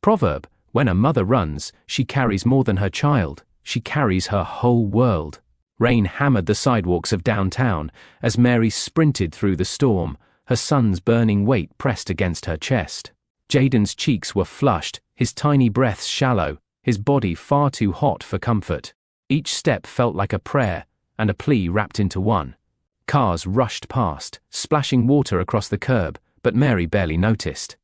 Proverb: when a mother runs, she carries more than her child, she carries her whole world. Rain hammered the sidewalks of downtown as Mary sprinted through the storm, her son's burning weight pressed against her chest. Jaden's cheeks were flushed, his tiny breaths shallow, his body far too hot for comfort. Each step felt like a prayer and a plea wrapped into one. Cars rushed past, splashing water across the curb, but Mary barely noticed.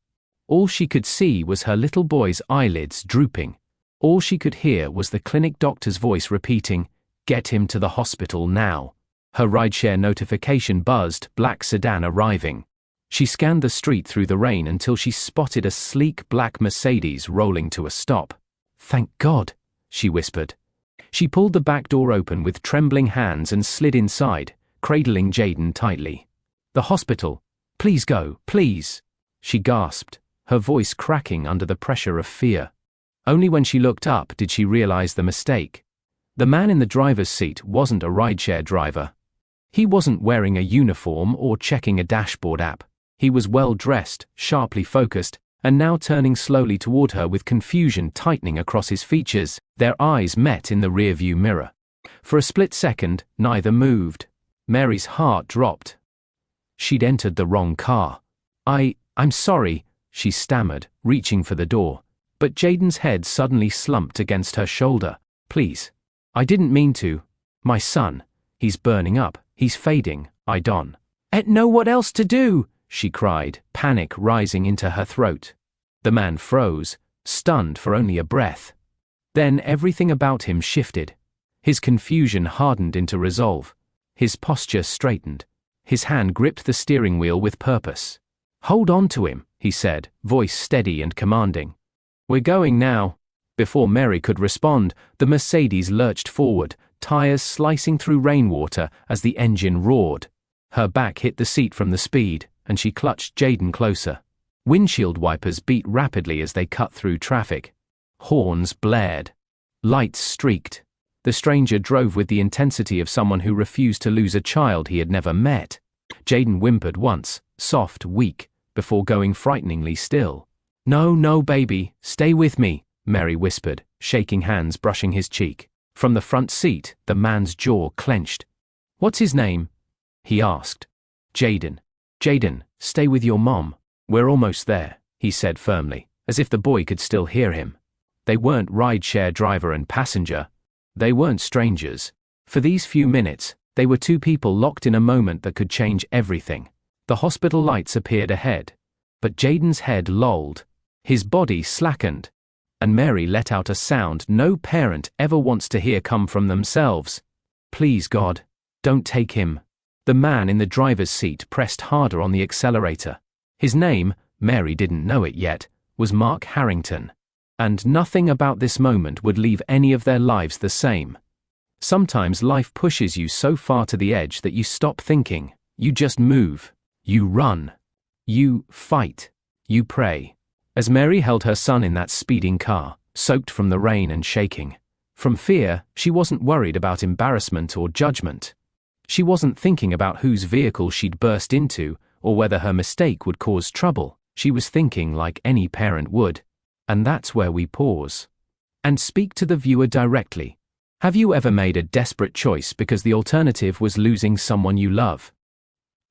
All she could see was her little boy's eyelids drooping. All she could hear was the clinic doctor's voice repeating, "Get him to the hospital now." Her rideshare notification buzzed, black sedan arriving. She scanned the street through the rain until she spotted a sleek black Mercedes rolling to a stop. "Thank God," she whispered. She pulled the back door open with trembling hands and slid inside, cradling Jaden tightly. "The hospital. Please go, please," she gasped, her voice cracking under the pressure of fear. Only when she looked up did she realize the mistake. The man in the driver's seat wasn't a rideshare driver. He wasn't wearing a uniform or checking a dashboard app. He was well-dressed, sharply focused, and now turning slowly toward her with confusion tightening across his features. Their eyes met in the rearview mirror. For a split second, neither moved. Mary's heart dropped. She'd entered the wrong car. I'm sorry," she stammered, reaching for the door. But Jaden's head suddenly slumped against her shoulder. "Please. I didn't mean to. My son. He's burning up. He's fading. I don't know what else to do," she cried, panic rising into her throat. The man froze, stunned for only a breath. Then everything about him shifted. His confusion hardened into resolve. His posture straightened. His hand gripped the steering wheel with purpose. "Hold on to him," he said, voice steady and commanding. "We're going now." Before Mary could respond, the Mercedes lurched forward, tires slicing through rainwater as the engine roared. Her back hit the seat from the speed, and she clutched Jaden closer. Windshield wipers beat rapidly as they cut through traffic. Horns blared. Lights streaked. The stranger drove with the intensity of someone who refused to lose a child he had never met. Jaden whimpered once, soft, weak, before going frighteningly still. No, baby, stay with me," Mary whispered, shaking hands brushing his cheek. From the front seat, the man's jaw clenched. "What's his name?" he asked. "Jaden. Jaden, stay with your mom. We're almost there," he said firmly, as if the boy could still hear him. They weren't rideshare driver and passenger. They weren't strangers. For these few minutes, they were two people locked in a moment that could change everything. The hospital lights appeared ahead, but Jaden's head lolled. His body slackened, and Mary let out a sound no parent ever wants to hear come from themselves. "Please God, don't take him." The man in the driver's seat pressed harder on the accelerator. His name, Mary didn't know it yet, was Mark Harrington. And nothing about this moment would leave any of their lives the same. Sometimes life pushes you so far to the edge that you stop thinking. You just move. You run. You fight. You pray. As Mary held her son in that speeding car, soaked from the rain and shaking. From fear, she wasn't worried about embarrassment or judgment. She wasn't thinking about whose vehicle she'd burst into or whether her mistake would cause trouble. She was thinking like any parent would. And that's where we pause and speak to the viewer directly. Have you ever made a desperate choice because the alternative was losing someone you love?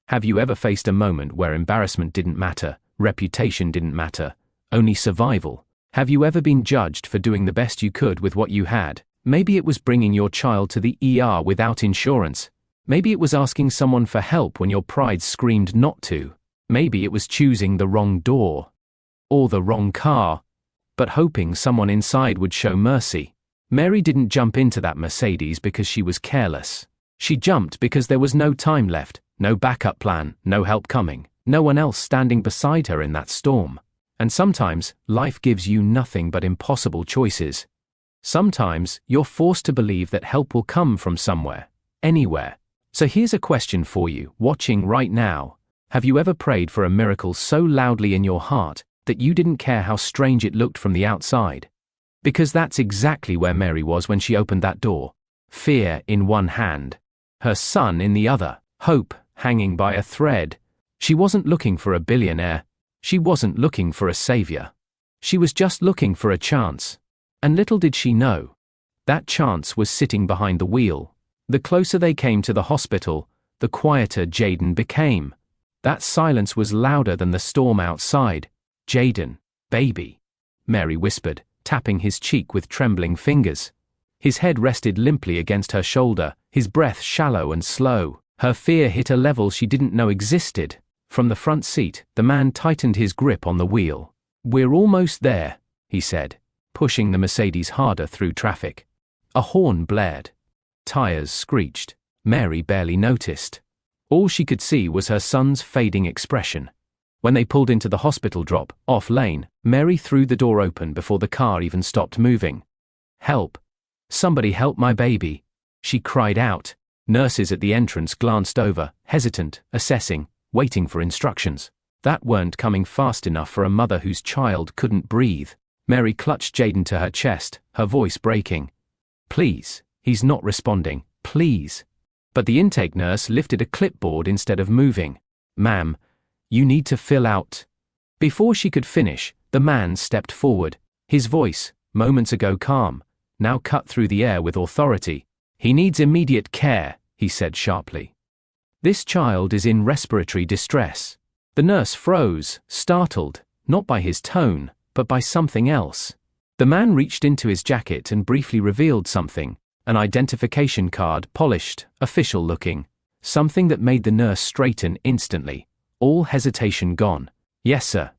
Have you ever faced a moment where embarrassment didn't matter, reputation didn't matter, only survival? Have you ever been judged for doing the best you could with what you had? Maybe it was bringing your child to the ER without insurance. Maybe it was asking someone for help when your pride screamed not to. Maybe it was choosing the wrong door. Or the wrong car. But hoping someone inside would show mercy. Mary didn't jump into that Mercedes because she was careless. She jumped because there was no time left, no backup plan, no help coming, no one else standing beside her in that storm. And sometimes, life gives you nothing but impossible choices. Sometimes, you're forced to believe that help will come from somewhere, anywhere. So here's a question for you, watching right now. Have you ever prayed for a miracle so loudly in your heart that you didn't care how strange it looked from the outside? Because that's exactly where Mary was when she opened that door. Fear in one hand, her son in the other, hope hanging by a thread. She wasn't looking for a billionaire. She wasn't looking for a savior. She was just looking for a chance. And little did she know, that chance was sitting behind the wheel. The closer they came to the hospital, the quieter Jaden became. That silence was louder than the storm outside. "Jaden, baby," Mary whispered, tapping his cheek with trembling fingers. His head rested limply against her shoulder, his breath shallow and slow. Her fear hit a level she didn't know existed. From the front seat, the man tightened his grip on the wheel. "We're almost there," he said, pushing the Mercedes harder through traffic. A horn blared. Tires screeched. Mary barely noticed. All she could see was her son's fading expression. When they pulled into the hospital drop-off lane, Mary threw the door open before the car even stopped moving. "Help! Somebody help my baby!" she cried out. Nurses at the entrance glanced over, hesitant, assessing, waiting for instructions. That weren't coming fast enough for a mother whose child couldn't breathe. Mary clutched Jaden to her chest, her voice breaking. "Please, he's not responding, please." But the intake nurse lifted a clipboard instead of moving. "Ma'am, you need to fill out." Before she could finish, the man stepped forward. His voice, moments ago calm, now cut through the air with authority. "He needs immediate care," he said sharply. "This child is in respiratory distress." The nurse froze, startled, not by his tone, but by something else. The man reached into his jacket and briefly revealed something, an identification card, polished, official-looking, something that made the nurse straighten instantly, all hesitation gone. "Yes, sir."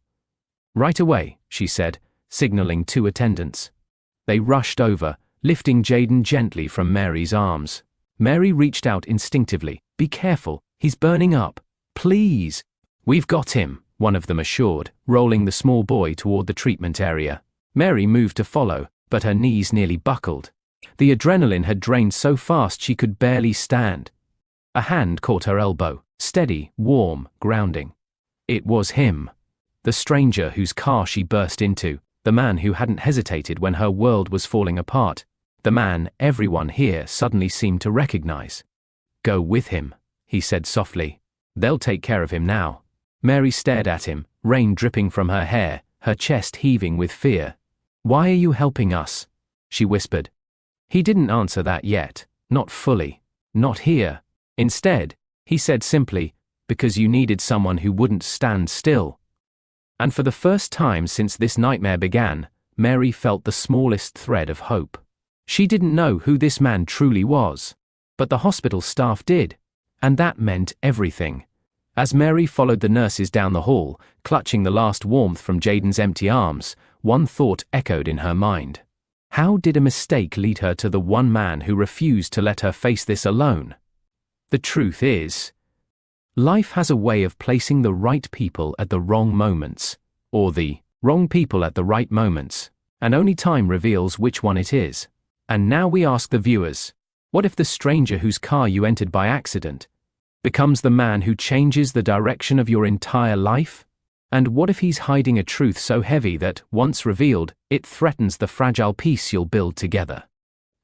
"Right away," she said, signaling 2 attendants. They rushed over, lifting Jaden gently from Mary's arms. Mary reached out instinctively. "Be careful, he's burning up. Please." "We've got him," one of them assured, rolling the small boy toward the treatment area. Mary moved to follow, but her knees nearly buckled. The adrenaline had drained so fast she could barely stand. A hand caught her elbow, steady, warm, grounding. It was him. The stranger whose car she burst into, the man who hadn't hesitated when her world was falling apart, the man everyone here suddenly seemed to recognize. "Go with him," he said softly. "They'll take care of him now." Mary stared at him, rain dripping from her hair, her chest heaving with fear. "Why are you helping us?" she whispered. He didn't answer that yet, not fully, not here. Instead, he said simply, "Because you needed someone who wouldn't stand still." And for the first time since this nightmare began, Mary felt the smallest thread of hope. She didn't know who this man truly was, but the hospital staff did, and that meant everything. As Mary followed the nurses down the hall, clutching the last warmth from Jaden's empty arms, one thought echoed in her mind. How did a mistake lead her to the one man who refused to let her face this alone? The truth is, life has a way of placing the right people at the wrong moments, or the wrong people at the right moments, and only time reveals which one it is. And now we ask the viewers, what if the stranger whose car you entered by accident becomes the man who changes the direction of your entire life? And what if he's hiding a truth so heavy that, once revealed, it threatens the fragile peace you'll build together?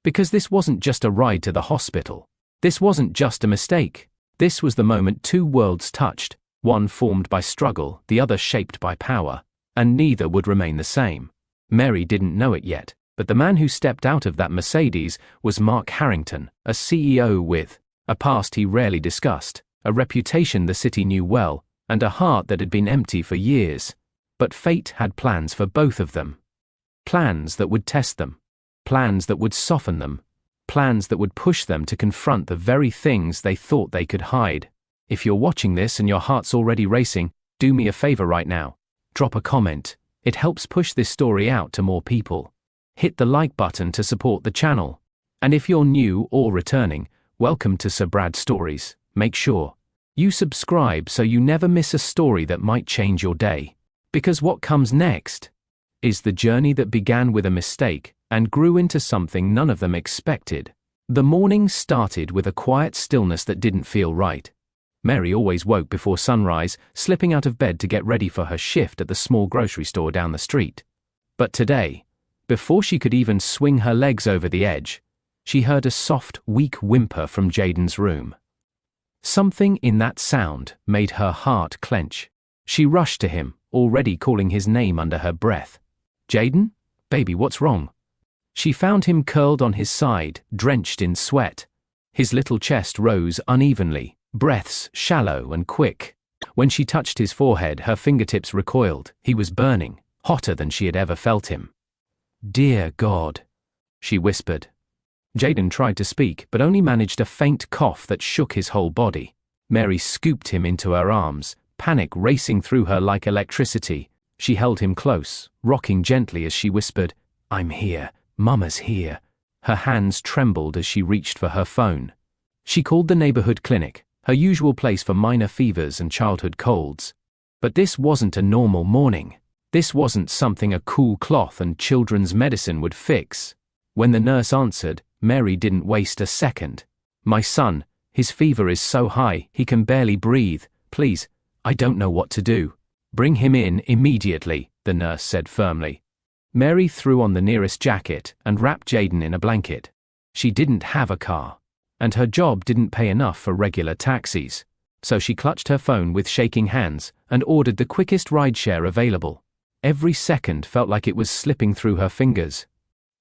Because this wasn't just a ride to the hospital. This wasn't just a mistake. This was the moment 2 worlds touched, one formed by struggle, the other shaped by power, and neither would remain the same. Mary didn't know it yet, but the man who stepped out of that Mercedes was Mark Harrington, a CEO with a past he rarely discussed, a reputation the city knew well, and a heart that had been empty for years. But fate had plans for both of them. Plans that would test them. Plans that would soften them. Plans that would push them to confront the very things they thought they could hide. If you're watching this and your heart's already racing, do me a favor right now. Drop a comment. It helps push this story out to more people. Hit the like button to support the channel. And if you're new or returning, welcome to Sir Brad Stories. Make sure you subscribe so you never miss a story that might change your day. Because what comes next is the journey that began with a mistake and grew into something none of them expected. The morning started with a quiet stillness that didn't feel right. Mary always woke before sunrise, slipping out of bed to get ready for her shift at the small grocery store down the street. But today, before she could even swing her legs over the edge, she heard a soft, weak whimper from Jaden's room. Something in that sound made her heart clench. She rushed to him, already calling his name under her breath. Jaden? Baby, what's wrong? She found him curled on his side, drenched in sweat. His little chest rose unevenly, breaths shallow and quick. When she touched his forehead, her fingertips recoiled. He was burning, hotter than she had ever felt him. "Dear God," she whispered. Jaden tried to speak, but only managed a faint cough that shook his whole body. Mary scooped him into her arms, panic racing through her like electricity. She held him close, rocking gently as she whispered, "I'm here. Mama's here." Her hands trembled as she reached for her phone. She called the neighborhood clinic, her usual place for minor fevers and childhood colds. But this wasn't a normal morning. This wasn't something a cool cloth and children's medicine would fix. When the nurse answered, Mary didn't waste a second. "My son, his fever is so high, he can barely breathe. Please, I don't know what to do." "Bring him in immediately," the nurse said firmly. Mary threw on the nearest jacket and wrapped Jaden in a blanket. She didn't have a car, and her job didn't pay enough for regular taxis. So she clutched her phone with shaking hands and ordered the quickest rideshare available. Every second felt like it was slipping through her fingers.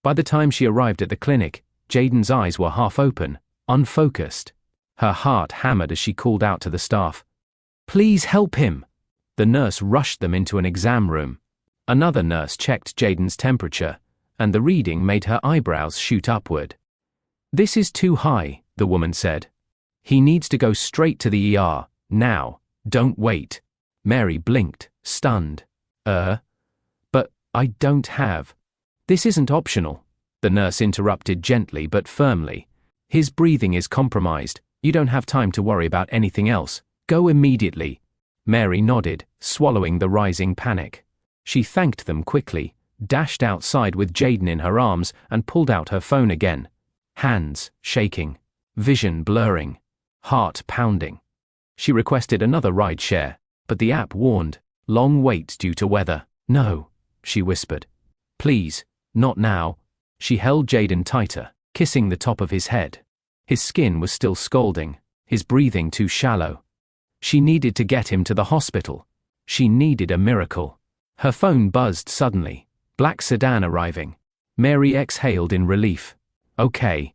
By the time she arrived at the clinic, Jaden's eyes were half open, unfocused. Her heart hammered as she called out to the staff, "Please help him." The nurse rushed them into an exam room. Another nurse checked Jaden's temperature, and the reading made her eyebrows shoot upward. "This is too high," the woman said. "He needs to go straight to the ER, now, don't wait." Mary blinked, stunned. But I don't have." "This isn't optional," the nurse interrupted gently but firmly. "His breathing is compromised. You don't have time to worry about anything else. Go immediately." Mary nodded, swallowing the rising panic. She thanked them quickly, dashed outside with Jaden in her arms, and pulled out her phone again. Hands shaking, vision blurring, heart pounding. She requested another ride share, but the app warned, "Long wait due to weather." "No," she whispered. "Please, not now." She held Jaden tighter, kissing the top of his head. His skin was still scalding, his breathing too shallow. She needed to get him to the hospital. She needed a miracle. Her phone buzzed suddenly. Black sedan arriving. Mary exhaled in relief. Okay.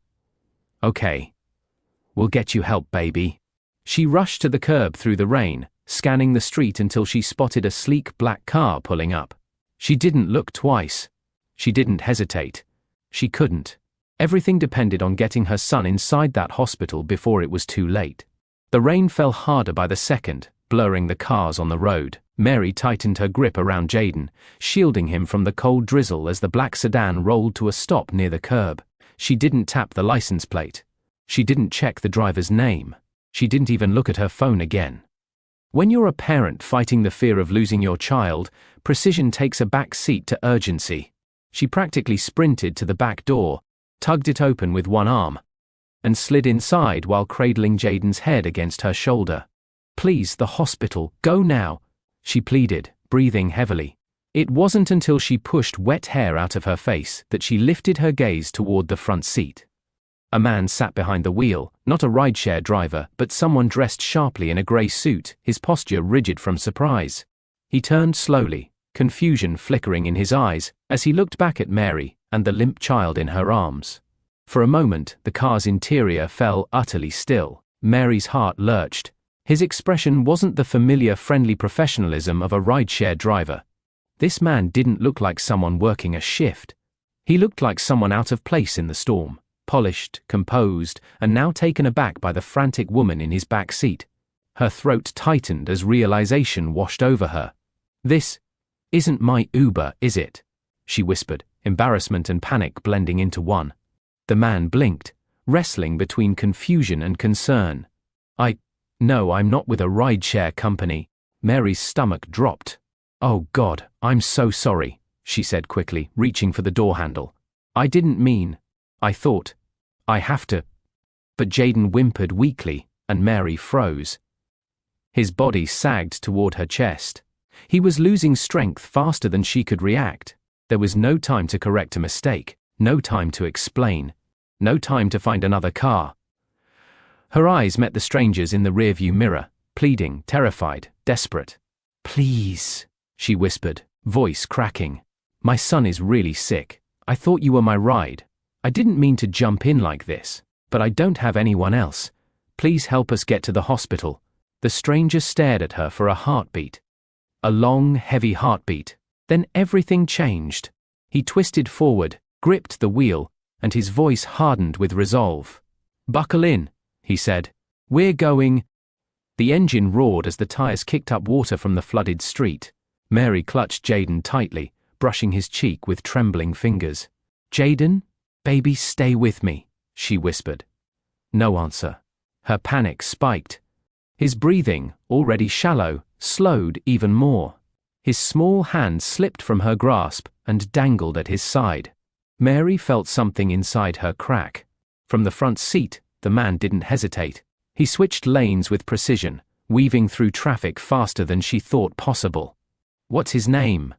We'll get you help, baby." She rushed to the curb through the rain, scanning the street until she spotted a sleek black car pulling up. She didn't look twice. She didn't hesitate. She couldn't. Everything depended on getting her son inside that hospital before it was too late. The rain fell harder by the second, blurring the cars on the road. Mary tightened her grip around Jaden, shielding him from the cold drizzle as the black sedan rolled to a stop near the curb. She didn't tap the license plate. She didn't check the driver's name. She didn't even look at her phone again. When you're a parent fighting the fear of losing your child, precision takes a back seat to urgency. She practically sprinted to the back door, tugged it open with one arm, and slid inside while cradling Jaden's head against her shoulder. "Please, the hospital, go now," she pleaded, breathing heavily. It wasn't until she pushed wet hair out of her face that she lifted her gaze toward the front seat. A man sat behind the wheel, not a rideshare driver, but someone dressed sharply in a grey suit, his posture rigid from surprise. He turned slowly, confusion flickering in his eyes, as he looked back at Mary and the limp child in her arms. For a moment, the car's interior fell utterly still. Mary's heart lurched. His expression wasn't the familiar friendly professionalism of a rideshare driver. This man didn't look like someone working a shift. He looked like someone out of place in the storm, polished, composed, and now taken aback by the frantic woman in his back seat. Her throat tightened as realization washed over her. "This isn't my Uber, is it?" she whispered, embarrassment and panic blending into one. The man blinked, wrestling between confusion and concern. No, I'm not with a rideshare company." Mary's stomach dropped. "Oh God, I'm so sorry," she said quickly, reaching for the door handle. "I didn't mean. I thought. I have to." But Jaden whimpered weakly, and Mary froze. His body sagged toward her chest. He was losing strength faster than she could react. There was no time to correct a mistake, no time to explain, no time to find another car. Her eyes met the stranger's in the rearview mirror, pleading, terrified, desperate. "Please," she whispered, voice cracking. My son is really sick. I thought you were my ride. I didn't mean to jump in like this, but I don't have anyone else. Please help us get to the hospital." The stranger stared at her for a heartbeat. A long, heavy heartbeat. Then everything changed. He twisted forward, gripped the wheel, and his voice hardened with resolve. "Buckle in," he said. "We're going." The engine roared as the tires kicked up water from the flooded street. Mary clutched Jaden tightly, brushing his cheek with trembling fingers. "Jaden, baby, stay with me," she whispered. No answer. Her panic spiked. His breathing, already shallow, slowed even more. His small hand slipped from her grasp and dangled at his side. Mary felt something inside her crack. From the front seat, the man didn't hesitate. He switched lanes with precision, weaving through traffic faster than she thought possible. "What's his name?"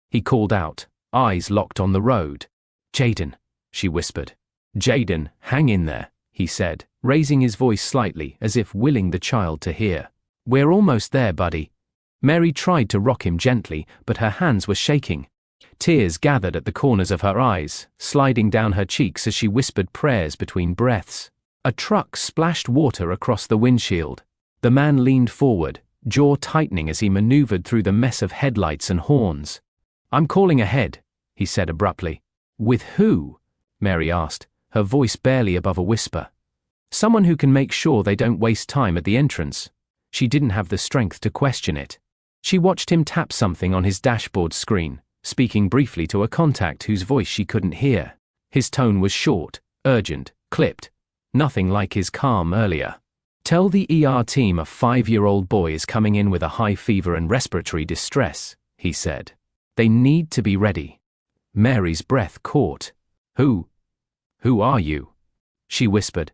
he called out, eyes locked on the road. "Jaden," she whispered. "Jaden, hang in there," he said, raising his voice slightly as if willing the child to hear. "We're almost there, buddy." Mary tried to rock him gently, but her hands were shaking. Tears gathered at the corners of her eyes, sliding down her cheeks as she whispered prayers between breaths. A truck splashed water across the windshield. The man leaned forward, jaw tightening as he maneuvered through the mess of headlights and horns. "I'm calling ahead," he said abruptly. "With who?" Mary asked, her voice barely above a whisper. "Someone who can make sure they don't waste time at the entrance." She didn't have the strength to question it. She watched him tap something on his dashboard screen, speaking briefly to a contact whose voice she couldn't hear. His tone was short, urgent, clipped. Nothing like his calm earlier. "Tell the ER team a 5-year-old boy is coming in with a high fever and respiratory distress," he said. "They need to be ready." Mary's breath caught. Who are you?" she whispered.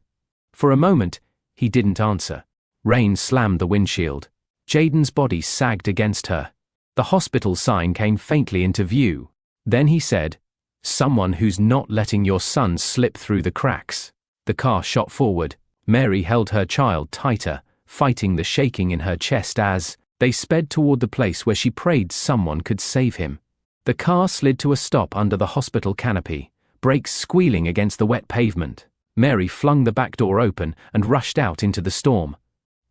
For a moment, he didn't answer. Rain slammed the windshield. Jaden's body sagged against her. The hospital sign came faintly into view. Then he said, "Someone who's not letting your son slip through the cracks." The car shot forward. Mary held her child tighter, fighting the shaking in her chest as they sped toward the place where she prayed someone could save him. The car slid to a stop under the hospital canopy, brakes squealing against the wet pavement. Mary flung the back door open and rushed out into the storm.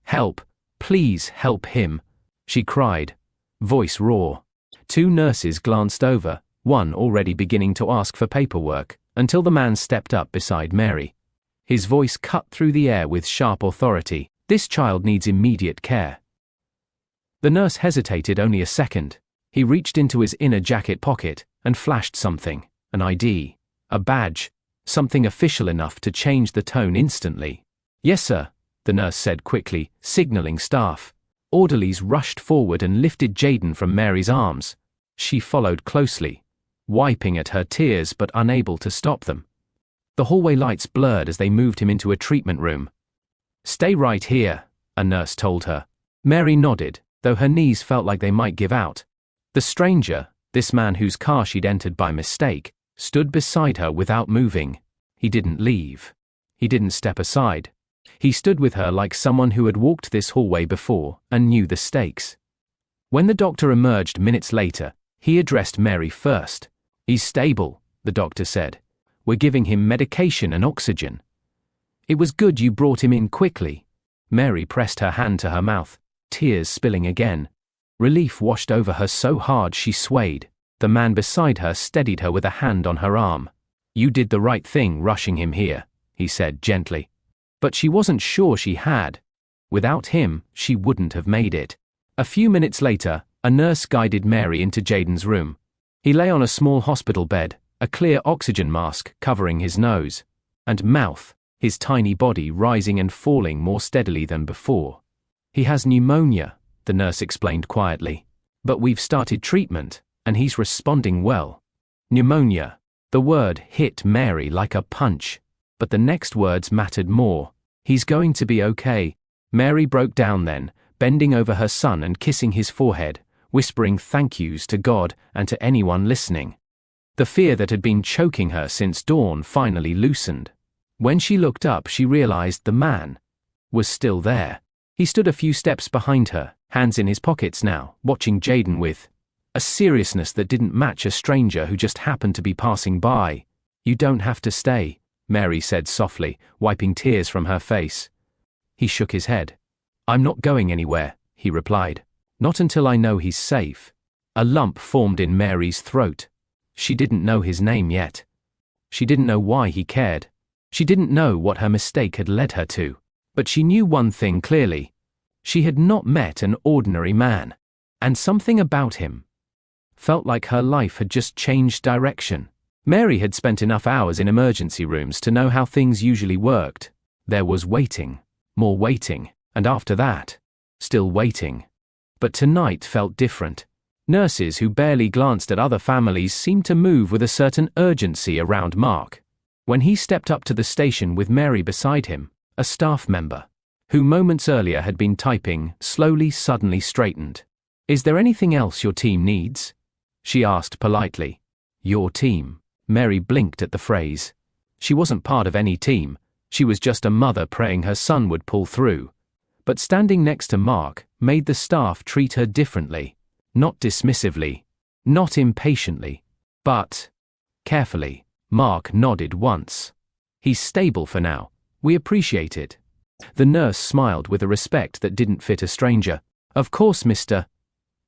"Help! Please help him!" she cried, voice raw. 2 nurses glanced over, one already beginning to ask for paperwork, until the man stepped up beside Mary. His voice cut through the air with sharp authority. "This child needs immediate care." The nurse hesitated only a second. He reached into his inner jacket pocket and flashed something, an ID, a badge, something official enough to change the tone instantly. "Yes, sir," the nurse said quickly, signaling staff. Orderlies rushed forward and lifted Jaden from Mary's arms. She followed closely, wiping at her tears but unable to stop them. The hallway lights blurred as they moved him into a treatment room. "Stay right here," a nurse told her. Mary nodded, though her knees felt like they might give out. The stranger, this man whose car she'd entered by mistake, stood beside her without moving. He didn't leave. He didn't step aside. He stood with her like someone who had walked this hallway before and knew the stakes. When the doctor emerged minutes later, he addressed Mary first. "He's stable," the doctor said. "We're giving him medication and oxygen." "It was good you brought him in quickly." Mary pressed her hand to her mouth, tears spilling again. Relief washed over her so hard she swayed. The man beside her steadied her with a hand on her arm. "You did the right thing rushing him here," he said gently. But she wasn't sure she had. Without him, she wouldn't have made it. A few minutes later, a nurse guided Mary into Jaden's room. He lay on a small hospital bed, a clear oxygen mask covering his nose and mouth, his tiny body rising and falling more steadily than before. "He has pneumonia," the nurse explained quietly. "But we've started treatment, and he's responding well." Pneumonia. The word hit Mary like a punch. But the next words mattered more. "He's going to be okay." Mary broke down then, bending over her son and kissing his forehead, whispering thank yous to God and to anyone listening. The fear that had been choking her since dawn finally loosened. When she looked up, she realized the man was still there. He stood a few steps behind her, hands in his pockets now, watching Jaden with A seriousness that didn't match a stranger who just happened to be passing by. "You don't have to stay," Mary said softly, wiping tears from her face. He shook his head. "I'm not going anywhere," he replied. "Not until I know he's safe." A lump formed in Mary's throat. She didn't know his name yet. She didn't know why he cared. She didn't know what her mistake had led her to. But she knew one thing clearly. She had not met an ordinary man. And something about him felt like her life had just changed direction. Mary had spent enough hours in emergency rooms to know how things usually worked. There was waiting, more waiting, and after that, still waiting. But tonight felt different. Nurses who barely glanced at other families seemed to move with a certain urgency around Mark. When he stepped up to the station with Mary beside him, a staff member, who moments earlier had been typing, slowly suddenly straightened. "Is there anything else your team needs?" she asked politely. "Your team." Mary blinked at the phrase. She wasn't part of any team. She was just a mother praying her son would pull through. But standing next to Mark made the staff treat her differently. Not dismissively, not impatiently, but carefully. Mark nodded once. "He's stable for now. We appreciate it." The nurse smiled with a respect that didn't fit a stranger. "Of course, Mr."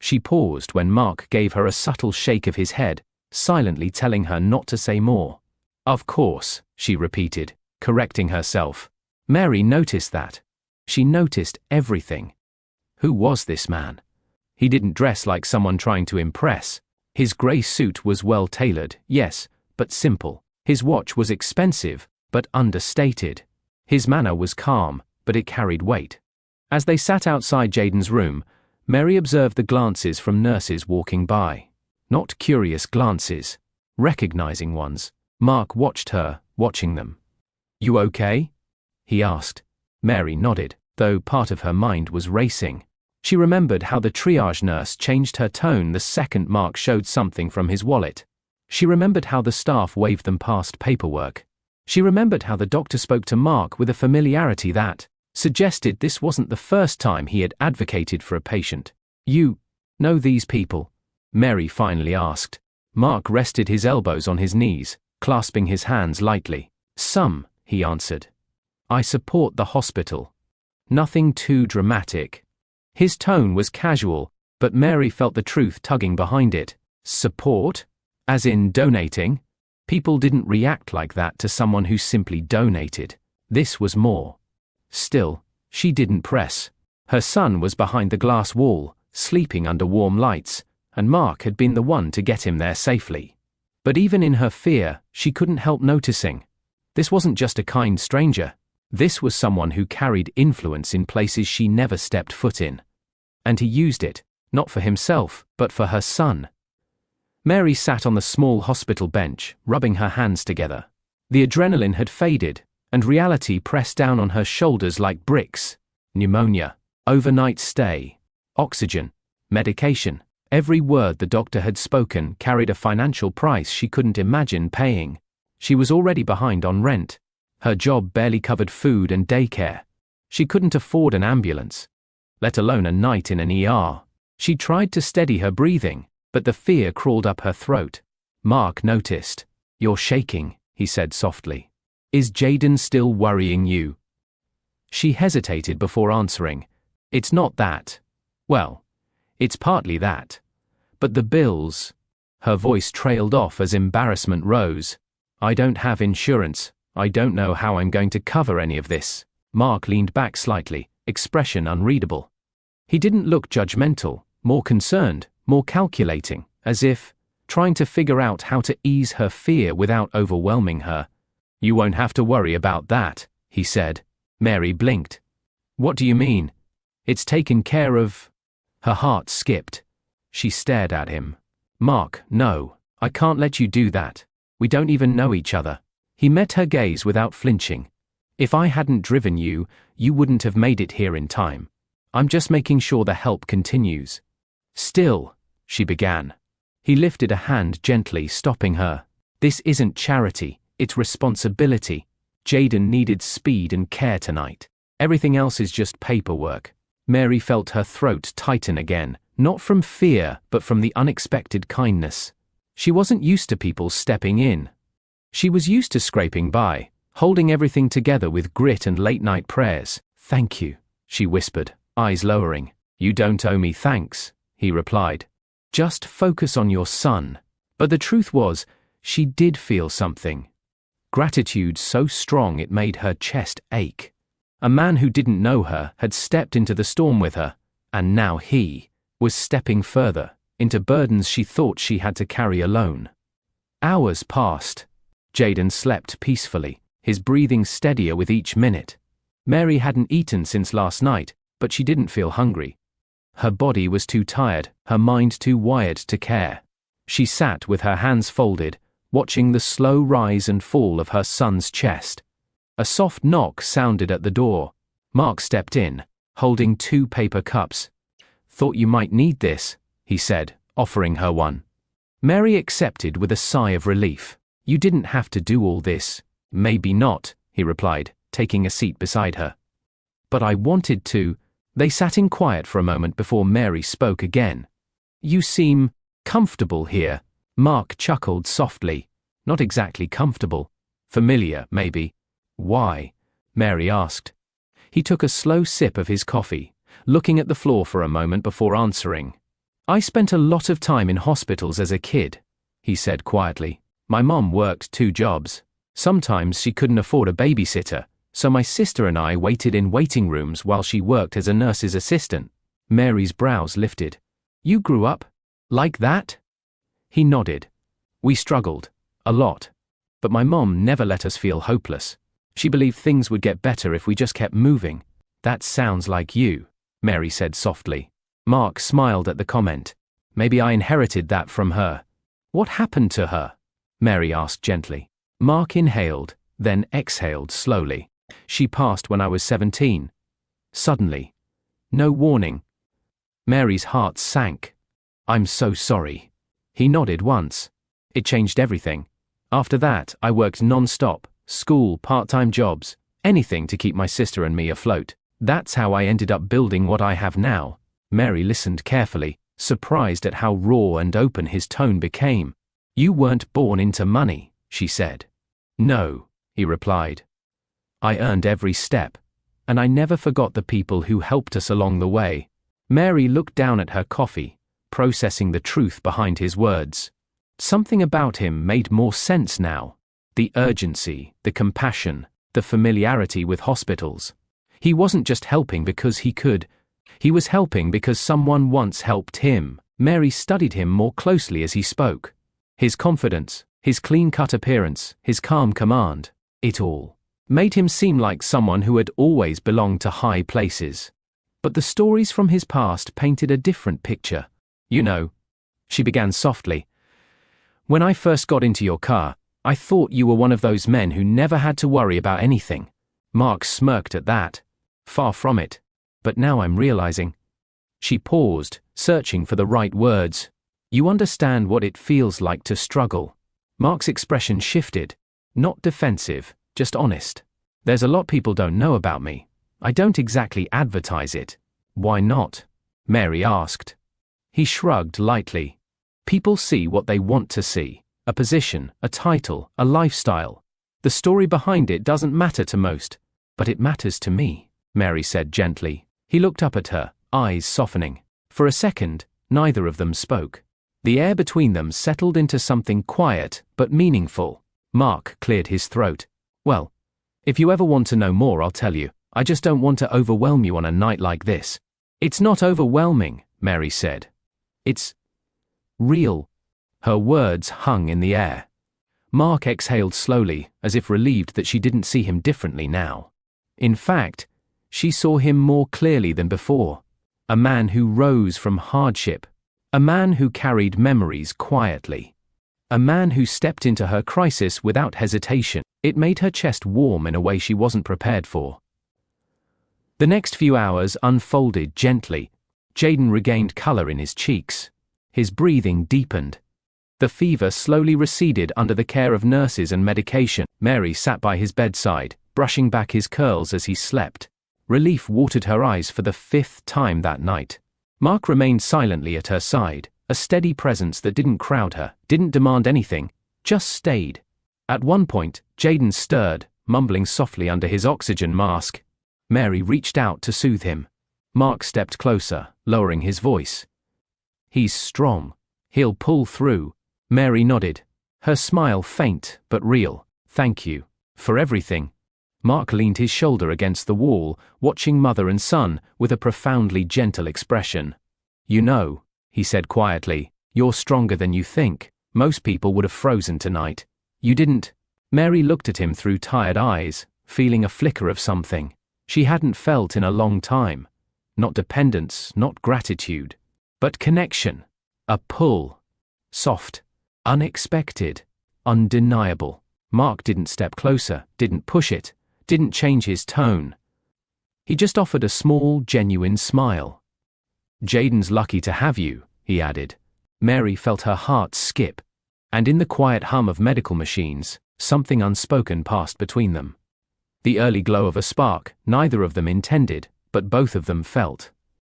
She paused when Mark gave her a subtle shake of his head, silently telling her not to say more. "Of course," she repeated, correcting herself. Mary noticed that. She noticed everything. Who was this man? He didn't dress like someone trying to impress. His grey suit was well tailored, yes, but simple. His watch was expensive, but understated. His manner was calm, but it carried weight. As they sat outside Jaden's room, Mary observed the glances from nurses walking by. Not curious glances, recognizing ones. Mark watched her, watching them. "You okay?" he asked. Mary nodded, though part of her mind was racing. She remembered how the triage nurse changed her tone the second Mark showed something from his wallet. She remembered how the staff waved them past paperwork. She remembered how the doctor spoke to Mark with a familiarity that suggested this wasn't the first time he had advocated for a patient. "You know these people?" Mary finally asked. Mark rested his elbows on his knees, clasping his hands lightly. "Some," he answered. "I support the hospital. Nothing too dramatic." His tone was casual, but Mary felt the truth tugging behind it. Support? As in donating? People didn't react like that to someone who simply donated. This was more. Still, she didn't press. Her son was behind the glass wall, sleeping under warm lights, and Mark had been the one to get him there safely. But even in her fear, she couldn't help noticing. This wasn't just a kind stranger. This was someone who carried influence in places she never stepped foot in. And he used it, not for himself, but for her son. Mary sat on the small hospital bench, rubbing her hands together. The adrenaline had faded, and reality pressed down on her shoulders like bricks. Pneumonia, overnight stay, oxygen, medication. Every word the doctor had spoken carried a financial price she couldn't imagine paying. She was already behind on rent. Her job barely covered food and daycare. She couldn't afford an ambulance, let alone a night in an ER. She tried to steady her breathing, but the fear crawled up her throat. Mark noticed. "You're shaking," he said softly. "Is Jaden still worrying you?" She hesitated before answering. "It's not that. Well, it's partly that. But the bills." Her voice trailed off as embarrassment rose. "I don't have insurance. I don't know how I'm going to cover any of this." Mark leaned back slightly, expression unreadable. He didn't look judgmental, more concerned, more calculating, as if trying to figure out how to ease her fear without overwhelming her. "You won't have to worry about that," he said. Mary blinked. "What do you mean? It's taken care of." Her heart skipped. She stared at him. "Mark, no, I can't let you do that. We don't even know each other." He met her gaze without flinching. "If I hadn't driven you, you wouldn't have made it here in time. I'm just making sure the help continues." "Still," she began. He lifted a hand gently, stopping her. "This isn't charity, it's responsibility. Jaden needed speed and care tonight. Everything else is just paperwork." Mary felt her throat tighten again, not from fear but from the unexpected kindness. She wasn't used to people stepping in. She was used to scraping by, holding everything together with grit and late-night prayers. "Thank you," she whispered, eyes lowering. "You don't owe me thanks," he replied. "Just focus on your son." But the truth was, she did feel something. Gratitude so strong it made her chest ache. A man who didn't know her had stepped into the storm with her, and now he was stepping further, into burdens she thought she had to carry alone. Hours passed. Jaden slept peacefully, his breathing steadier with each minute. Mary hadn't eaten since last night, but she didn't feel hungry. Her body was too tired, her mind too wired to care. She sat with her hands folded, watching the slow rise and fall of her son's chest. A soft knock sounded at the door. Mark stepped in, holding 2 paper cups. "Thought you might need this," he said, offering her one. Mary accepted with a sigh of relief. "You didn't have to do all this." "Maybe not," he replied, taking a seat beside her. "But I wanted to." They sat in quiet for a moment before Mary spoke again. "You seem comfortable here." Mark chuckled softly. "Not exactly comfortable. Familiar, maybe." "Why?" Mary asked. He took a slow sip of his coffee, looking at the floor for a moment before answering. "I spent a lot of time in hospitals as a kid," he said quietly. "My mom worked 2 jobs. Sometimes she couldn't afford a babysitter, so my sister and I waited in waiting rooms while she worked as a nurse's assistant." Mary's brows lifted. "You grew up like that?" He nodded. "We struggled. A lot. But my mom never let us feel hopeless. She believed things would get better if we just kept moving." "That sounds like you," Mary said softly. Mark smiled at the comment. "Maybe I inherited that from her." "What happened to her?" Mary asked gently. Mark inhaled, then exhaled slowly. "She passed when I was 17. Suddenly. No warning." Mary's heart sank. "I'm so sorry." He nodded once. "It changed everything. After that, I worked non-stop, school, part-time jobs, anything to keep my sister and me afloat. That's how I ended up building what I have now." Mary listened carefully, surprised at how raw and open his tone became. "You weren't born into money," she said. "No," he replied. "I earned every step, and I never forgot the people who helped us along the way." Mary looked down at her coffee, processing the truth behind his words. Something about him made more sense now. The urgency, the compassion, the familiarity with hospitals. He wasn't just helping because he could. He was helping because someone once helped him. Mary studied him more closely as he spoke. His confidence, his clean-cut appearance, his calm command, it all made him seem like someone who had always belonged to high places. But the stories from his past painted a different picture. "You know," she began softly, "when I first got into your car, I thought you were one of those men who never had to worry about anything." Mark smirked at that. "Far from it. But now I'm realizing." She paused, searching for the right words. "You understand what it feels like to struggle." Mark's expression shifted. Not defensive, just honest. "There's a lot people don't know about me. I don't exactly advertise it." "Why not?" Mary asked. He shrugged lightly. "People see what they want to see. A position, a title, a lifestyle. The story behind it doesn't matter to most. But it matters to me," Mary said gently. He looked up at her, eyes softening. For a second, neither of them spoke. The air between them settled into something quiet but meaningful. Mark cleared his throat. "Well, if you ever want to know more, I'll tell you. I just don't want to overwhelm you on a night like this." "It's not overwhelming," Mary said. "It's real." Her words hung in the air. Mark exhaled slowly, as if relieved that she didn't see him differently now. In fact, she saw him more clearly than before. A man who rose from hardship. A man who carried memories quietly. A man who stepped into her crisis without hesitation. It made her chest warm in a way she wasn't prepared for. The next few hours unfolded gently. Jaden regained color in his cheeks. His breathing deepened. The fever slowly receded under the care of nurses and medication. Mary sat by his bedside, brushing back his curls as he slept. Relief watered her eyes for the 5th time that night. Mark remained silently at her side, a steady presence that didn't crowd her, didn't demand anything, just stayed. At one point, Jayden stirred, mumbling softly under his oxygen mask. Mary reached out to soothe him. Mark stepped closer, lowering his voice. "He's strong. He'll pull through." Mary nodded, her smile faint but real. "Thank you. For everything." Mark leaned his shoulder against the wall, watching mother and son with a profoundly gentle expression. "You know," he said quietly, "you're stronger than you think. Most people would have frozen tonight. You didn't." Mary looked at him through tired eyes, feeling a flicker of something she hadn't felt in a long time. Not dependence, not gratitude, but connection. A pull. Soft. Unexpected. Undeniable. Mark didn't step closer, didn't push it, didn't change his tone. He just offered a small, genuine smile. "Jayden's lucky to have you," he added. Mary felt her heart skip. And in the quiet hum of medical machines, something unspoken passed between them. The early glow of a spark, neither of them intended, but both of them felt.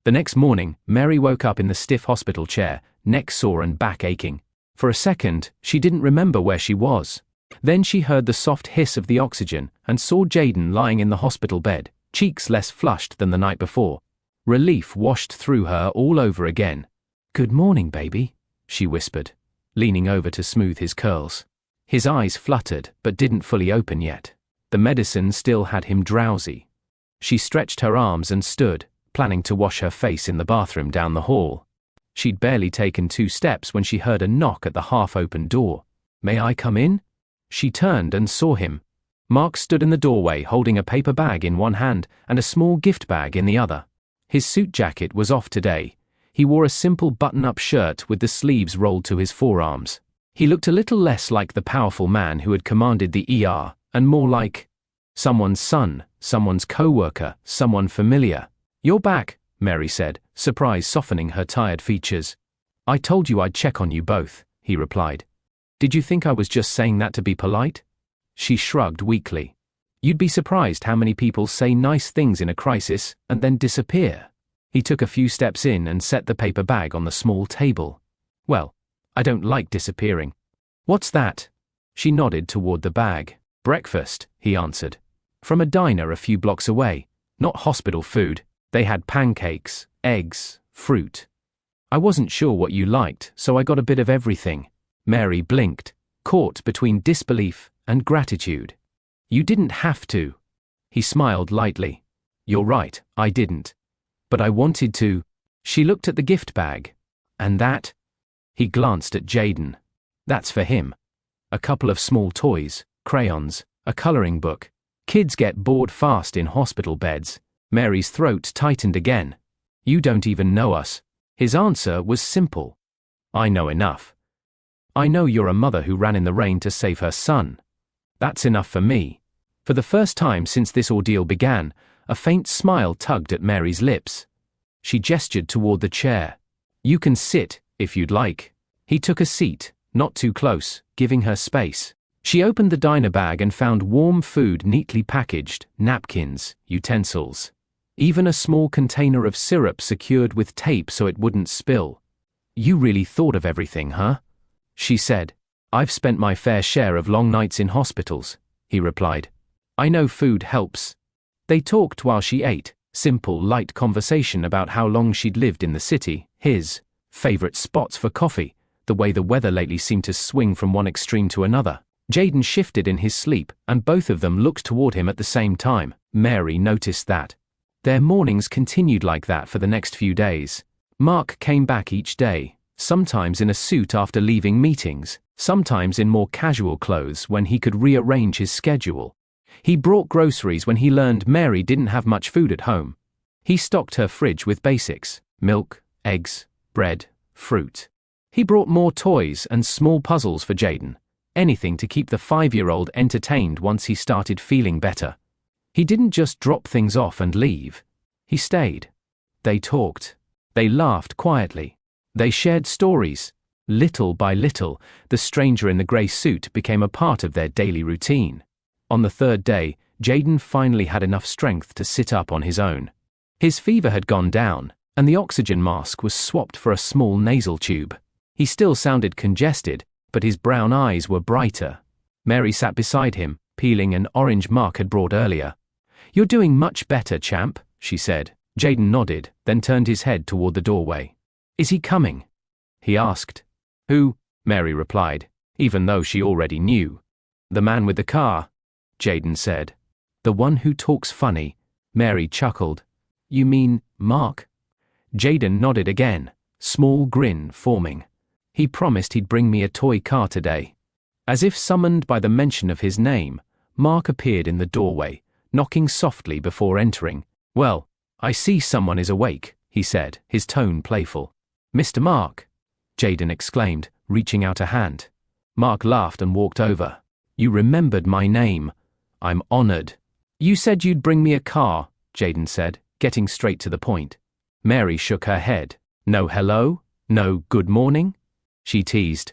The next morning, Mary woke up in the stiff hospital chair, neck sore and back aching. For a second, she didn't remember where she was. Then she heard the soft hiss of the oxygen and saw Jayden lying in the hospital bed, cheeks less flushed than the night before. Relief washed through her all over again. "Good morning, baby," she whispered, leaning over to smooth his curls. His eyes fluttered but didn't fully open yet. The medicine still had him drowsy. She stretched her arms and stood, planning to wash her face in the bathroom down the hall. She'd barely taken 2 steps when she heard a knock at the half-open door. "May I come in?" She turned and saw him. Mark stood in the doorway holding a paper bag in one hand and a small gift bag in the other. His suit jacket was off today. He wore a simple button-up shirt with the sleeves rolled to his forearms. He looked a little less like the powerful man who had commanded the ER, and more like someone's son, someone's co-worker, someone familiar. "You're back," Mary said, surprise softening her tired features. "I told you I'd check on you both," he replied. "Did you think I was just saying that to be polite?" She shrugged weakly. "You'd be surprised how many people say nice things in a crisis and then disappear." He took a few steps in and set the paper bag on the small table. "Well, I don't like disappearing." "What's that?" She nodded toward the bag. "Breakfast," he answered. "From a diner a few blocks away. Not hospital food. They had pancakes, eggs, fruit. I wasn't sure what you liked, so I got a bit of everything." Mary blinked, caught between disbelief and gratitude. "You didn't have to." He smiled lightly. "You're right, I didn't. But I wanted to." She looked at the gift bag. "And that?" He glanced at Jayden. "That's for him. A couple of small toys, crayons, a coloring book. Kids get bored fast in hospital beds." Mary's throat tightened again. "You don't even know us." His answer was simple. "I know enough. I know you're a mother who ran in the rain to save her son. That's enough for me." For the first time since this ordeal began, a faint smile tugged at Mary's lips. She gestured toward the chair. "You can sit, if you'd like." He took a seat, not too close, giving her space. She opened the diner bag and found warm food neatly packaged, napkins, utensils. Even a small container of syrup secured with tape so it wouldn't spill. "You really thought of everything, huh?" she said. "I've spent my fair share of long nights in hospitals," he replied. "I know food helps." They talked while she ate, simple, light conversation about how long she'd lived in the city, his favorite spots for coffee, the way the weather lately seemed to swing from one extreme to another. Jayden shifted in his sleep, and both of them looked toward him at the same time. Mary noticed that. Their mornings continued like that for the next few days. Mark came back each day, sometimes in a suit after leaving meetings, sometimes in more casual clothes when he could rearrange his schedule. He brought groceries when he learned Mary didn't have much food at home. He stocked her fridge with basics: milk, eggs, bread, fruit. He brought more toys and small puzzles for Jayden, anything to keep the 5-year-old entertained once he started feeling better. He didn't just drop things off and leave. He stayed. They talked. They laughed quietly. They shared stories. Little by little, the stranger in the grey suit became a part of their daily routine. On the 3rd day, Jayden finally had enough strength to sit up on his own. His fever had gone down, and the oxygen mask was swapped for a small nasal tube. He still sounded congested, but his brown eyes were brighter. Mary sat beside him, peeling an orange Mark had brought earlier. "You're doing much better, champ," she said. Jayden nodded, then turned his head toward the doorway. "Is he coming?" he asked. "Who?" Mary replied, even though she already knew. "The man with the car," Jayden said. "The one who talks funny," Mary chuckled. "You mean Mark?" Jayden nodded again, small grin forming. "He promised he'd bring me a toy car today." As if summoned by the mention of his name, Mark appeared in the doorway, knocking softly before entering. "Well, I see someone is awake," he said, his tone playful. "Mr. Mark," Jayden exclaimed, reaching out a hand. Mark laughed and walked over. "You remembered my name. I'm honored." "You said you'd bring me a car," Jayden said, getting straight to the point. Mary shook her head. "No hello? No good morning?" she teased.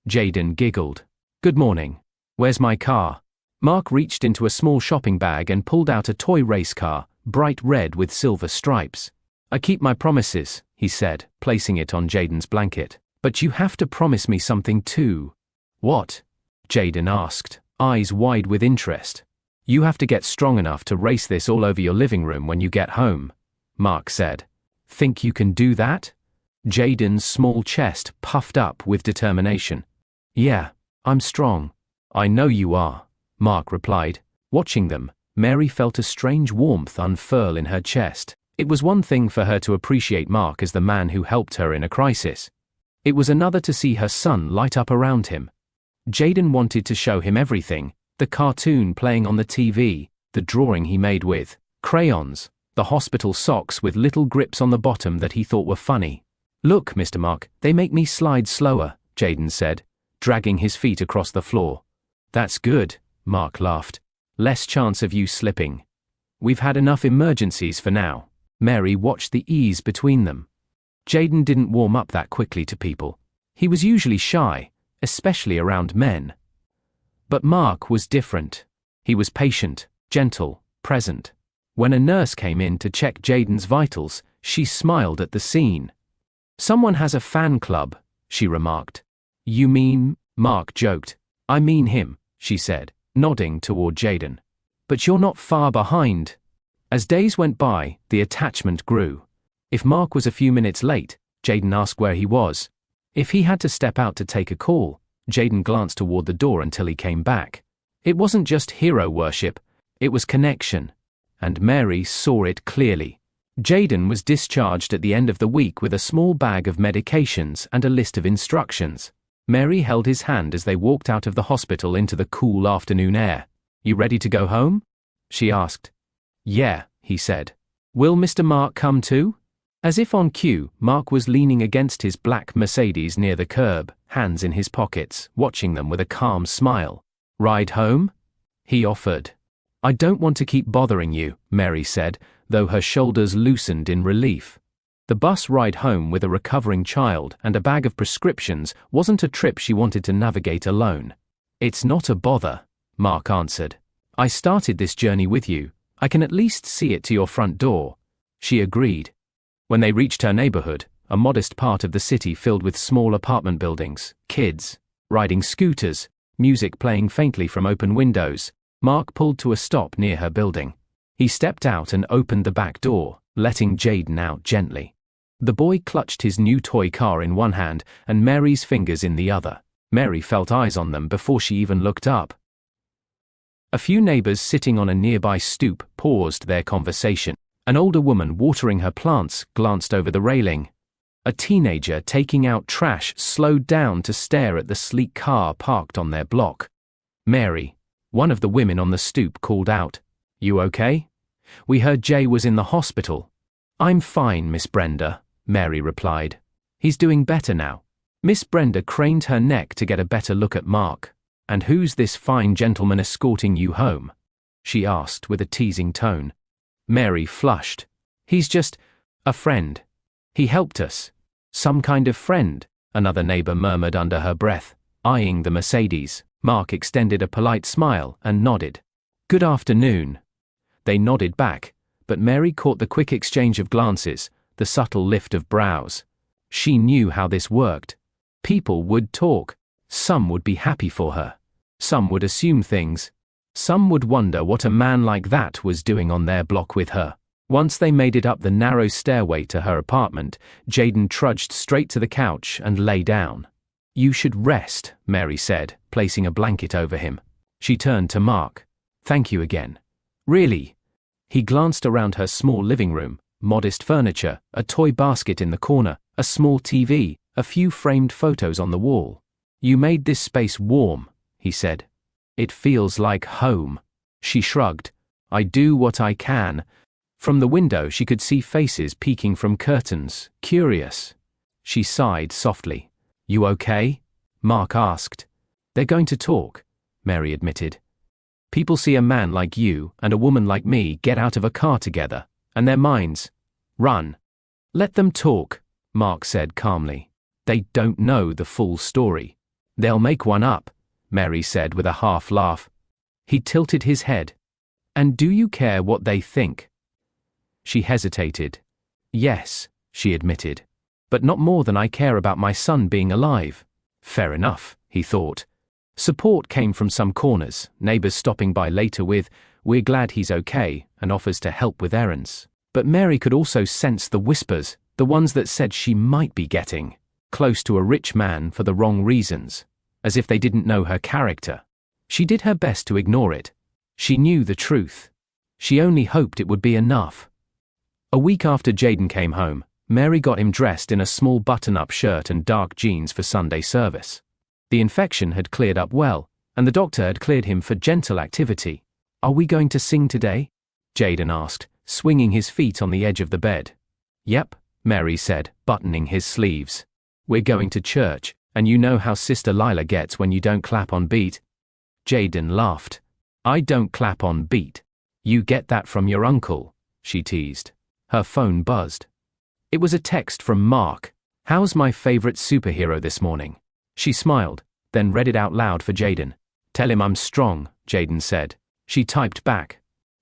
Jayden giggled. "Good morning. Where's my car?" Mark reached into a small shopping bag and pulled out a toy race car, bright red with silver stripes. "I keep my promises," he said, placing it on Jayden's blanket. "But you have to promise me something too." "What?" Jayden asked, eyes wide with interest. "You have to get strong enough to race this all over your living room when you get home," Mark said. "Think you can do that?" Jayden's small chest puffed up with determination. "Yeah, I'm strong." "I know you are," Mark replied. Watching them, Mary felt a strange warmth unfurl in her chest. It was one thing for her to appreciate Mark as the man who helped her in a crisis. It was another to see her son light up around him. Jayden wanted to show him everything: the cartoon playing on the TV, the drawing he made with crayons, the hospital socks with little grips on the bottom that he thought were funny. "Look, Mr. Mark, they make me slide slower," Jayden said, dragging his feet across the floor. "That's good," Mark laughed. "Less chance of you slipping. We've had enough emergencies for now." Mary watched the ease between them. Jayden didn't warm up that quickly to people. He was usually shy, especially around men. But Mark was different. He was patient, gentle, present. When a nurse came in to check Jayden's vitals, she smiled at the scene. "Someone has a fan club," she remarked. "You mean?" Mark joked. "I mean him," she said, nodding toward Jayden. "But you're not far behind." As days went by, the attachment grew. If Mark was a few minutes late, Jayden asked where he was. If he had to step out to take a call, Jayden glanced toward the door until he came back. It wasn't just hero worship, it was connection. And Mary saw it clearly. Jayden was discharged at the end of the week with a small bag of medications and a list of instructions. Mary held his hand as they walked out of the hospital into the cool afternoon air. "You ready to go home?" she asked. "Yeah," he said. "Will Mr. Mark come too?" As if on cue, Mark was leaning against his black Mercedes near the curb, hands in his pockets, watching them with a calm smile. "Ride home?" he offered. "I don't want to keep bothering you," Mary said, though her shoulders loosened in relief. The bus ride home with a recovering child and a bag of prescriptions wasn't a trip she wanted to navigate alone. "It's not a bother," Mark answered. "I started this journey with you. I can at least see it to your front door," she agreed. When they reached her neighborhood, a modest part of the city filled with small apartment buildings, kids, riding scooters, music playing faintly from open windows, Mark pulled to a stop near her building. He stepped out and opened the back door, letting Jayden out gently. The boy clutched his new toy car in one hand and Mary's fingers in the other. Mary felt eyes on them before she even looked up. A few neighbors sitting on a nearby stoop paused their conversation. An older woman watering her plants glanced over the railing. A teenager taking out trash slowed down to stare at the sleek car parked on their block. "Mary," one of the women on the stoop called out. "You okay? We heard Jay was in the hospital." "I'm fine, Miss Brenda," Mary replied. "He's doing better now." Miss Brenda craned her neck to get a better look at Mark. "And who's this fine gentleman escorting you home?" she asked with a teasing tone. Mary flushed. "He's just a friend. He helped us." "Some kind of friend," another neighbor murmured under her breath, eyeing the Mercedes. Mark extended a polite smile and nodded. "Good afternoon." They nodded back, but Mary caught the quick exchange of glances, the subtle lift of brows. She knew how this worked. People would talk. Some would be happy for her. Some would assume things. Some would wonder what a man like that was doing on their block with her. Once they made it up the narrow stairway to her apartment, Jayden trudged straight to the couch and lay down. "You should rest," Mary said, placing a blanket over him. She turned to Mark. "Thank you again." "Really?" He glanced around her small living room, modest furniture, a toy basket in the corner, a small TV, a few framed photos on the wall. "You made this space warm," he said. "It feels like home." She shrugged. "I do what I can." From the window she could see faces peeking from curtains, curious. She sighed softly. "You okay?" Mark asked. "They're going to talk," Mary admitted. "People see a man like you and a woman like me get out of a car together, and their minds run." "Let them talk," Mark said calmly. "They don't know the full story." "They'll make one up," Mary said with a half laugh. He tilted his head. "And do you care what they think?" She hesitated. "Yes," she admitted. "But not more than I care about my son being alive." Fair enough, he thought. Support came from some corners, neighbors stopping by later with, "We're glad he's okay," and offers to help with errands. But Mary could also sense the whispers, the ones that said she might be getting close to a rich man for the wrong reasons, as if they didn't know her character. She did her best to ignore it. She knew the truth. She only hoped it would be enough. A week after Jayden came home, Mary got him dressed in a small button-up shirt and dark jeans for Sunday service. The infection had cleared up well, and the doctor had cleared him for gentle activity. "Are we going to sing today?" Jayden asked, swinging his feet on the edge of the bed. "Yep," Mary said, buttoning his sleeves. "We're going to church, and you know how Sister Lila gets when you don't clap on beat." Jayden laughed. "I don't clap on beat. You get that from your uncle," she teased. Her phone buzzed. It was a text from Mark. "How's my favorite superhero this morning?" She smiled, then read it out loud for Jayden. "Tell him I'm strong," Jayden said. She typed back.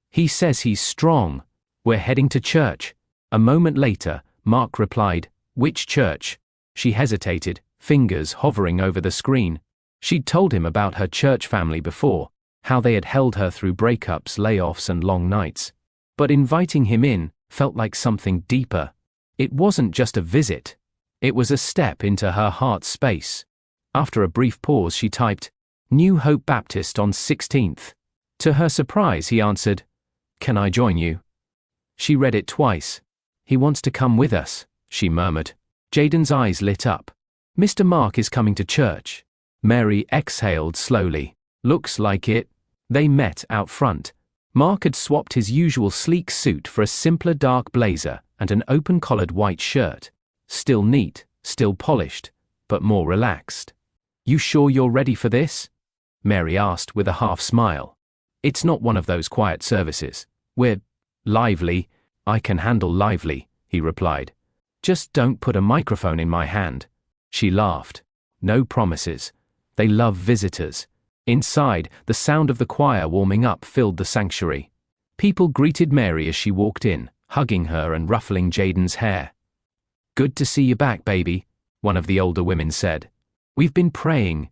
"He says he's strong. We're heading to church." A moment later, Mark replied, "Which church?" She hesitated, fingers hovering over the screen. She'd told him about her church family before, how they had held her through breakups, layoffs, and long nights. But inviting him in felt like something deeper. It wasn't just a visit. It was a step into her heart's space. After a brief pause, she typed, "New Hope Baptist on 16th. To her surprise, he answered, "Can I join you?" She read it twice. "He wants to come with us," she murmured. Jayden's eyes lit up. "Mr. Mark is coming to church." Mary exhaled slowly. "Looks like it." They met out front. Mark had swapped his usual sleek suit for a simpler dark blazer and an open-collared white shirt. Still neat, still polished, but more relaxed. "You sure you're ready for this?" Mary asked with a half smile. "It's not one of those quiet services. We're lively." "I can handle lively," he replied. "Just don't put a microphone in my hand." She laughed. "No promises. They love visitors." Inside, the sound of the choir warming up filled the sanctuary. People greeted Mary as she walked in, hugging her and ruffling Jayden's hair. "Good to see you back, baby," one of the older women said. "We've been praying."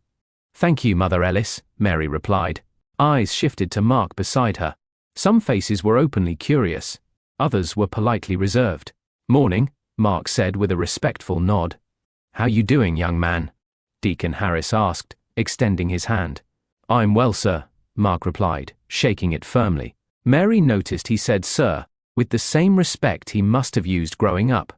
"Thank you, Mother Ellis," Mary replied. Eyes shifted to Mark beside her. Some faces were openly curious. Others were politely reserved. "Morning," Mark said with a respectful nod. "How you doing, young man?" Deacon Harris asked, extending his hand. "I'm well, sir," Mark replied, shaking it firmly. Mary noticed he said sir, with the same respect he must have used growing up.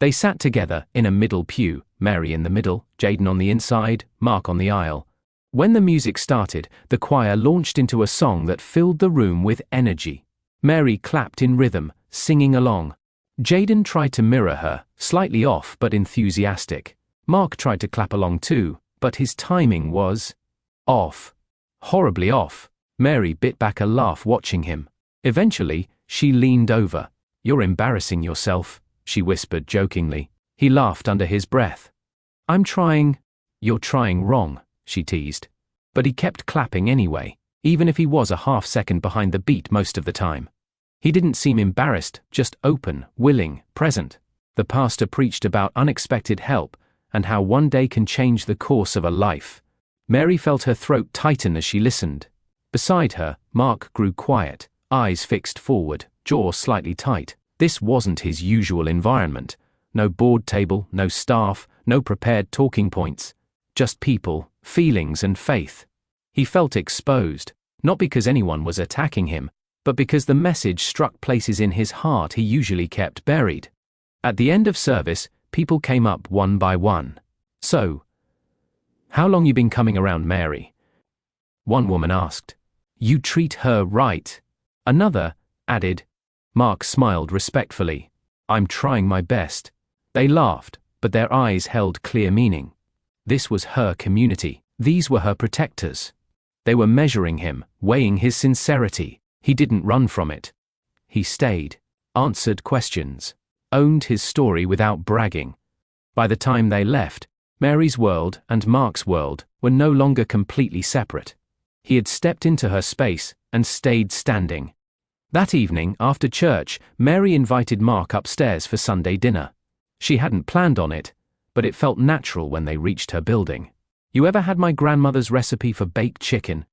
They sat together in a middle pew, Mary in the middle, Jayden on the inside, Mark on the aisle. When the music started, the choir launched into a song that filled the room with energy. Mary clapped in rhythm, singing along. Jayden tried to mirror her, slightly off but enthusiastic. Mark tried to clap along too, but his timing was off. Horribly off. Mary bit back a laugh watching him. Eventually, she leaned over. "You're embarrassing yourself," she whispered jokingly. He laughed under his breath. "I'm trying." "You're trying wrong," she teased. But he kept clapping anyway, even if he was a half second behind the beat most of the time. He didn't seem embarrassed, just open, willing, present. The pastor preached about unexpected help and how one day can change the course of a life. Mary felt her throat tighten as she listened. Beside her, Mark grew quiet, eyes fixed forward, jaw slightly tight. This wasn't his usual environment. No board table, no staff, no prepared talking points. Just people, feelings and faith. He felt exposed, not because anyone was attacking him, but because the message struck places in his heart he usually kept buried. At the end of service, people came up one by one. "So, how long you been coming around Mary?" One woman asked. "You treat her right." Another added. Mark smiled respectfully. "I'm trying my best." They laughed, but their eyes held clear meaning. This was her community. These were her protectors. They were measuring him, weighing his sincerity. He didn't run from it. He stayed, answered questions, owned his story without bragging. By the time they left, Mary's world and Mark's world were no longer completely separate. He had stepped into her space and stayed standing. That evening, after church, Mary invited Mark upstairs for Sunday dinner. She hadn't planned on it, but it felt natural when they reached her building. "You ever had my grandmother's recipe for baked chicken?"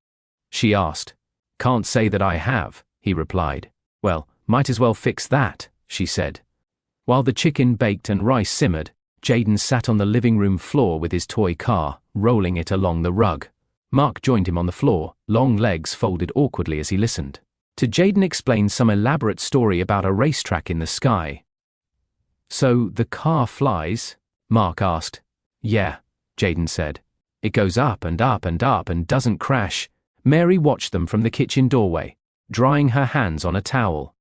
she asked. "Can't say that I have," he replied. "Well, might as well fix that," she said. While the chicken baked and rice simmered, Jaden sat on the living room floor with his toy car, rolling it along the rug. Mark joined him on the floor, long legs folded awkwardly as he listened. To Jaden explained some elaborate story about a racetrack in the sky. "So the car flies?" Mark asked. "Yeah," Jaden said. "It goes up and up and up and doesn't crash." Mary watched them from the kitchen doorway, drying her hands on a towel.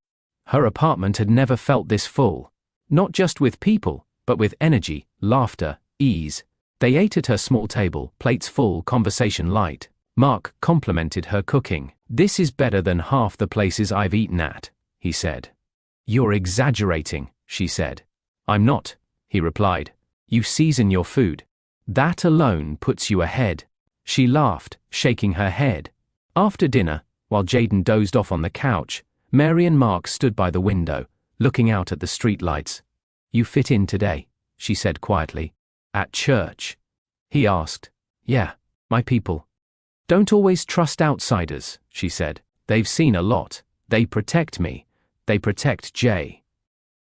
Her apartment had never felt this full. Not just with people, but with energy, laughter, ease. They ate at her small table, plates full, conversation light. Mark complimented her cooking. "This is better than half the places I've eaten at," he said. "You're exaggerating," she said. "I'm not," he replied. "You season your food. That alone puts you ahead." She laughed, shaking her head. After dinner, while Jaden dozed off on the couch, Mary and Mark stood by the window, looking out at the streetlights. "You fit in today," she said quietly. "At church?" he asked. "Yeah, my people. Don't always trust outsiders," she said. "They've seen a lot. They protect me. They protect Jay.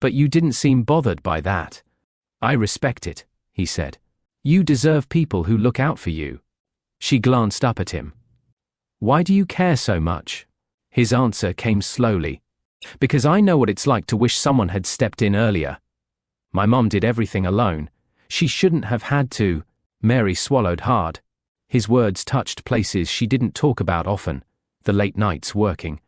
But you didn't seem bothered by that." "I respect it," he said. "You deserve people who look out for you." She glanced up at him. "Why do you care so much?" His answer came slowly. "Because I know what it's like to wish someone had stepped in earlier. My mom did everything alone. She shouldn't have had to." Mary swallowed hard. His words touched places she didn't talk about often. The late nights working.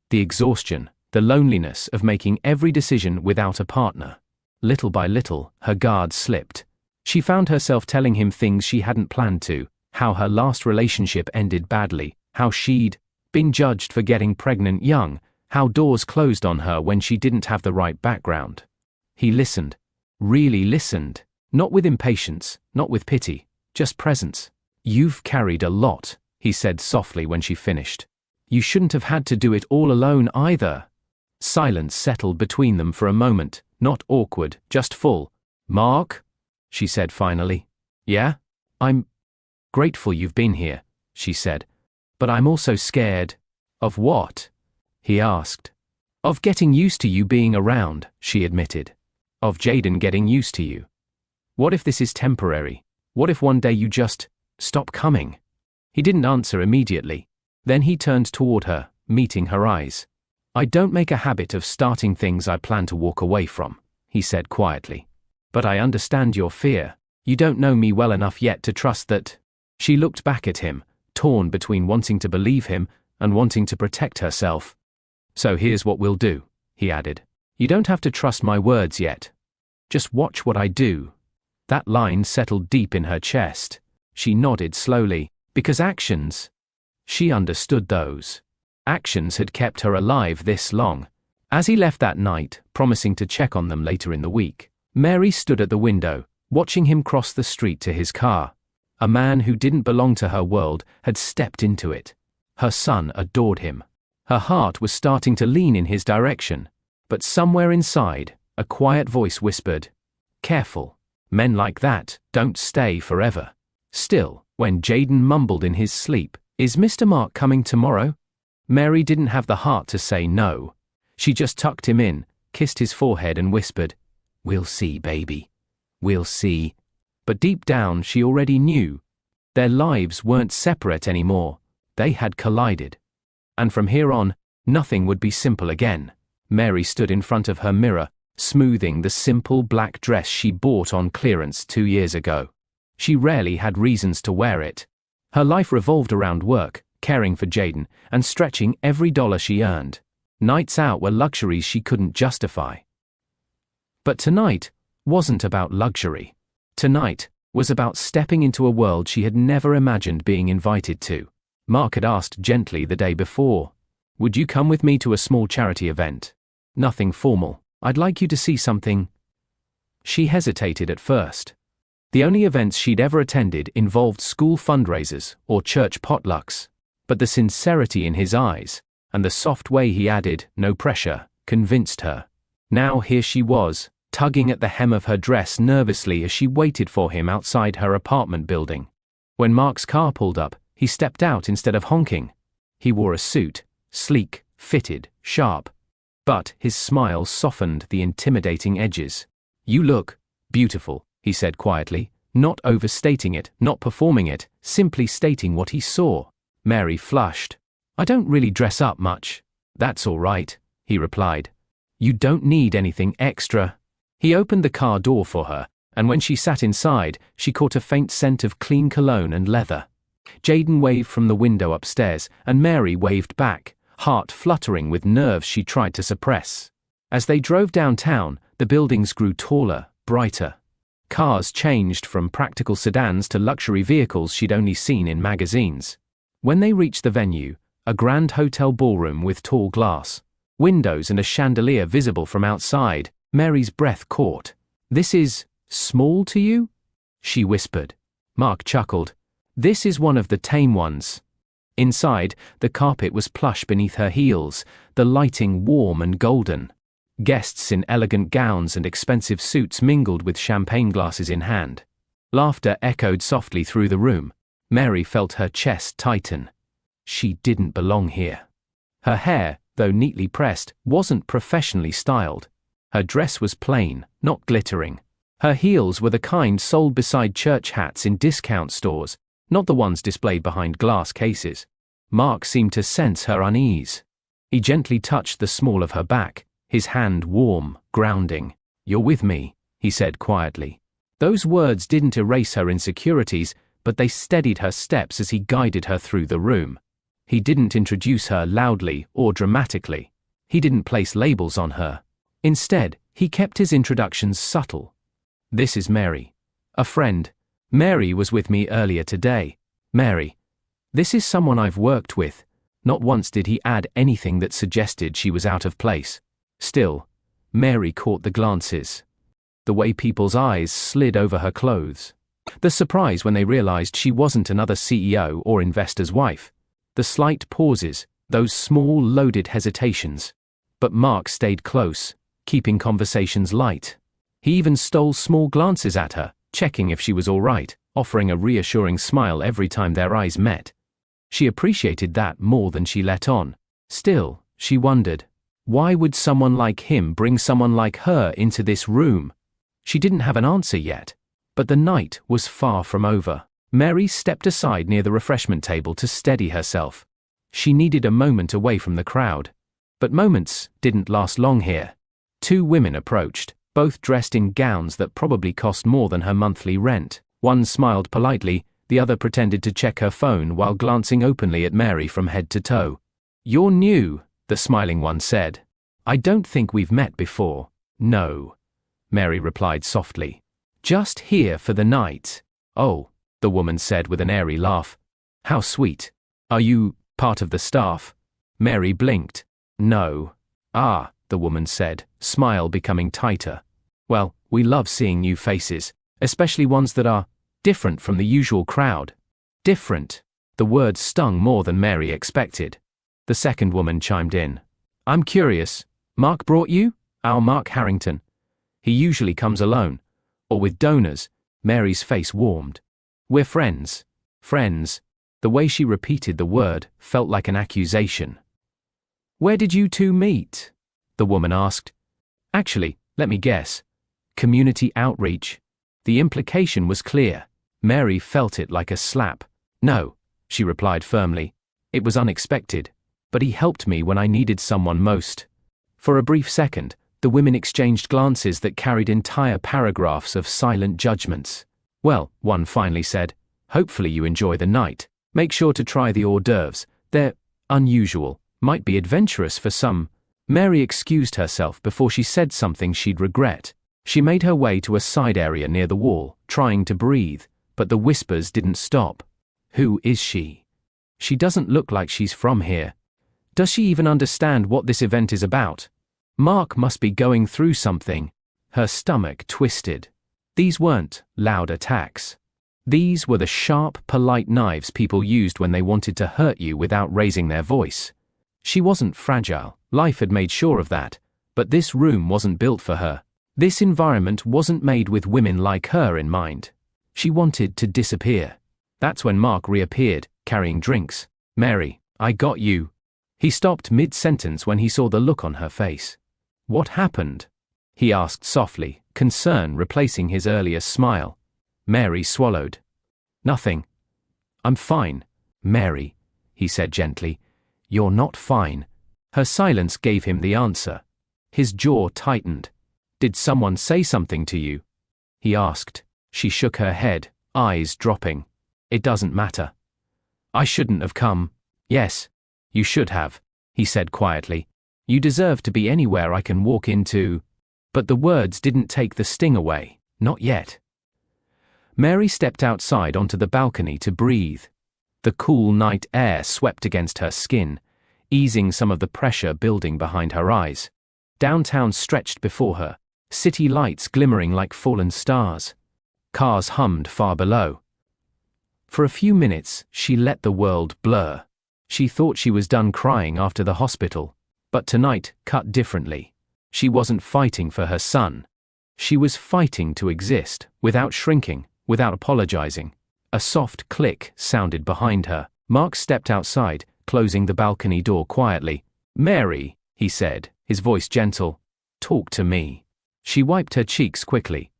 The exhaustion, the loneliness of making every decision without a partner. Little by little, her guard slipped. She found herself telling him things she hadn't planned to, how her last relationship ended badly, how she'd been judged for getting pregnant young, how doors closed on her when she didn't have the right background. He listened. Really listened. Not with impatience, not with pity, just presence. "You've carried a lot," he said softly when she finished. "You shouldn't have had to do it all alone either." Silence settled between them for a moment, not awkward, just full. "Mark?" she said finally. "Yeah? I'm grateful you've been here," she said. "But I'm also scared." "Of what?" he asked. "Of getting used to you being around," she admitted. "Of Jaden getting used to you. What if this is temporary? What if one day you just stop coming?" He didn't answer immediately. Then he turned toward her, meeting her eyes. "I don't make a habit of starting things I plan to walk away from," he said quietly. "But I understand your fear. You don't know me well enough yet to trust that." She looked back at him, torn between wanting to believe him and wanting to protect herself. "So here's what we'll do," he added. "You don't have to trust my words yet. Just watch what I do." That line settled deep in her chest. She nodded slowly, because actions. She understood those. Actions had kept her alive this long. As he left that night, promising to check on them later in the week, Mary stood at the window, watching him cross the street to his car. A man who didn't belong to her world had stepped into it. Her son adored him. Her heart was starting to lean in his direction. But somewhere inside, a quiet voice whispered, Careful. Men like that don't stay forever. Still, when Jaden mumbled in his sleep, "Is Mr. Mark coming tomorrow?" Mary didn't have the heart to say no. She just tucked him in, kissed his forehead and whispered, "We'll see, baby. We'll see." But deep down she already knew. Their lives weren't separate anymore. They had collided. And from here on, nothing would be simple again. Mary stood in front of her mirror, smoothing the simple black dress she bought on clearance 2 years ago. She rarely had reasons to wear it. Her life revolved around work, caring for Jaden, and stretching every dollar she earned. Nights out were luxuries she couldn't justify. But tonight wasn't about luxury. Tonight was about stepping into a world she had never imagined being invited to. Mark had asked gently the day before, "Would you come with me to a small charity event? Nothing formal. I'd like you to see something." She hesitated at first. The only events she'd ever attended involved school fundraisers or church potlucks. But the sincerity in his eyes, and the soft way he added, "No pressure," convinced her. Now here she was, tugging at the hem of her dress nervously as she waited for him outside her apartment building. When Mark's car pulled up, he stepped out instead of honking. He wore a suit, sleek, fitted, sharp. But his smile softened the intimidating edges. "You look beautiful," he said quietly, not overstating it, not performing it, simply stating what he saw. Mary flushed. "I don't really dress up much." "That's all right," he replied. "You don't need anything extra." He opened the car door for her, and when she sat inside, she caught a faint scent of clean cologne and leather. Jaden waved from the window upstairs, and Mary waved back, heart fluttering with nerves she tried to suppress. As they drove downtown, the buildings grew taller, brighter. Cars changed from practical sedans to luxury vehicles she'd only seen in magazines. When they reached the venue, a grand hotel ballroom with tall glass windows and a chandelier visible from outside, Mary's breath caught. "This is small to you?" she whispered. Mark chuckled. "This is one of the tame ones." Inside, the carpet was plush beneath her heels, the lighting warm and golden. Guests in elegant gowns and expensive suits mingled with champagne glasses in hand. Laughter echoed softly through the room. Mary felt her chest tighten. She didn't belong here. Her hair, though neatly pressed, wasn't professionally styled. Her dress was plain, not glittering. Her heels were the kind sold beside church hats in discount stores, not the ones displayed behind glass cases. Mark seemed to sense her unease. He gently touched the small of her back, his hand warm, grounding. "You're with me," he said quietly. Those words didn't erase her insecurities, but they steadied her steps as he guided her through the room. He didn't introduce her loudly or dramatically. He didn't place labels on her. Instead, he kept his introductions subtle. "This is Mary. A friend. Mary was with me earlier today. Mary. This is someone I've worked with." Not once did he add anything that suggested she was out of place. Still, Mary caught the glances. The way people's eyes slid over her clothes. The surprise when they realized she wasn't another CEO or investor's wife. The slight pauses, those small loaded hesitations. But Mark stayed close, keeping conversations light. He even stole small glances at her, checking if she was all right, offering a reassuring smile every time their eyes met. She appreciated that more than she let on. Still, she wondered, why would someone like him bring someone like her into this room? She didn't have an answer yet. But the night was far from over. Mary stepped aside near the refreshment table to steady herself. She needed a moment away from the crowd. But moments didn't last long here. 2 women approached, both dressed in gowns that probably cost more than her monthly rent. One smiled politely, the other pretended to check her phone while glancing openly at Mary from head to toe. "You're new," the smiling one said. "I don't think we've met before." "No," Mary replied softly. "Just here for the night." "Oh," the woman said with an airy laugh. "How sweet. Are you part of the staff?" Mary blinked. "No." "Ah," the woman said, smile becoming tighter. "Well, we love seeing new faces, especially ones that are different from the usual crowd." Different. The word stung more than Mary expected. The second woman chimed in. "I'm curious. Mark brought you?" "Our Mark Harrington. He usually comes alone. Or with donors? Mary's face warmed. We're friends. Friends. The way she repeated the word felt like an accusation. Where did you two meet? The woman asked. Actually, let me guess. Community outreach. The implication was clear. Mary felt it like a slap. No, she replied firmly. It was unexpected, but he helped me when I needed someone most. For a brief second, the women exchanged glances that carried entire paragraphs of silent judgments. Well, one finally said, hopefully you enjoy the night. Make sure to try the hors d'oeuvres. They're unusual, might be adventurous for some. Mary excused herself before she said something she'd regret. She made her way to a side area near the wall, trying to breathe, but the whispers didn't stop. Who is she? She doesn't look like she's from here. Does she even understand what this event is about? Mark must be going through something. Her stomach twisted. These weren't loud attacks. These were the sharp, polite knives people used when they wanted to hurt you without raising their voice. She wasn't fragile, life had made sure of that, but this room wasn't built for her. This environment wasn't made with women like her in mind. She wanted to disappear. That's when Mark reappeared, carrying drinks. Mary, I got you. He stopped mid-sentence when he saw the look on her face. What happened? He asked softly, concern replacing his earlier smile. Mary swallowed. Nothing. I'm fine, Mary, he said gently. You're not fine. Her silence gave him the answer. His jaw tightened. Did someone say something to you? He asked. She shook her head, eyes dropping. It doesn't matter. I shouldn't have come. Yes, you should have, he said quietly. You deserve to be anywhere I can walk into. But the words didn't take the sting away, not yet. Mary stepped outside onto the balcony to breathe. The cool night air swept against her skin, easing some of the pressure building behind her eyes. Downtown stretched before her, city lights glimmering like fallen stars. Cars hummed far below. For a few minutes, she let the world blur. She thought she was done crying after the hospital, but tonight cut differently. She wasn't fighting for her son. She was fighting to exist, without shrinking, without apologizing. A soft click sounded behind her. Mark stepped outside, closing the balcony door quietly. Mary, he said, his voice gentle. Talk to me. She wiped her cheeks quickly.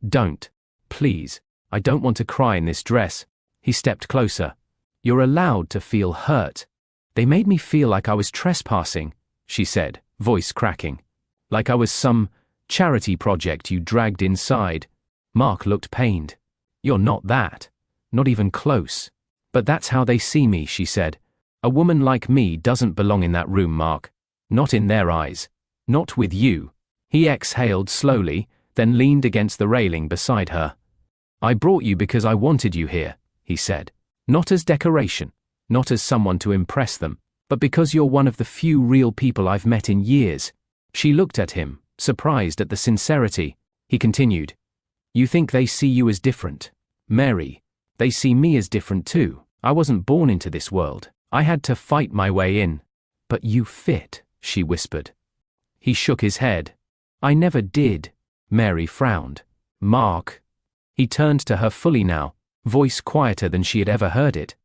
Don't. Please. I don't want to cry in this dress. He stepped closer. You're allowed to feel hurt. They made me feel like I was trespassing, she said, voice cracking. Like I was some charity project you dragged inside. Mark looked pained. You're not that. Not even close. But that's how they see me, she said. A woman like me doesn't belong in that room, Mark. Not in their eyes. Not with you. He exhaled slowly, then leaned against the railing beside her. I brought you because I wanted you here, he said. Not as decoration, not as someone to impress them, but because you're one of the few real people I've met in years. She looked at him, surprised at the sincerity. He continued. You think they see you as different. Mary, they see me as different too. I wasn't born into this world. I had to fight my way in. But you fit, she whispered. He shook his head. I never did. Mary frowned. Mark. He turned to her fully now, voice quieter than she had ever heard it.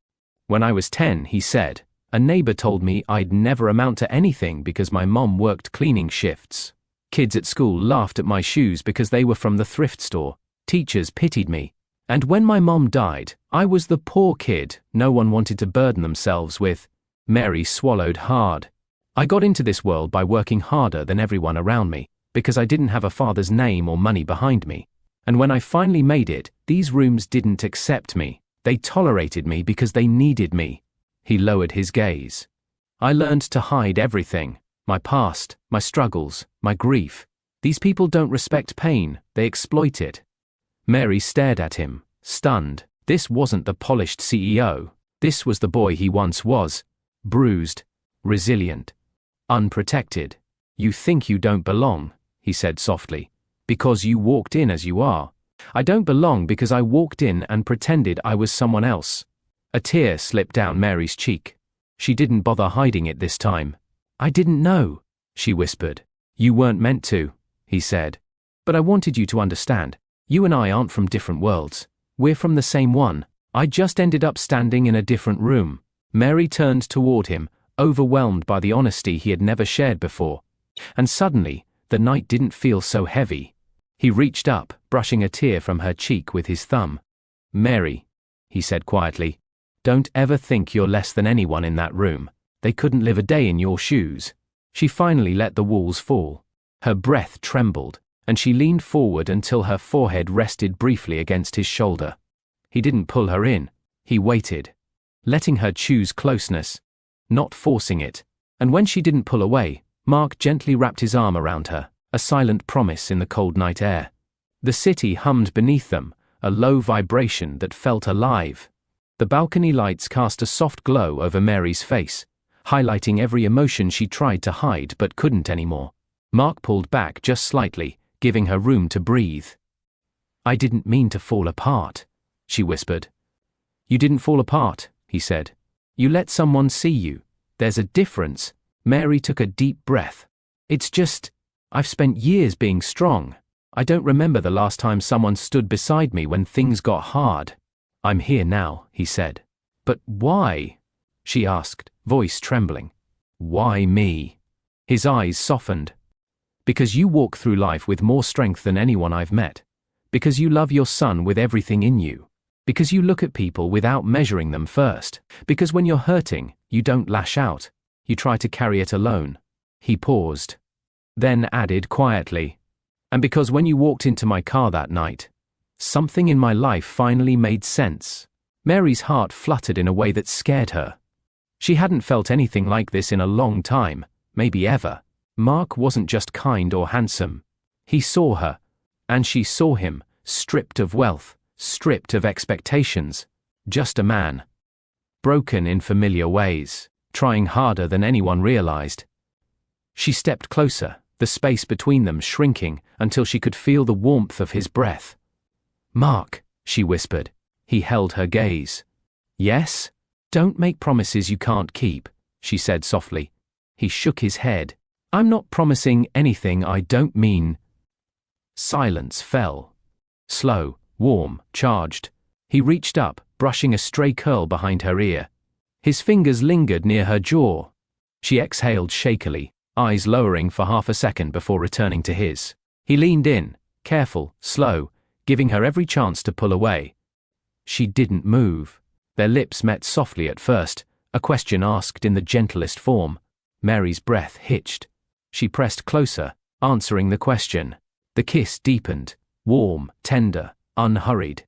When I was 10, he said, a neighbor told me I'd never amount to anything because my mom worked cleaning shifts. Kids at school laughed at my shoes because they were from the thrift store. Teachers pitied me. And when my mom died, I was the poor kid no one wanted to burden themselves with. Mary swallowed hard. I got into this world by working harder than everyone around me, because I didn't have a father's name or money behind me. And when I finally made it, these rooms didn't accept me. They tolerated me because they needed me. He lowered his gaze. I learned to hide everything. My past, my struggles, my grief. These people don't respect pain, they exploit it. Mary stared at him, stunned. This wasn't the polished CEO. This was the boy he once was. Bruised, resilient, unprotected. You think you don't belong, he said softly, because you walked in as you are. I don't belong because I walked in and pretended I was someone else. A tear slipped down Mary's cheek. She didn't bother hiding it this time. I didn't know, she whispered. You weren't meant to, he said. But I wanted you to understand. You and I aren't from different worlds. We're from the same one. I just ended up standing in a different room. Mary turned toward him, overwhelmed by the honesty he had never shared before. And suddenly, the night didn't feel so heavy. He reached up, brushing a tear from her cheek with his thumb. "Mary," he said quietly, "don't ever think you're less than anyone in that room. They couldn't live a day in your shoes." She finally let the walls fall. Her breath trembled, and she leaned forward until her forehead rested briefly against his shoulder. He didn't pull her in. He waited, letting her choose closeness, not forcing it. And when she didn't pull away, Mark gently wrapped his arm around her, a silent promise in the cold night air. The city hummed beneath them, a low vibration that felt alive. The balcony lights cast a soft glow over Mary's face, highlighting every emotion she tried to hide but couldn't anymore. Mark pulled back just slightly, giving her room to breathe. "I didn't mean to fall apart," she whispered. "You didn't fall apart," he said. "You let someone see you. There's a difference." Mary took a deep breath. "It's just, I've spent years being strong. I don't remember the last time someone stood beside me when things got hard." "I'm here now," he said. "But why?" she asked, voice trembling. "Why me?" His eyes softened. "Because you walk through life with more strength than anyone I've met. Because you love your son with everything in you. Because you look at people without measuring them first. Because when you're hurting, you don't lash out. You try to carry it alone." He paused, then added quietly, "And because when you walked into my car that night, something in my life finally made sense." Mary's heart fluttered in a way that scared her. She hadn't felt anything like this in a long time, maybe ever. Mark wasn't just kind or handsome. He saw her, and she saw him, stripped of wealth, stripped of expectations. Just a man. Broken in familiar ways, trying harder than anyone realized. She stepped closer, the space between them shrinking until she could feel the warmth of his breath. "Mark," she whispered. He held her gaze. "Yes? Don't make promises you can't keep," she said softly. He shook his head. "I'm not promising anything I don't mean." Silence fell. Slow, warm, charged. He reached up, brushing a stray curl behind her ear. His fingers lingered near her jaw. She exhaled shakily, eyes lowering for half a second before returning to his. He leaned in, careful, slow, giving her every chance to pull away. She didn't move. Their lips met softly at first, a question asked in the gentlest form. Mary's breath hitched. She pressed closer, answering the question. The kiss deepened, warm, tender, unhurried.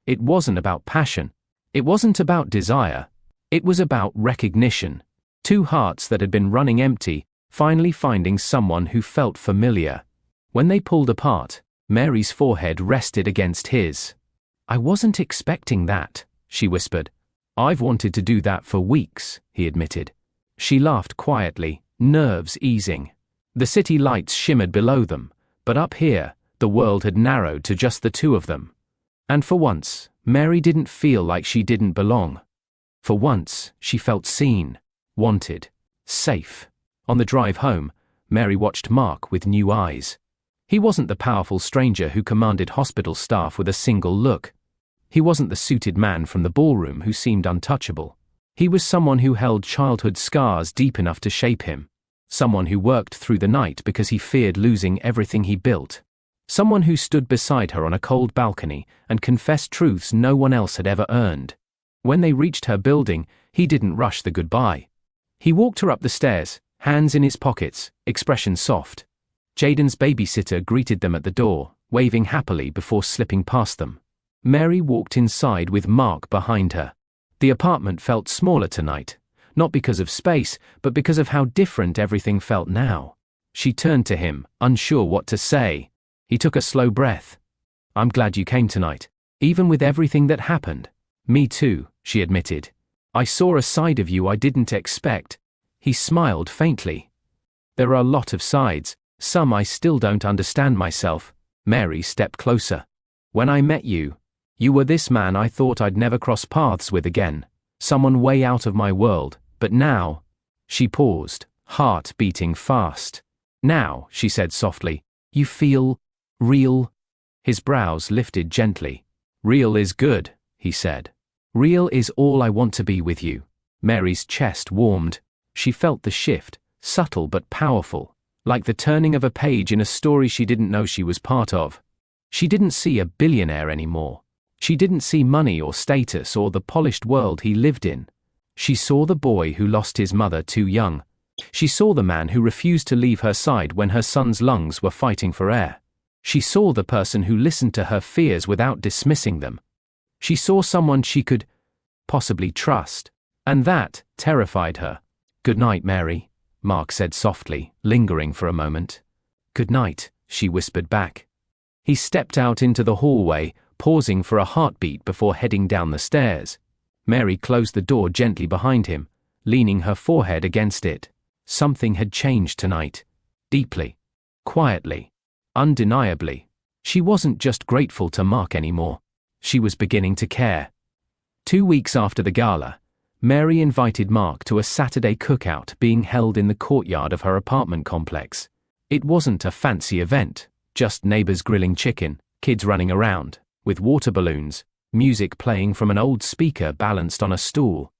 It wasn't about passion. It wasn't about desire. It was about recognition. Two hearts that had been running empty, finally finding someone who felt familiar. When they pulled apart, Mary's forehead rested against his. "I wasn't expecting that," she whispered. "I've wanted to do that for weeks," he admitted. She laughed quietly, nerves easing. The city lights shimmered below them, but up here, the world had narrowed to just the two of them. And for once, Mary didn't feel like she didn't belong. For once, she felt seen, wanted, safe. On the drive home, Mary watched Mark with new eyes. He wasn't the powerful stranger who commanded hospital staff with a single look. He wasn't the suited man from the ballroom who seemed untouchable. He was someone who held childhood scars deep enough to shape him. Someone who worked through the night because he feared losing everything he built. Someone who stood beside her on a cold balcony and confessed truths no one else had ever earned. When they reached her building, he didn't rush the goodbye. He walked her up the stairs, hands in his pockets, expression soft. Jaden's babysitter greeted them at the door, waving happily before slipping past them. Mary walked inside with Mark behind her. The apartment felt smaller tonight, not because of space, but because of how different everything felt now. She turned to him, unsure what to say. He took a slow breath. "I'm glad you came tonight, even with everything that happened." "Me too," she admitted. "I saw a side of you I didn't expect." He smiled faintly. "There are a lot of sides, some I still don't understand myself." Mary stepped closer. "When I met you, you were this man I thought I'd never cross paths with again, someone way out of my world, but now—" She paused, heart beating fast. "Now," she said softly, "you feel real." His brows lifted gently. Real is good, he said. Real is all I want to be with you. Mary's chest warmed. She felt the shift, subtle but powerful, like the turning of a page in a story she didn't know she was part of. She didn't see a billionaire anymore. She didn't see money or status or the polished world he lived in. She saw the boy who lost his mother too young. She saw the man who refused to leave her side when her son's lungs were fighting for air. She saw the person who listened to her fears without dismissing them. She saw someone she could possibly trust, and that terrified her. "Good night, Mary," Mark said softly, lingering for a moment. "Good night," she whispered back. He stepped out into the hallway, pausing for a heartbeat before heading down the stairs. Mary closed the door gently behind him, leaning her forehead against it. Something had changed tonight. Deeply. Quietly. Undeniably. She wasn't just grateful to Mark anymore. She was beginning to care. 2 weeks after the gala, Mary invited Mark to a Saturday cookout being held in the courtyard of her apartment complex. It wasn't a fancy event, just neighbors grilling chicken, kids running around, with water balloons, music playing from an old speaker balanced on a stool.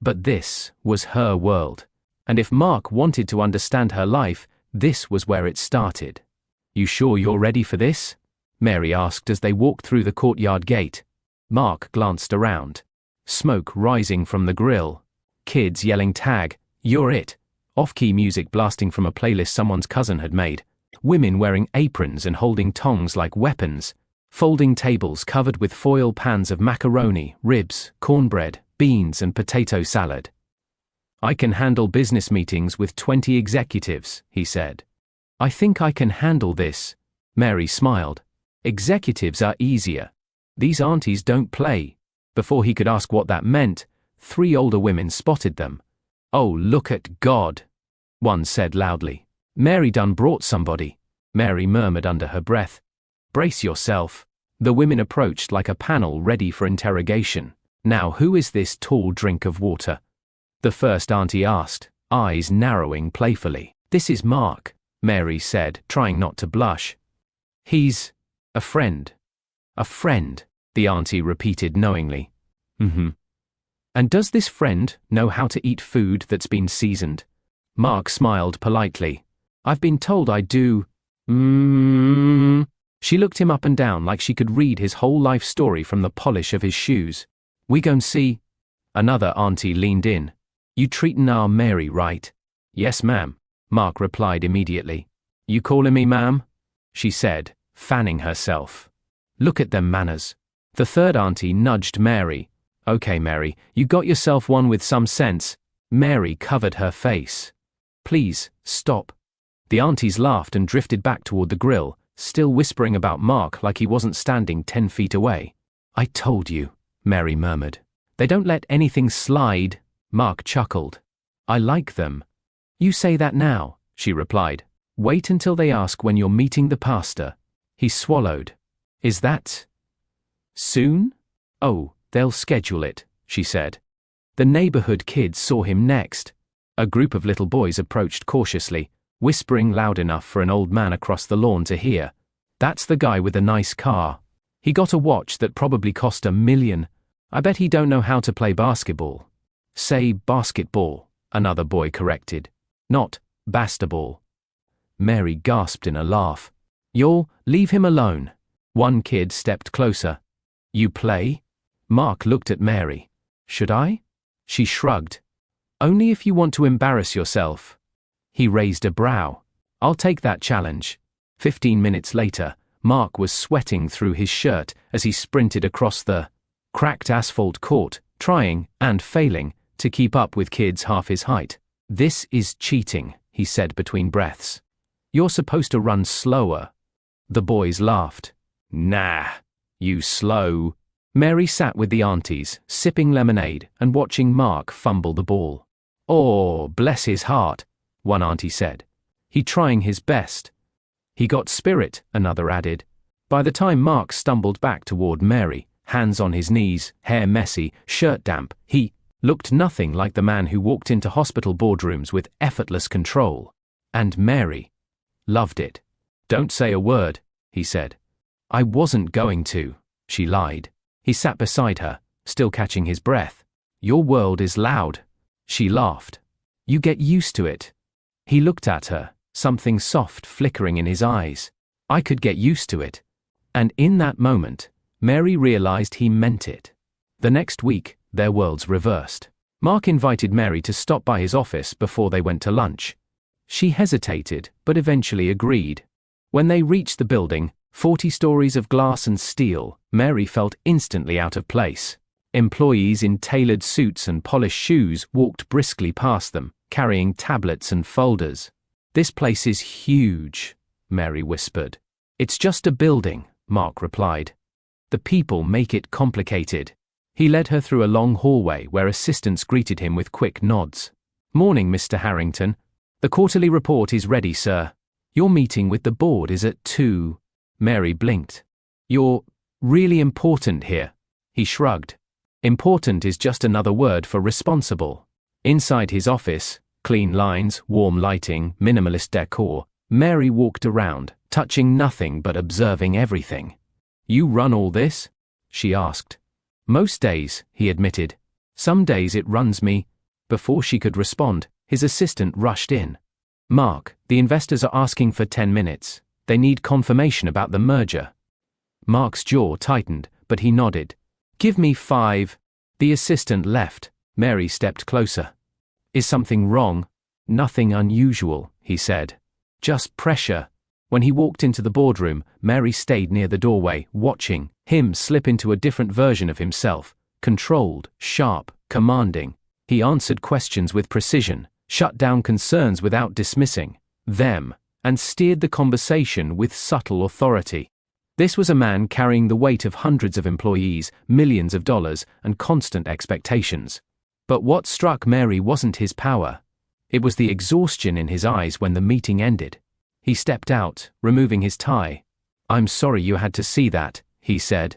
But this was her world. And if Mark wanted to understand her life, this was where it started. "You sure you're ready for this?" Mary asked as they walked through the courtyard gate. Mark glanced around. Smoke rising from the grill. Kids yelling tag, "You're it." Off-key music blasting from a playlist someone's cousin had made. Women wearing aprons and holding tongs like weapons. Folding tables covered with foil pans of macaroni, ribs, cornbread, beans and potato salad. "I can handle business meetings with 20 executives," he said. "I think I can handle this." Mary smiled. "Executives are easier. These aunties don't play." Before he could ask what that meant, 3 older women spotted them. "Oh, look at God," one said loudly. "Mary done brought somebody," Mary murmured under her breath. "Brace yourself." The women approached like a panel ready for interrogation. "Now who is this tall drink of water?" The first auntie asked, eyes narrowing playfully. "This is Mark," Mary said, trying not to blush. "He's a friend." "A friend," the auntie repeated knowingly. "And does this friend know how to eat food that's been seasoned?" Mark smiled politely. "I've been told I do." She looked him up and down like she could read his whole life story from the polish of his shoes. "We gon' see." Another auntie leaned in. "You treatin' our Mary right?" "Yes, ma'am," Mark replied immediately. "You callin' me ma'am?" she said, fanning herself. "Look at them manners." The third auntie nudged Mary. "Okay, Mary, you got yourself one with some sense." Mary covered her face. "Please, stop." The aunties laughed and drifted back toward the grill, still whispering about Mark like he wasn't standing 10 feet away. "I told you," Mary murmured. "They don't let anything slide." Mark chuckled. "I like them." "You say that now," she replied. "Wait until they ask when you're meeting the pastor." He swallowed. "Is that soon?" "Oh, they'll schedule it," she said. The neighborhood kids saw him next. A group of little boys approached cautiously, whispering loud enough for an old man across the lawn to hear. "That's the guy with the nice car. He got a watch that probably cost $1 million. I bet he don't know how to play basketball." "Say basketball," another boy corrected. "Not bastable." Mary gasped in a laugh. "You'll leave him alone." One kid stepped closer. "You play?" Mark looked at Mary. "Should I?" She shrugged. "Only if you want to embarrass yourself." He raised a brow. "I'll take that challenge." 15 minutes later, Mark was sweating through his shirt as he sprinted across the cracked asphalt court, trying, and failing, to keep up with kids half his height. "This is cheating," he said between breaths. "You're supposed to run slower." The boys laughed. "Nah, you slow." Mary sat with the aunties, sipping lemonade and watching Mark fumble the ball. "Oh, bless his heart," one auntie said. "He trying his best." "He got spirit," another added. By the time Mark stumbled back toward Mary, hands on his knees, hair messy, shirt damp, he looked nothing like the man who walked into hospital boardrooms with effortless control. And Mary loved it. "Don't say a word," he said. I wasn't going to, she lied. He sat beside her, still catching his breath. Your world is loud. She laughed. You get used to it. He looked at her, something soft flickering in his eyes. I could get used to it. And in that moment, Mary realized he meant it. The next week, their worlds reversed. Mark invited Mary to stop by his office before they went to lunch. She hesitated, but eventually agreed. When they reached the building, 40 stories of glass and steel, Mary felt instantly out of place. Employees in tailored suits and polished shoes walked briskly past them, carrying tablets and folders. This place is huge, Mary whispered. It's just a building, Mark replied. The people make it complicated. He led her through a long hallway where assistants greeted him with quick nods. Morning, Mr. Harrington. The quarterly report is ready, sir. Your meeting with the board is at 2. Mary blinked. You're really important here. He shrugged. Important is just another word for responsible. Inside his office, clean lines, warm lighting, minimalist decor, Mary walked around, touching nothing but observing everything. You run all this? She asked. Most days, he admitted. Some days it runs me. Before she could respond, his assistant rushed in. Mark, the investors are asking for 10 minutes. They need confirmation about the merger. Mark's jaw tightened, but he nodded. Give me 5. The assistant left. Mary stepped closer. Is something wrong? Nothing unusual, he said. Just pressure. When he walked into the boardroom, Mary stayed near the doorway, watching him slip into a different version of himself, controlled, sharp, commanding. He answered questions with precision, shut down concerns without dismissing them, and steered the conversation with subtle authority. This was a man carrying the weight of hundreds of employees, millions of dollars, and constant expectations. But what struck Mary wasn't his power. It was the exhaustion in his eyes when the meeting ended. He stepped out, removing his tie. I'm sorry you had to see that, he said.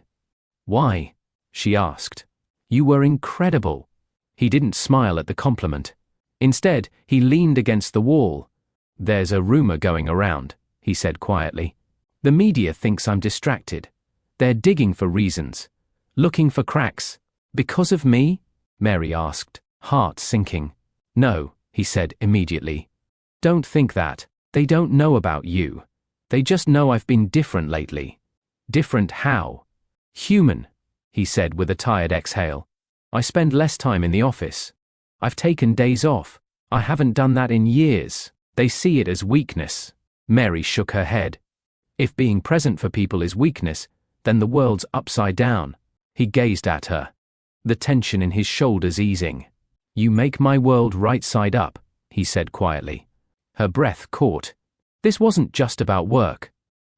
Why? She asked. You were incredible. He didn't smile at the compliment. Instead, he leaned against the wall. There's a rumor going around, he said quietly. The media thinks I'm distracted. They're digging for reasons. Looking for cracks. Because of me? Mary asked, heart sinking. No, he said immediately. Don't think that. They don't know about you. They just know I've been different lately. Different how? Human, he said with a tired exhale. I spend less time in the office. I've taken days off. I haven't done that in years. They see it as weakness. Mary shook her head. If being present for people is weakness, then the world's upside down. He gazed at her, the tension in his shoulders easing. You make my world right side up, he said quietly. Her breath caught. This wasn't just about work.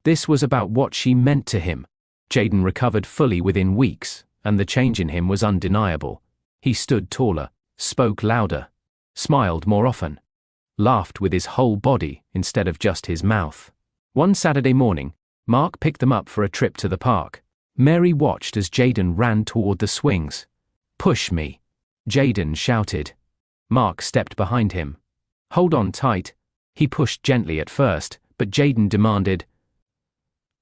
This was about what she meant to him. Jaden recovered fully within weeks, and the change in him was undeniable. He stood taller, spoke louder, smiled more often, laughed with his whole body instead of just his mouth. One Saturday morning, Mark picked them up for a trip to the park. Mary watched as Jaden ran toward the swings. Push me, Jaden shouted. Mark stepped behind him. Hold on tight. He pushed gently at first, but Jaden demanded.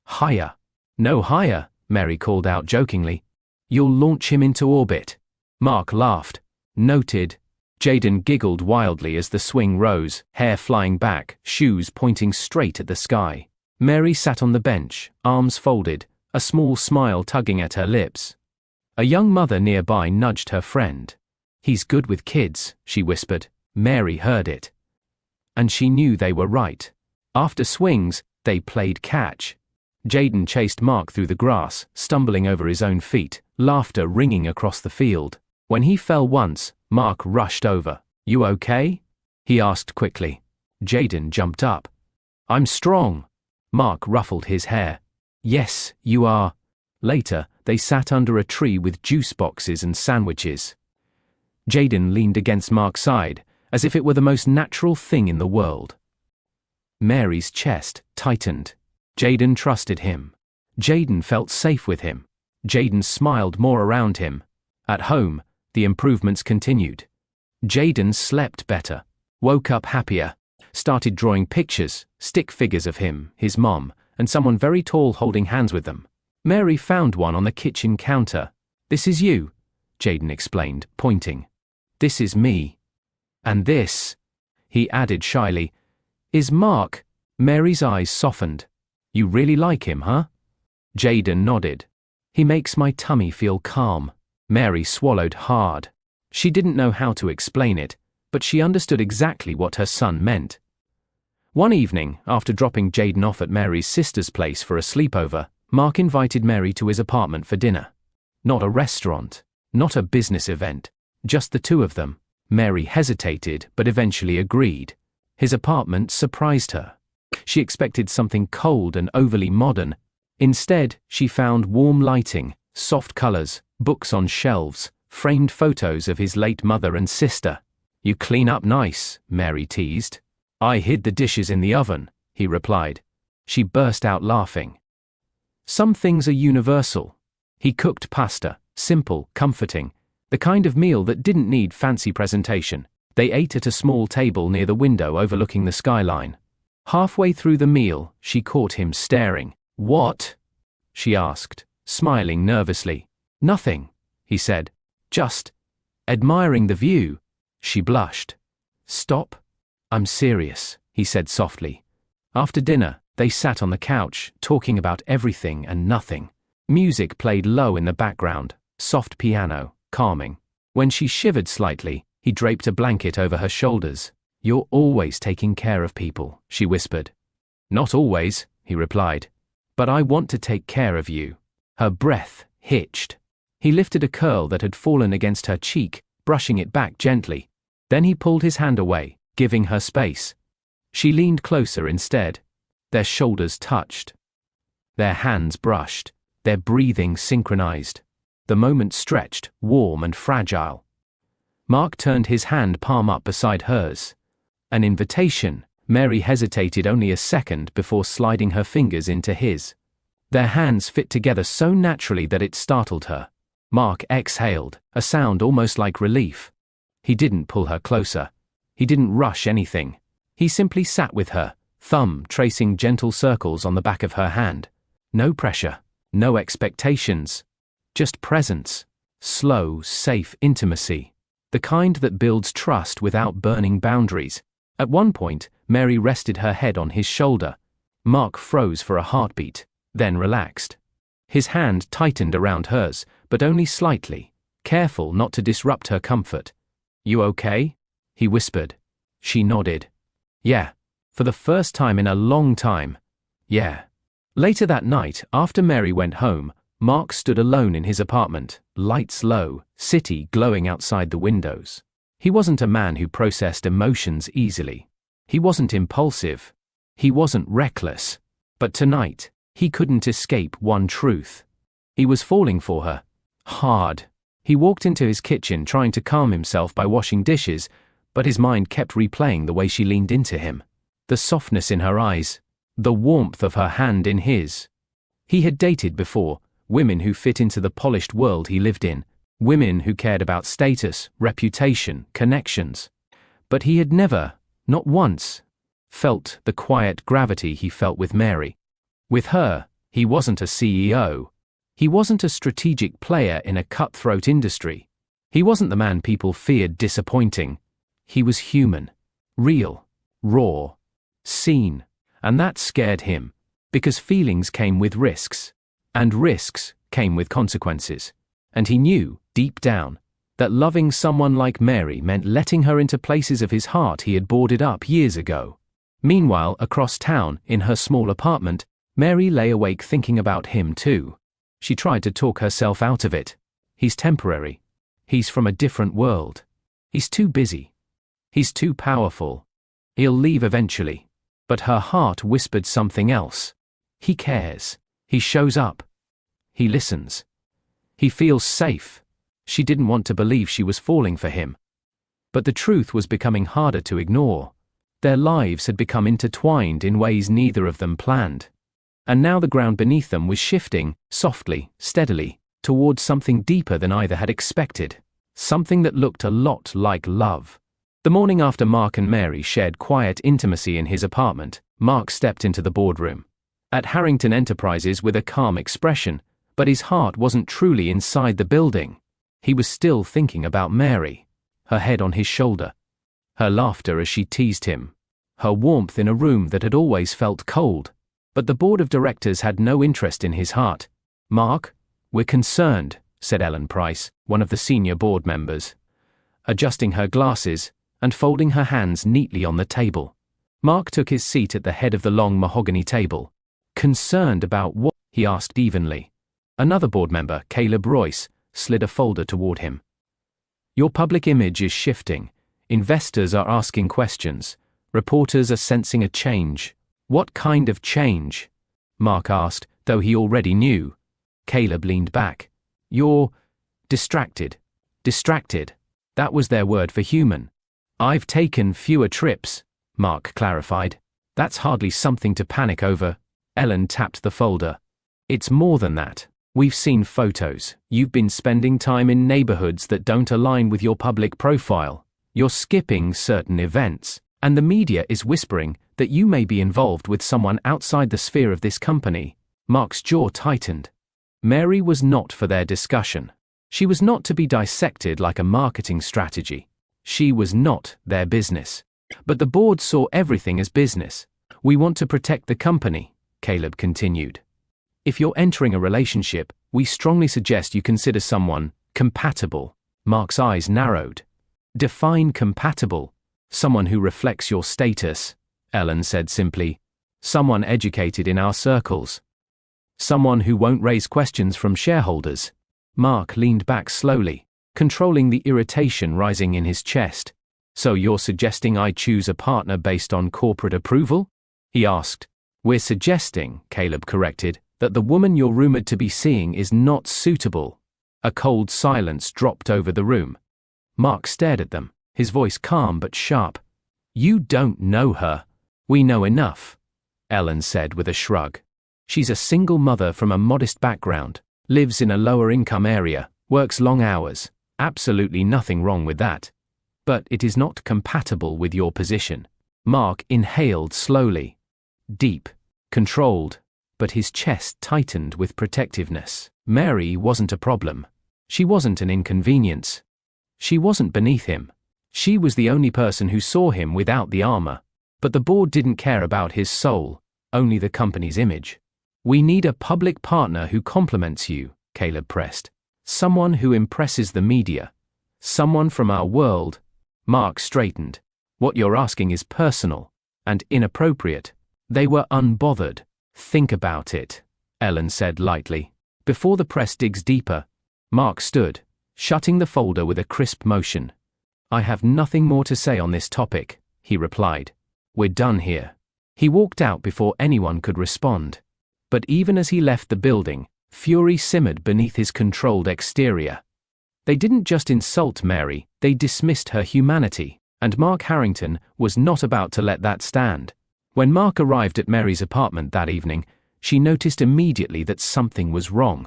Higher. No higher, Mary called out jokingly. You'll launch him into orbit. Mark laughed. Noted. Jaden giggled wildly as the swing rose, hair flying back, shoes pointing straight at the sky. Mary sat on the bench, arms folded, a small smile tugging at her lips. A young mother nearby nudged her friend. He's good with kids, she whispered. Mary heard it. And she knew they were right. After swings, they played catch. Jaden chased Mark through the grass, stumbling over his own feet, laughter ringing across the field. When he fell once, Mark rushed over. You okay? He asked quickly. Jaden jumped up. I'm strong. Mark ruffled his hair. Yes, you are. Later, they sat under a tree with juice boxes and sandwiches. Jaden leaned against Mark's side, as if it were the most natural thing in the world. Mary's chest tightened. Jaden trusted him. Jaden felt safe with him. Jaden smiled more around him. At home, the improvements continued. Jaden slept better, woke up happier, started drawing pictures, stick figures of him, his mom, and someone very tall holding hands with them. Mary found one on the kitchen counter. "This is you," Jaden explained, pointing. "This is me. And this," he added shyly, "is Mark." Mary's eyes softened. "You really like him, huh?" Jaden nodded. "He makes my tummy feel calm." Mary swallowed hard. She didn't know how to explain it, but she understood exactly what her son meant. One evening, after dropping Jaden off at Mary's sister's place for a sleepover, Mark invited Mary to his apartment for dinner. Not a restaurant, not a business event, just the two of them. Mary hesitated but eventually agreed. His apartment surprised her. She expected something cold and overly modern. Instead, she found warm lighting, soft colors, books on shelves, framed photos of his late mother and sister. "You clean up nice," Mary teased. "I hid the dishes in the oven," he replied. She burst out laughing. Some things are universal. He cooked pasta, simple, comforting, the kind of meal that didn't need fancy presentation. They ate at a small table near the window overlooking the skyline. Halfway through the meal, she caught him staring. "What?" she asked, smiling nervously. "Nothing," he said. "Just admiring the view." She blushed. "Stop. I'm serious," he said softly. After dinner, they sat on the couch, talking about everything and nothing. Music played low in the background, soft piano, calming. When she shivered slightly, he draped a blanket over her shoulders. "You're always taking care of people," she whispered. "Not always," he replied. "But I want to take care of you." Her breath hitched. He lifted a curl that had fallen against her cheek, brushing it back gently. Then he pulled his hand away, giving her space. She leaned closer instead. Their shoulders touched. Their hands brushed, their breathing synchronized. The moment stretched, warm and fragile. Mark turned his hand palm up beside hers. An invitation. Mary hesitated only a second before sliding her fingers into his. Their hands fit together so naturally that it startled her. Mark exhaled, a sound almost like relief. He didn't pull her closer. He didn't rush anything. He simply sat with her, thumb tracing gentle circles on the back of her hand. No pressure, no expectations. Just presence. Slow, safe intimacy. The kind that builds trust without burning boundaries. At one point, Mary rested her head on his shoulder. Mark froze for a heartbeat, then relaxed. His hand tightened around hers, but only slightly, careful not to disrupt her comfort. "You okay?" he whispered. She nodded. "Yeah. For the first time in a long time. Yeah." Later that night, after Mary went home, Mark stood alone in his apartment, lights low, city glowing outside the windows. He wasn't a man who processed emotions easily. He wasn't impulsive. He wasn't reckless. But tonight, he couldn't escape one truth. He was falling for her. Hard. He walked into his kitchen trying to calm himself by washing dishes, but his mind kept replaying the way she leaned into him. The softness in her eyes. The warmth of her hand in his. He had dated before, women who fit into the polished world he lived in, women who cared about status, reputation, connections. But he had never, not once, felt the quiet gravity he felt with Mary. With her, he wasn't a CEO. He wasn't a strategic player in a cutthroat industry. He wasn't the man people feared disappointing. He was human, real, raw, seen. And that scared him, because feelings came with risks, and risks came with consequences. And he knew, deep down, that loving someone like Mary meant letting her into places of his heart he had boarded up years ago. Meanwhile, across town, in her small apartment, Mary lay awake thinking about him too. She tried to talk herself out of it. He's temporary. He's from a different world. He's too busy. He's too powerful. He'll leave eventually. But her heart whispered something else. He cares. He shows up. He listens. He feels safe. She didn't want to believe she was falling for him. But the truth was becoming harder to ignore. Their lives had become intertwined in ways neither of them planned. And now the ground beneath them was shifting, softly, steadily, towards something deeper than either had expected. Something that looked a lot like love. The morning after Mark and Mary shared quiet intimacy in his apartment, Mark stepped into the boardroom. at Harrington Enterprises with a calm expression, but his heart wasn't truly inside the building. He was still thinking about Mary, her head on his shoulder, her laughter as she teased him, her warmth in a room that had always felt cold. But the board of directors had no interest in his heart. "Mark, we're concerned," said Ellen Price, one of the senior board members, adjusting her glasses and folding her hands neatly on the table. Mark took his seat at the head of the long mahogany table. "Concerned about what?" he asked evenly. Another board member, Caleb Royce, slid a folder toward him. "Your public image is shifting. Investors are asking questions. Reporters are sensing a change." "What kind of change?" Mark asked, though he already knew. Caleb leaned back. "You're distracted." Distracted. That was their word for human. "I've taken fewer trips," Mark clarified. "That's hardly something to panic over." Ellen tapped the folder. "It's more than that. We've seen photos. You've been spending time in neighborhoods that don't align with your public profile. You're skipping certain events. And the media is whispering that you may be involved with someone outside the sphere of this company." Mark's jaw tightened. Mary was not for their discussion. She was not to be dissected like a marketing strategy. She was not their business. But the board saw everything as business. "We want to protect the company," Caleb continued. "If you're entering a relationship, we strongly suggest you consider someone compatible." Mark's eyes narrowed. "Define compatible." "Someone who reflects your status," Ellen said simply. "Someone educated in our circles. Someone who won't raise questions from shareholders." Mark leaned back slowly, controlling the irritation rising in his chest. "So you're suggesting I choose a partner based on corporate approval?" he asked. "We're suggesting," Caleb corrected, "that the woman you're rumored to be seeing is not suitable." A cold silence dropped over the room. Mark stared at them, his voice calm but sharp. "You don't know her." "We know enough," Ellen said with a shrug. "She's a single mother from a modest background, lives in a lower-income area, works long hours. Absolutely nothing wrong with that. But it is not compatible with your position." Mark inhaled slowly. Deep, controlled, but his chest tightened with protectiveness. Mary wasn't a problem. She wasn't an inconvenience. She wasn't beneath him. She was the only person who saw him without the armor. But the board didn't care about his soul, only the company's image. "We need a public partner who complements you," Caleb pressed. "Someone who impresses the media. Someone from our world." Mark straightened. "What you're asking is personal and inappropriate." They were unbothered. "Think about it," Ellen said lightly, "before the press digs deeper." Mark stood, shutting the folder with a crisp motion. "I have nothing more to say on this topic," he replied. "We're done here." He walked out before anyone could respond. But even as he left the building, fury simmered beneath his controlled exterior. They didn't just insult Mary, they dismissed her humanity, and Mark Harrington was not about to let that stand. When Mark arrived at Mary's apartment that evening, she noticed immediately that something was wrong.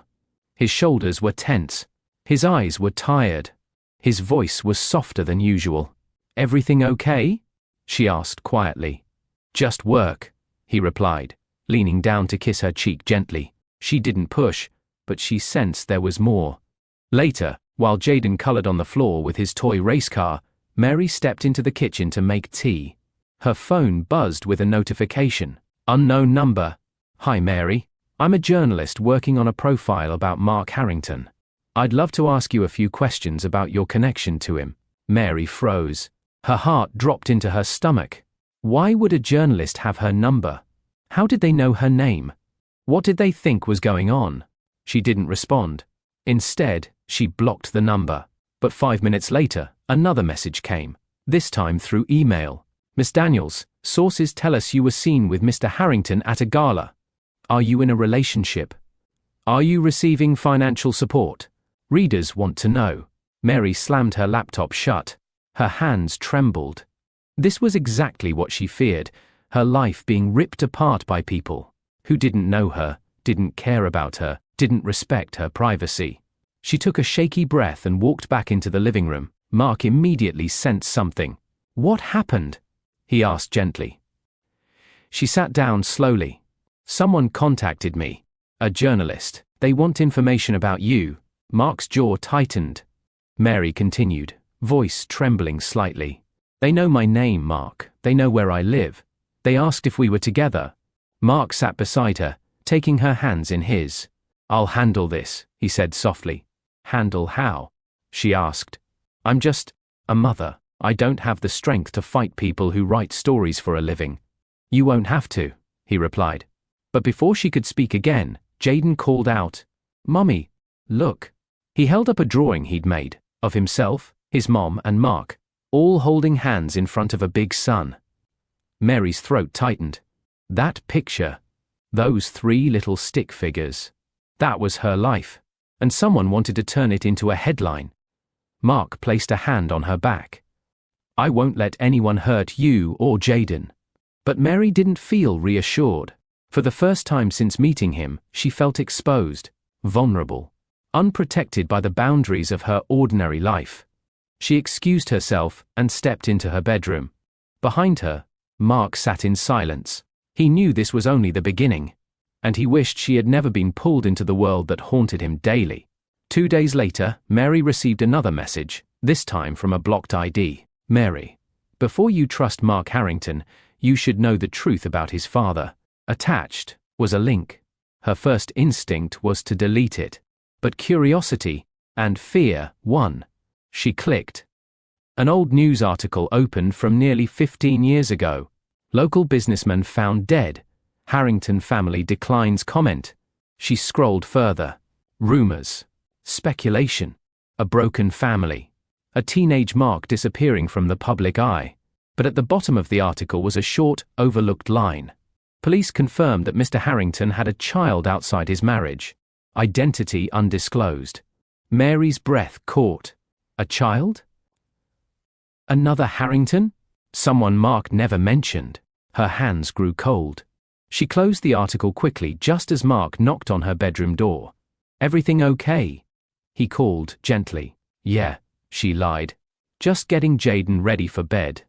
His shoulders were tense. His eyes were tired. His voice was softer than usual. "Everything okay?" she asked quietly. "Just work," he replied, leaning down to kiss her cheek gently. She didn't push, but she sensed there was more. Later, while Jaden colored on the floor with his toy race car, Mary stepped into the kitchen to make tea. Her phone buzzed with a notification. Unknown number. "Hi Mary. I'm a journalist working on a profile about Mark Harrington. I'd love to ask you a few questions about your connection to him." Mary froze. Her heart dropped into her stomach. Why would a journalist have her number? How did they know her name? What did they think was going on? She didn't respond. Instead, she blocked the number. But 5 minutes later, another message came, this time through email. "Miss Daniels, sources tell us you were seen with Mr. Harrington at a gala. Are you in a relationship? Are you receiving financial support? Readers want to know." Mary slammed her laptop shut. Her hands trembled. This was exactly what she feared, her life being ripped apart by people who didn't know her, didn't care about her, didn't respect her privacy. She took a shaky breath and walked back into the living room. Mark immediately sensed something. "What happened?" he asked gently. She sat down slowly. Someone contacted me. A journalist. They want information about you. Mark's jaw tightened. Mary continued, voice trembling slightly. They know my name, Mark. They know where I live. They asked if we were together. Mark sat beside her, taking her hands in his. I'll handle this, he said softly. Handle how? She asked. I'm just a mother. I don't have the strength to fight people who write stories for a living. You won't have to, he replied. But before she could speak again, Jaden called out, Mummy, look. He held up a drawing he'd made, of himself, his mom and Mark, all holding hands in front of a big sun. Mary's throat tightened. That picture. Those 3 little stick figures. That was her life. And someone wanted to turn it into a headline. Mark placed a hand on her back. I won't let anyone hurt you or Jaden. But Mary didn't feel reassured. For the first time since meeting him, she felt exposed, vulnerable, unprotected by the boundaries of her ordinary life. She excused herself and stepped into her bedroom. Behind her, Mark sat in silence. He knew this was only the beginning, and he wished she had never been pulled into the world that haunted him daily. 2 days later, Mary received another message, this time from a blocked ID. Mary, before you trust Mark Harrington, you should know the truth about his father. Attached was a link. Her first instinct was to delete it, but curiosity and fear won. She clicked. An old news article opened from nearly 15 years ago. Local businessman found dead. Harrington family declines comment. She scrolled further. Rumors. Speculation. A broken family. A teenage Mark disappearing from the public eye. But at the bottom of the article was a short, overlooked line. Police confirmed that Mr. Harrington had a child outside his marriage. Identity undisclosed. Mary's breath caught. A child? Another Harrington? Someone Mark never mentioned. Her hands grew cold. She closed the article quickly just as Mark knocked on her bedroom door. Everything okay? He called gently. Yeah, she lied. Just getting Jaden ready for bed.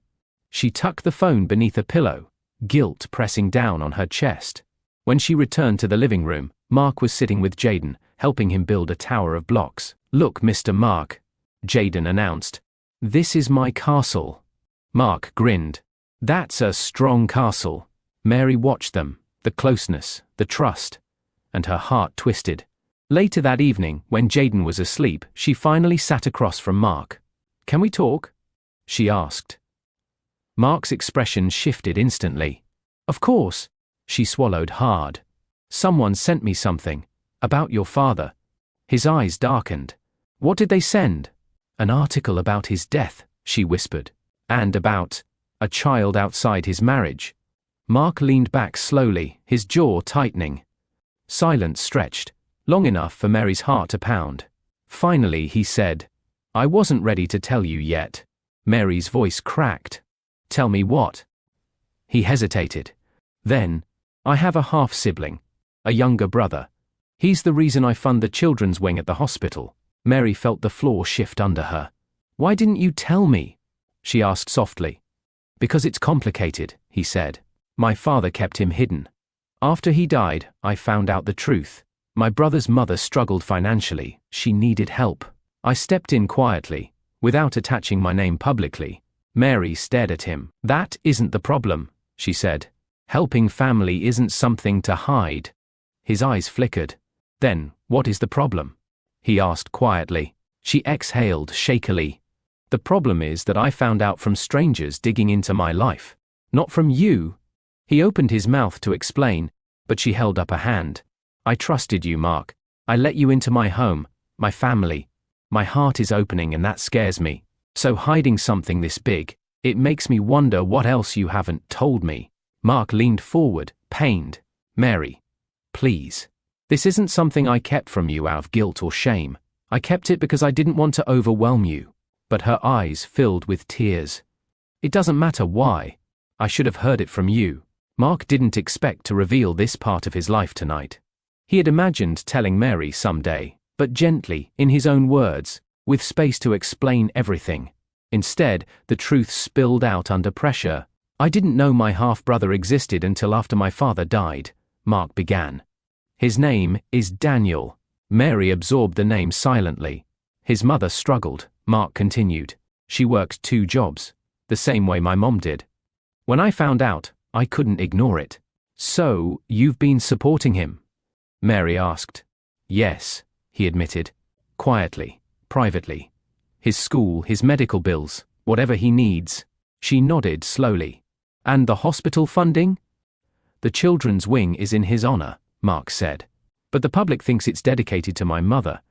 She tucked the phone beneath a pillow, guilt pressing down on her chest. When she returned to the living room, Mark was sitting with Jaden, helping him build a tower of blocks. Look, Mr. Mark, Jaden announced. This is my castle. Mark grinned. That's a strong castle. Mary watched them, the closeness, the trust, and her heart twisted. Later that evening, when Jaden was asleep, she finally sat across from Mark. Can we talk? She asked. Mark's expression shifted instantly. Of course. She swallowed hard. Someone sent me something. About your father. His eyes darkened. What did they send? An article about his death, she whispered. And about a child outside his marriage. Mark leaned back slowly, his jaw tightening. Silence stretched, long enough for Mary's heart to pound. Finally he said, I wasn't ready to tell you yet. Mary's voice cracked. Tell me what? He hesitated. Then, I have a half-sibling, a younger brother. He's the reason I fund the children's wing at the hospital. Mary felt the floor shift under her. Why didn't you tell me? She asked softly. Because it's complicated, he said. My father kept him hidden. After he died, I found out the truth. My brother's mother struggled financially. She needed help. I stepped in quietly, without attaching my name publicly. Mary stared at him. That isn't the problem, she said. Helping family isn't something to hide. His eyes flickered. Then, what is the problem? He asked quietly. She exhaled shakily. The problem is that I found out from strangers digging into my life. Not from you. He opened his mouth to explain, but she held up a hand. I trusted you, Mark. I let you into my home, my family. My heart is opening and that scares me. So hiding something this big, it makes me wonder what else you haven't told me. Mark leaned forward, pained. Mary, please. This isn't something I kept from you out of guilt or shame. I kept it because I didn't want to overwhelm you. But her eyes filled with tears. It doesn't matter why. I should have heard it from you. Mark didn't expect to reveal this part of his life tonight. He had imagined telling Mary someday, but gently, in his own words, with space to explain everything. Instead, the truth spilled out under pressure. I didn't know my half-brother existed until after my father died. Mark began. His name is Daniel. Mary absorbed the name silently. His mother struggled. Mark continued. She worked 2 jobs, the same way my mom did. When I found out, I couldn't ignore it. So, you've been supporting him? Mary asked. Yes, he admitted. Quietly, privately. His school, his medical bills, whatever he needs. She nodded slowly. And the hospital funding? The children's wing is in his honor, Mark said. But the public thinks it's dedicated to my mother.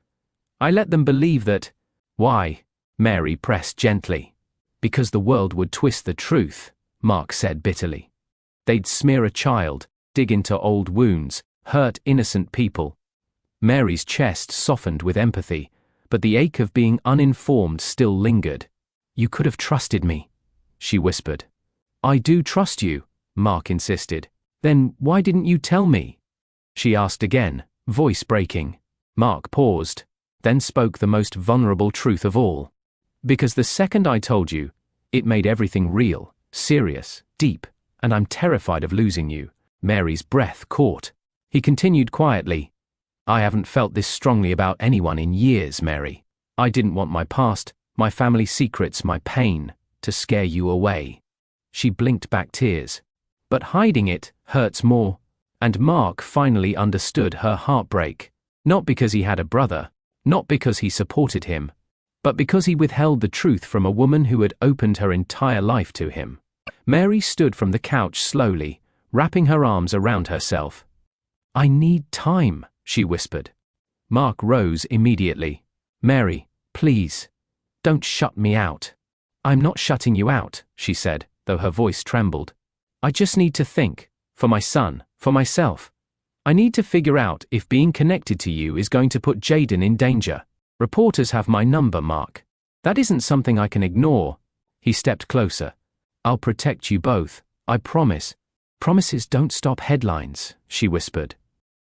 I let them believe that. Why? Mary pressed gently. Because the world would twist the truth, Mark said bitterly. They'd smear a child, dig into old wounds, hurt innocent people. Mary's chest softened with empathy, but the ache of being uninformed still lingered. You could have trusted me, she whispered. I do trust you, Mark insisted. Then why didn't you tell me? She asked again, voice breaking. Mark paused, then spoke the most vulnerable truth of all. Because the second I told you, it made everything real, serious, deep, and I'm terrified of losing you. Mary's breath caught. He continued quietly. I haven't felt this strongly about anyone in years, Mary. I didn't want my past, my family secrets, my pain, to scare you away. She blinked back tears. But hiding it hurts more. And Mark finally understood her heartbreak. Not because he had a brother, not because he supported him, but because he withheld the truth from a woman who had opened her entire life to him. Mary stood from the couch slowly, wrapping her arms around herself. I need time, she whispered. Mark rose immediately. Mary, please, don't shut me out. I'm not shutting you out, she said, though her voice trembled. I just need to think, for my son, for myself. I need to figure out if being connected to you is going to put Jaden in danger. Reporters have my number, Mark. That isn't something I can ignore. He stepped closer. I'll protect you both, I promise. Promises don't stop headlines, she whispered.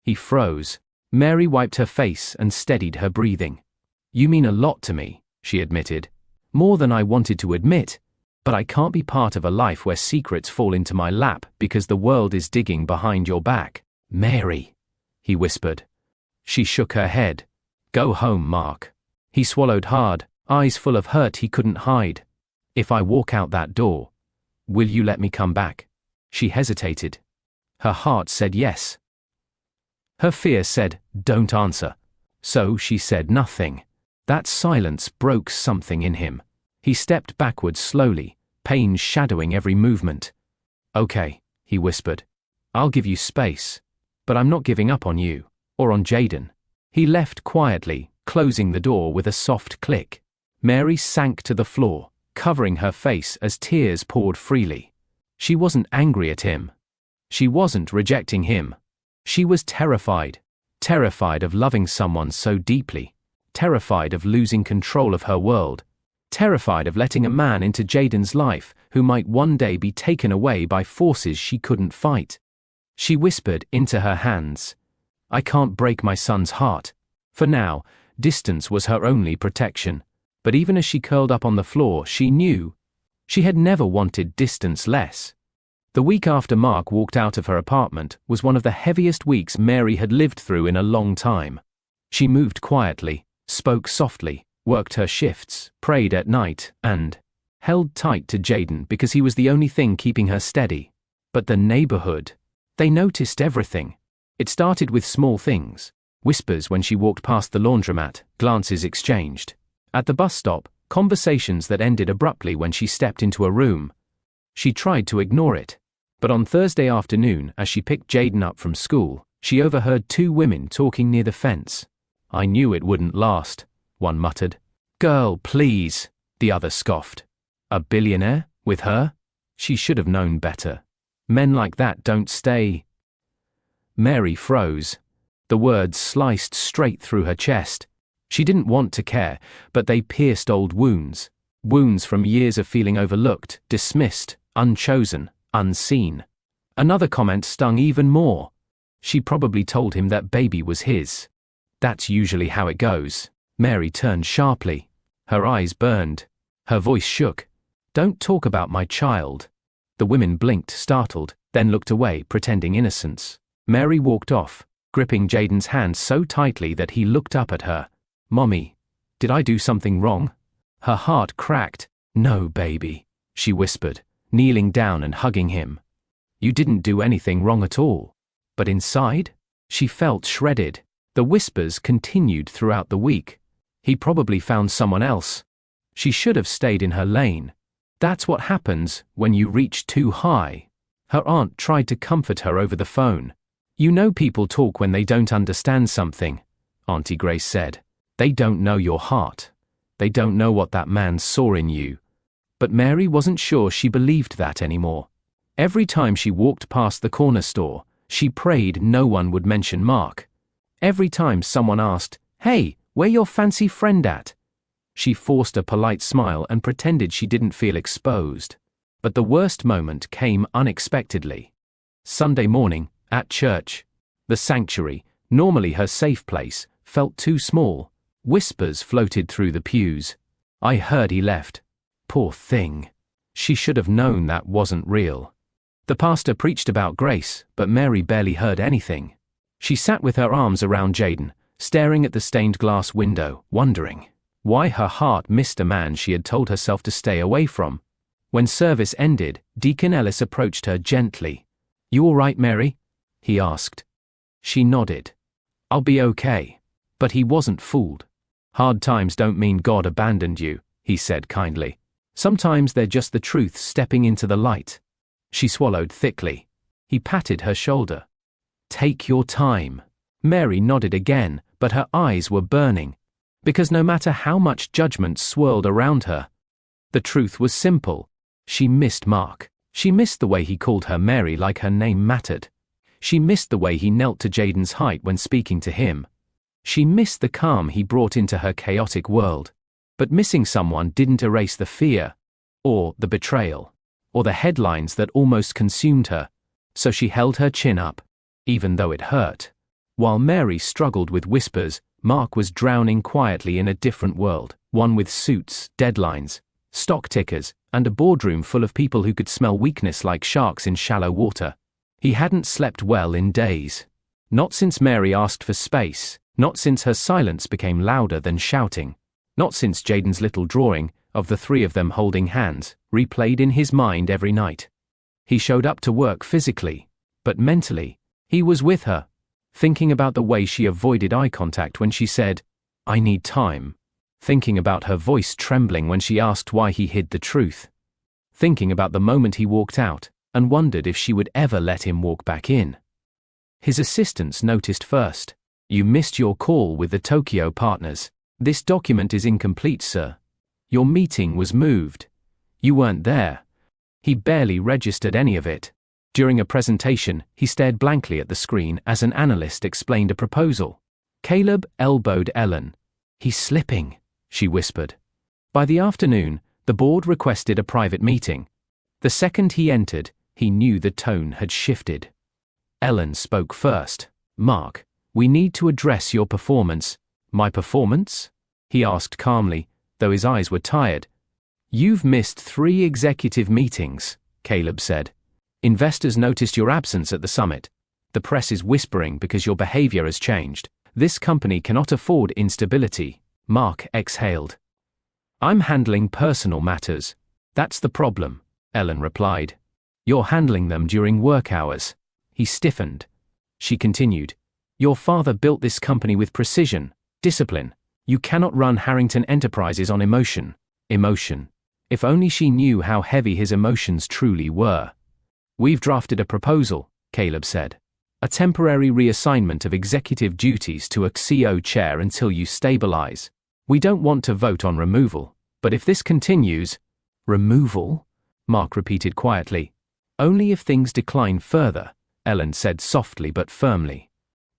He froze. Mary wiped her face and steadied her breathing. You mean a lot to me, she admitted. More than I wanted to admit. But I can't be part of a life where secrets fall into my lap because the world is digging behind your back. Mary, he whispered. She shook her head. Go home, Mark. He swallowed hard, eyes full of hurt he couldn't hide. If I walk out that door, will you let me come back? She hesitated. Her heart said yes. Her fear said, don't answer. So she said nothing. That silence broke something in him. He stepped backwards slowly, pain shadowing every movement. Okay, he whispered. I'll give you space. But I'm not giving up on you, or on Jaden. He left quietly, closing the door with a soft click. Mary sank to the floor, covering her face as tears poured freely. She wasn't angry at him. She wasn't rejecting him. She was terrified. Terrified of loving someone so deeply. Terrified of losing control of her world. Terrified of letting a man into Jaden's life who might one day be taken away by forces she couldn't fight. She whispered into her hands. I can't break my son's heart. For now, distance was her only protection. But even as she curled up on the floor, she knew. She had never wanted distance less. The week after Mark walked out of her apartment was one of the heaviest weeks Mary had lived through in a long time. She moved quietly, spoke softly, worked her shifts, prayed at night, and held tight to Jaden because he was the only thing keeping her steady. But the neighborhood, they noticed everything. It started with small things. Whispers when she walked past the laundromat, glances exchanged. At the bus stop, conversations that ended abruptly when she stepped into a room. She tried to ignore it. But on Thursday afternoon, as she picked Jaden up from school, she overheard 2 women talking near the fence. I knew it wouldn't last, one muttered. Girl, please, the other scoffed. A billionaire? With her? She should have known better. Men like that don't stay. Mary froze. The words sliced straight through her chest. She didn't want to care, but they pierced old wounds. Wounds from years of feeling overlooked, dismissed, unchosen, unseen. Another comment stung even more. She probably told him that baby was his. That's usually how it goes. Mary turned sharply. Her eyes burned. Her voice shook. Don't talk about my child. The women blinked, startled, then looked away, pretending innocence. Mary walked off, gripping Jaden's hand so tightly that he looked up at her. "Mommy, did I do something wrong?" Her heart cracked. "No, baby," she whispered, kneeling down and hugging him. "You didn't do anything wrong at all." But inside, she felt shredded. The whispers continued throughout the week. He probably found someone else. She should have stayed in her lane. That's what happens when you reach too high. Her aunt tried to comfort her over the phone. "You know people talk when they don't understand something," Auntie Grace said. "They don't know your heart. They don't know what that man saw in you." But Mary wasn't sure she believed that anymore. Every time she walked past the corner store, she prayed no one would mention Mark. Every time someone asked, "Hey, where your fancy friend at?" she forced a polite smile and pretended she didn't feel exposed. But the worst moment came unexpectedly. Sunday morning, at church. The sanctuary, normally her safe place, felt too small. Whispers floated through the pews. "I heard he left. Poor thing." She should have known that wasn't real. The pastor preached about grace, but Mary barely heard anything. She sat with her arms around Jaden, staring at the stained glass window, wondering why her heart missed a man she had told herself to stay away from. When service ended, Deacon Ellis approached her gently. "You all right, Mary?" he asked. She nodded. "I'll be okay." But he wasn't fooled. "Hard times don't mean God abandoned you," he said kindly. "Sometimes they're just the truth stepping into the light." She swallowed thickly. He patted her shoulder. "Take your time." Mary nodded again, but her eyes were burning. Because no matter how much judgment swirled around her, the truth was simple. She missed Mark. She missed the way he called her Mary like her name mattered. She missed the way he knelt to Jaden's height when speaking to him. She missed the calm he brought into her chaotic world. But missing someone didn't erase the fear, or the betrayal, or the headlines that almost consumed her. So she held her chin up, even though it hurt. While Mary struggled with whispers, Mark was drowning quietly in a different world, one with suits, deadlines, stock tickers, and a boardroom full of people who could smell weakness like sharks in shallow water. He hadn't slept well in days. Not since Mary asked for space, not since her silence became louder than shouting, not since Jaden's little drawing, of the three of them holding hands, replayed in his mind every night. He showed up to work physically, but mentally, he was with her, thinking about the way she avoided eye contact when she said, "I need time." Thinking about her voice trembling when she asked why he hid the truth. Thinking about the moment he walked out, and wondered if she would ever let him walk back in. His assistants noticed first. "You missed your call with the Tokyo partners. This document is incomplete, sir. Your meeting was moved. You weren't there." He barely registered any of it. During a presentation, he stared blankly at the screen as an analyst explained a proposal. Caleb elbowed Ellen. "He's slipping," she whispered. By the afternoon, the board requested a private meeting. The second he entered, he knew the tone had shifted. Ellen spoke first. "Mark, we need to address your performance." "My performance?" he asked calmly, though his eyes were tired. "You've missed 3 executive meetings," Caleb said. "Investors noticed your absence at the summit. The press is whispering because your behavior has changed. This company cannot afford instability." Mark exhaled. "I'm handling personal matters. That's the problem," Ellen replied. "You're handling them during work hours." He stiffened. She continued. "Your father built this company with precision, discipline. You cannot run Harrington Enterprises on emotion." Emotion. If only she knew how heavy his emotions truly were. "We've drafted a proposal," Caleb said. "A temporary reassignment of executive duties to a CO chair until you stabilize. We don't want to vote on removal, but if this continues—" "Removal?" Mark repeated quietly. "Only if things decline further," Ellen said softly but firmly.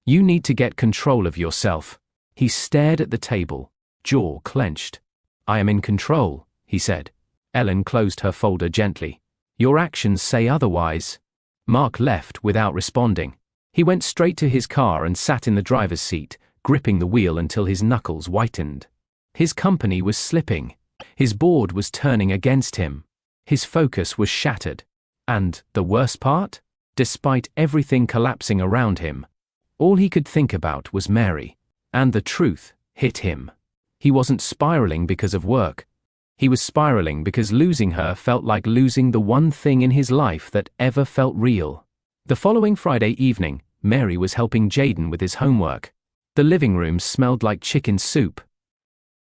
"You need to get control of yourself." He stared at the table, jaw clenched. "I am in control," he said. Ellen closed her folder gently. "Your actions say otherwise." Mark left without responding. He went straight to his car and sat in the driver's seat, gripping the wheel until his knuckles whitened. His company was slipping. His board was turning against him. His focus was shattered. And the worst part? Despite everything collapsing around him, all he could think about was Mary. And the truth hit him. He wasn't spiraling because of work. He was spiraling because losing her felt like losing the one thing in his life that ever felt real. The following Friday evening, Mary was helping Jaden with his homework. The living room smelled like chicken soup.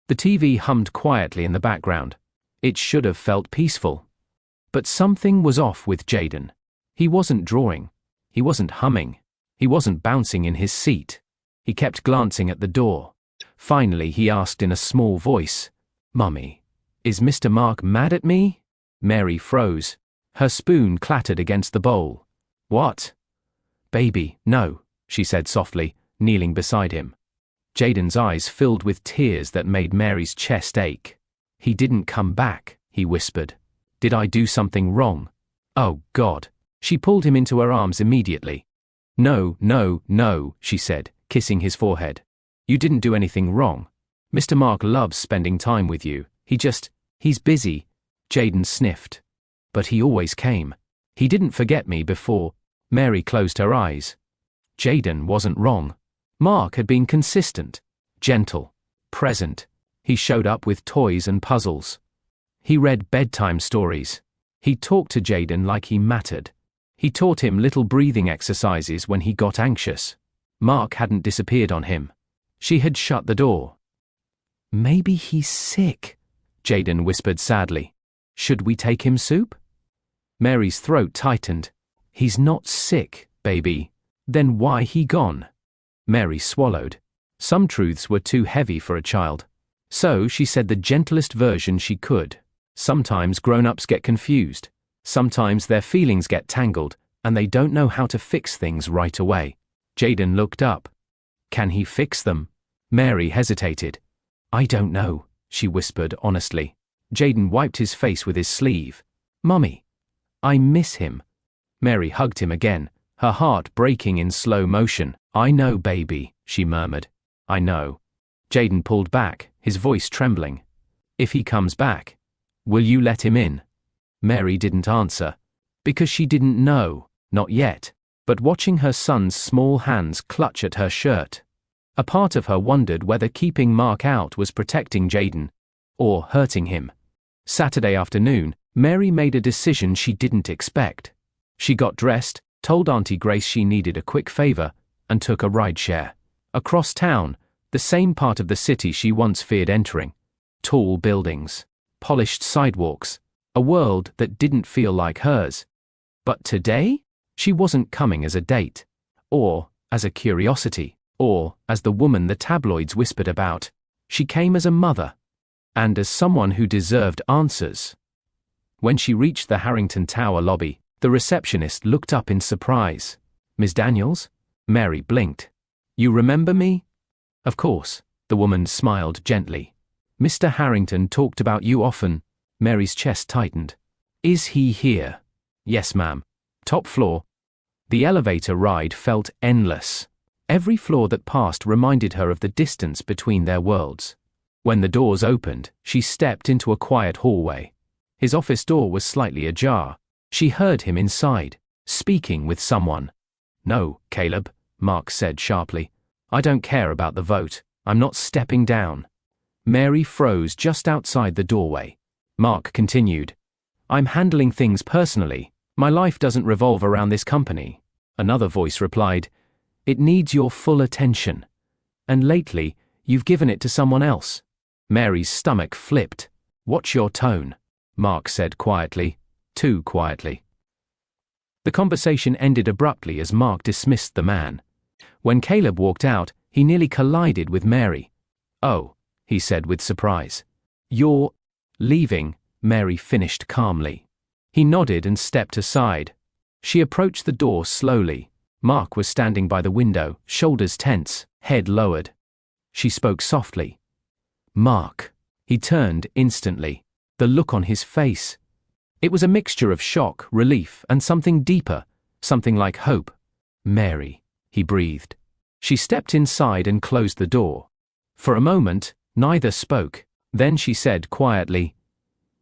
The TV hummed quietly in the background. It should have felt peaceful. But something was off with Jaden. He wasn't drawing. He wasn't humming. He wasn't bouncing in his seat. He kept glancing at the door. Finally, he asked in a small voice, "Mummy, is Mr. Mark mad at me?" Mary froze. Her spoon clattered against the bowl. "What?" "Baby, no," she said softly, kneeling beside him. Jaden's eyes filled with tears that made Mary's chest ache. "He didn't come back," he whispered. "Did I do something wrong?" "Oh, God." She pulled him into her arms immediately. "No, no, no," she said, kissing his forehead. "You didn't do anything wrong. Mr. Mark loves spending time with you. He's busy." Jaden sniffed. "But he always came. He didn't forget me before." Mary closed her eyes. Jaden wasn't wrong. Mark had been consistent, gentle, present. He showed up with toys and puzzles. He read bedtime stories. He talked to Jaden like he mattered. He taught him little breathing exercises when he got anxious. Mark hadn't disappeared on him. She had shut the door. "Maybe he's sick," Jaden whispered sadly. "Should we take him soup?" Mary's throat tightened. "He's not sick, baby. Then why he gone?" Mary swallowed. Some truths were too heavy for a child. So she said the gentlest version she could. Sometimes grown-ups get confused. Sometimes their feelings get tangled, and they don't know how to fix things right away. Jaden looked up. "Can he fix them?" Mary hesitated. "I don't know," she whispered honestly. Jaden wiped his face with his sleeve. "Mummy, I miss him." Mary hugged him again, her heart breaking in slow motion. "I know, baby," she murmured. "I know." Jaden pulled back, his voice trembling. "If he comes back, will you let him in?" Mary didn't answer, because she didn't know, not yet. But watching her son's small hands clutch at her shirt, a part of her wondered whether keeping Mark out was protecting Jaden or hurting him. Saturday afternoon, Mary made a decision she didn't expect. She got dressed, told Auntie Grace she needed a quick favor, and took a rideshare. Across town, the same part of the city she once feared entering. Tall buildings, polished sidewalks, a world that didn't feel like hers. But today, she wasn't coming as a date, or as a curiosity, or as the woman the tabloids whispered about. She came as a mother, and as someone who deserved answers. When she reached the Harrington Tower lobby, the receptionist looked up in surprise. "Miss Daniels?" Mary blinked. "You remember me?" "Of course," the woman smiled gently. "Mr. Harrington talked about you often." Mary's chest tightened. "Is he here?" "Yes, ma'am. Top floor." The elevator ride felt endless. Every floor that passed reminded her of the distance between their worlds. When the doors opened, she stepped into a quiet hallway. His office door was slightly ajar. She heard him inside, speaking with someone. "No, Caleb," Mark said sharply. "I don't care about the vote. I'm not stepping down." Mary froze just outside the doorway. Mark continued. "I'm handling things personally. My life doesn't revolve around this company." Another voice replied, "It needs your full attention. And lately, you've given it to someone else." Mary's stomach flipped. "Watch your tone," Mark said quietly, too quietly. The conversation ended abruptly as Mark dismissed the man. When Caleb walked out, he nearly collided with Mary. "Oh," he said with surprise. "You're leaving," Mary finished calmly. He nodded and stepped aside. She approached the door slowly. Mark was standing by the window, shoulders tense, head lowered. She spoke softly. "Mark." He turned instantly. The look on his face. It was a mixture of shock, relief, and something deeper, something like hope. "Mary," he breathed. She stepped inside and closed the door. For a moment, neither spoke. Then she said quietly,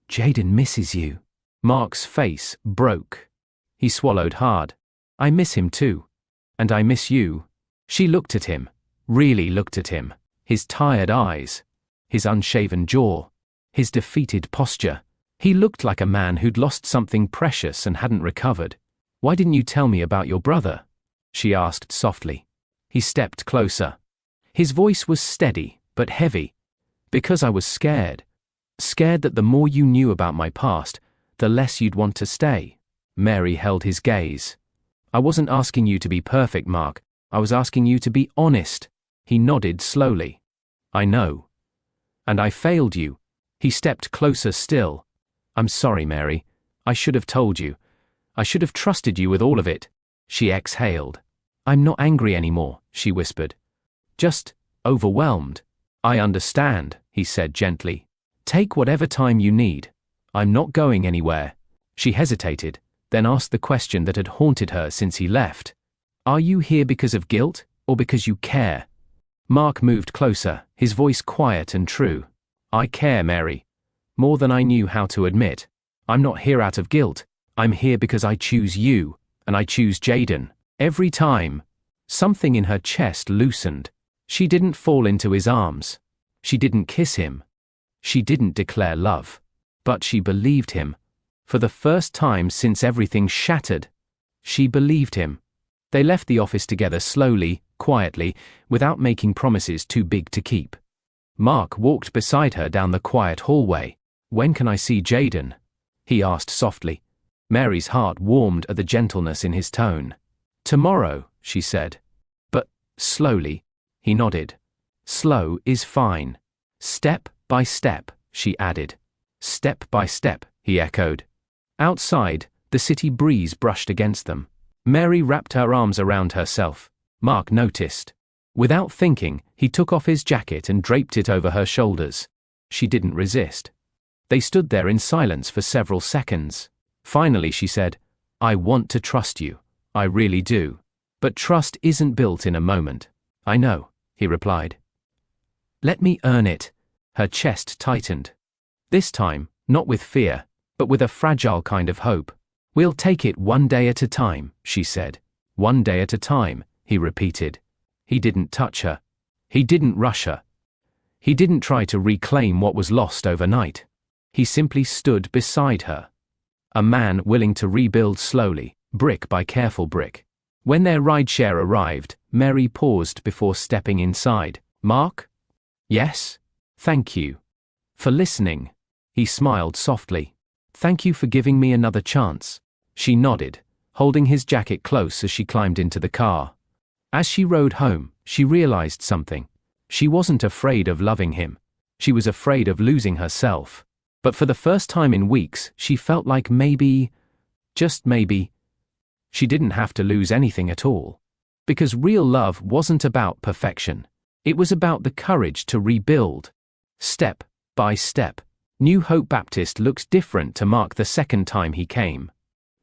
"Jaden misses you." Mark's face broke. He swallowed hard. I miss him too. And I miss you. She looked at him, really looked at him, his tired eyes, his unshaven jaw, his defeated posture. He looked like a man who'd lost something precious and hadn't recovered. Why didn't you tell me about your brother? She asked softly. He stepped closer. His voice was steady, but heavy. Because I was scared. Scared that the more you knew about my past, the less you'd want to stay. Mary held his gaze. I wasn't asking you to be perfect, Mark. I was asking you to be honest. He nodded slowly. I know. And I failed you. He stepped closer still. I'm sorry, Mary. I should have told you. I should have trusted you with all of it. She exhaled. I'm not angry anymore, she whispered. Just overwhelmed. I understand, he said gently. Take whatever time you need. I'm not going anywhere. She hesitated, then asked the question that had haunted her since he left. Are you here because of guilt, or because you care? Mark moved closer, his voice quiet and true. I care, Mary. More than I knew how to admit. I'm not here out of guilt. I'm here because I choose you, and I choose Jaden. Every time. Something in her chest loosened. She didn't fall into his arms. She didn't kiss him. She didn't declare love. But she believed him. For the first time since everything shattered, she believed him. They left the office together slowly, quietly, without making promises too big to keep. Mark walked beside her down the quiet hallway. When can I see Jaden? He asked softly. Mary's heart warmed at the gentleness in his tone. Tomorrow, she said. But, slowly, he nodded. Slow is fine. Step by step, she added. Step by step, he echoed. Outside, the city breeze brushed against them. Mary wrapped her arms around herself. Mark noticed. Without thinking, he took off his jacket and draped it over her shoulders. She didn't resist. They stood there in silence for several seconds. Finally she said, I want to trust you. I really do. But trust isn't built in a moment. I know, he replied. Let me earn it. Her chest tightened. This time, not with fear, but with a fragile kind of hope. We'll take it one day at a time, she said. One day at a time, he repeated. He didn't touch her. He didn't rush her. He didn't try to reclaim what was lost overnight. He simply stood beside her. A man willing to rebuild slowly, brick by careful brick. When their rideshare arrived, Mary paused before stepping inside. Mark? Yes? Thank you. For listening. He smiled softly. Thank you for giving me another chance. She nodded, holding his jacket close as she climbed into the car. As she rode home, she realized something. She wasn't afraid of loving him. She was afraid of losing herself. But for the first time in weeks, she felt like maybe, just maybe, she didn't have to lose anything at all. Because real love wasn't about perfection. It was about the courage to rebuild. Step by step. New Hope Baptist looked different to Mark the second time he came.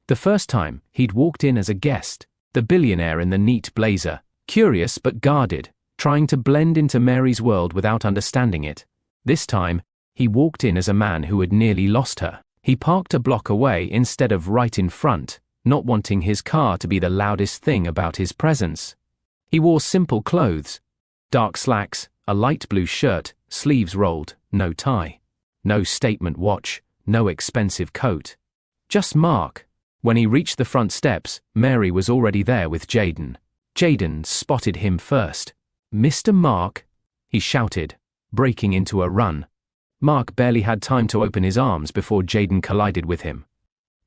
The first time, he'd walked in as a guest, the billionaire in the neat blazer, curious but guarded, trying to blend into Mary's world without understanding it. This time, he walked in as a man who had nearly lost her. He parked a block away instead of right in front, not wanting his car to be the loudest thing about his presence. He wore simple clothes. Dark slacks, a light blue shirt, sleeves rolled, no tie. No statement watch, no expensive coat. Just Mark. When he reached the front steps, Mary was already there with Jaden. Jaden spotted him first. Mr. Mark, he shouted, breaking into a run. Mark barely had time to open his arms before Jaden collided with him.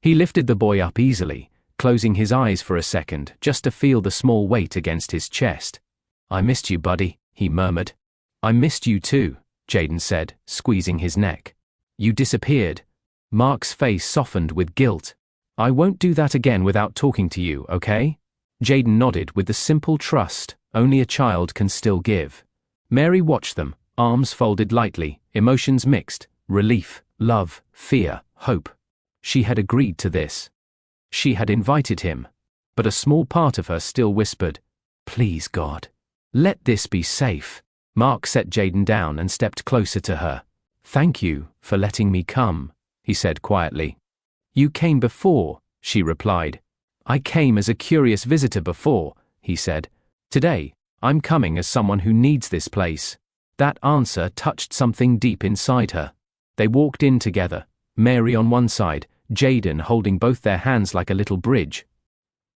He lifted the boy up easily, closing his eyes for a second just to feel the small weight against his chest. I missed you, buddy, he murmured. I missed you too, Jaden said, squeezing his neck. You disappeared. Mark's face softened with guilt. I won't do that again without talking to you, okay? Jaden nodded with the simple trust only a child can still give. Mary watched them, arms folded lightly, emotions mixed, relief, love, fear, hope. She had agreed to this. She had invited him. But a small part of her still whispered, Please, God. Let this be safe. Mark set Jaden down and stepped closer to her. Thank you for letting me come, he said quietly. You came before, she replied. I came as a curious visitor before, he said. Today, I'm coming as someone who needs this place. That answer touched something deep inside her. They walked in together, Mary on one side, Jaden holding both their hands like a little bridge.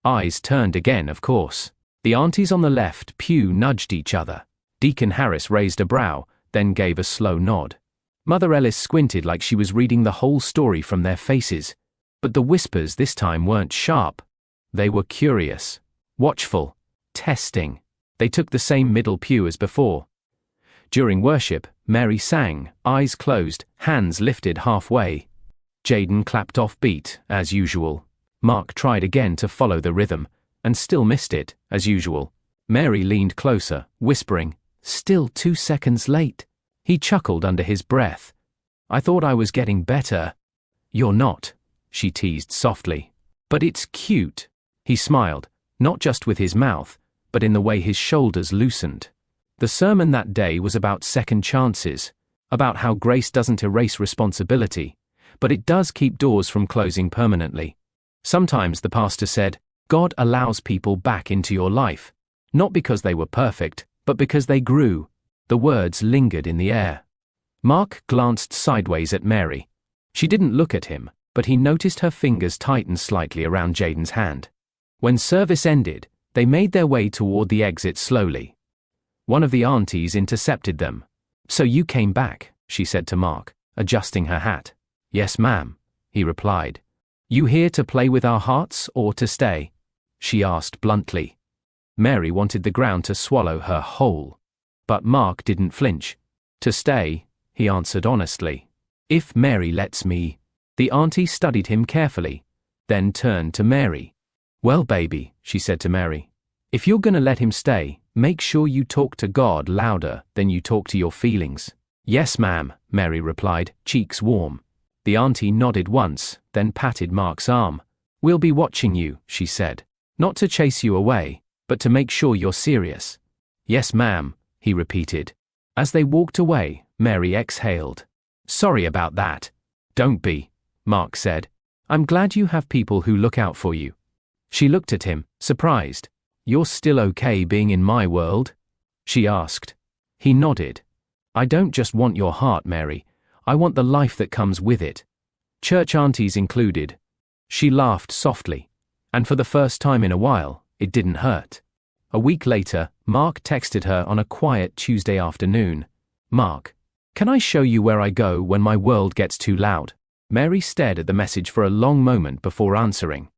Eyes turned again, of course. The aunties on the left pew nudged each other. Deacon Harris raised a brow, then gave a slow nod. Mother Ellis squinted like she was reading the whole story from their faces. But the whispers this time weren't sharp. They were curious, watchful, testing. They took the same middle pew as before. During worship, Mary sang, eyes closed, hands lifted halfway. Jaden clapped off beat, as usual. Mark tried again to follow the rhythm, and still missed it, as usual. Mary leaned closer, whispering, "Still 2 seconds late." He chuckled under his breath. "I thought I was getting better." "You're not," she teased softly. "But it's cute." He smiled, not just with his mouth, but in the way his shoulders loosened. The sermon that day was about second chances, about how grace doesn't erase responsibility, but it does keep doors from closing permanently. Sometimes, the pastor said, God allows people back into your life, not because they were perfect, but because they grew. The words lingered in the air. Mark glanced sideways at Mary. She didn't look at him, but he noticed her fingers tighten slightly around Jaden's hand. When service ended, they made their way toward the exit slowly. One of the aunties intercepted them. "So you came back," she said to Mark, adjusting her hat. "Yes, ma'am," he replied. "You here to play with our hearts or to stay?" she asked bluntly. Mary wanted the ground to swallow her whole. But Mark didn't flinch. "To stay," he answered honestly. "If Mary lets me." The auntie studied him carefully, then turned to Mary. "Well, baby," she said to Mary, "if you're gonna let him stay, make sure you talk to God louder than you talk to your feelings." "Yes, ma'am," Mary replied, cheeks warm. The auntie nodded once, then patted Mark's arm. "We'll be watching you," she said. "Not to chase you away, but to make sure you're serious." "Yes, ma'am," he repeated. As they walked away, Mary exhaled. "Sorry about that." "Don't be," Mark said. "I'm glad you have people who look out for you." She looked at him, surprised. "You're still okay being in my world?" she asked. He nodded. "I don't just want your heart, Mary. I want the life that comes with it. Church aunties included." She laughed softly. And for the first time in a while, it didn't hurt. A week later, Mark texted her on a quiet Tuesday afternoon. "Mark, can I show you where I go when my world gets too loud?" Mary stared at the message for a long moment before answering.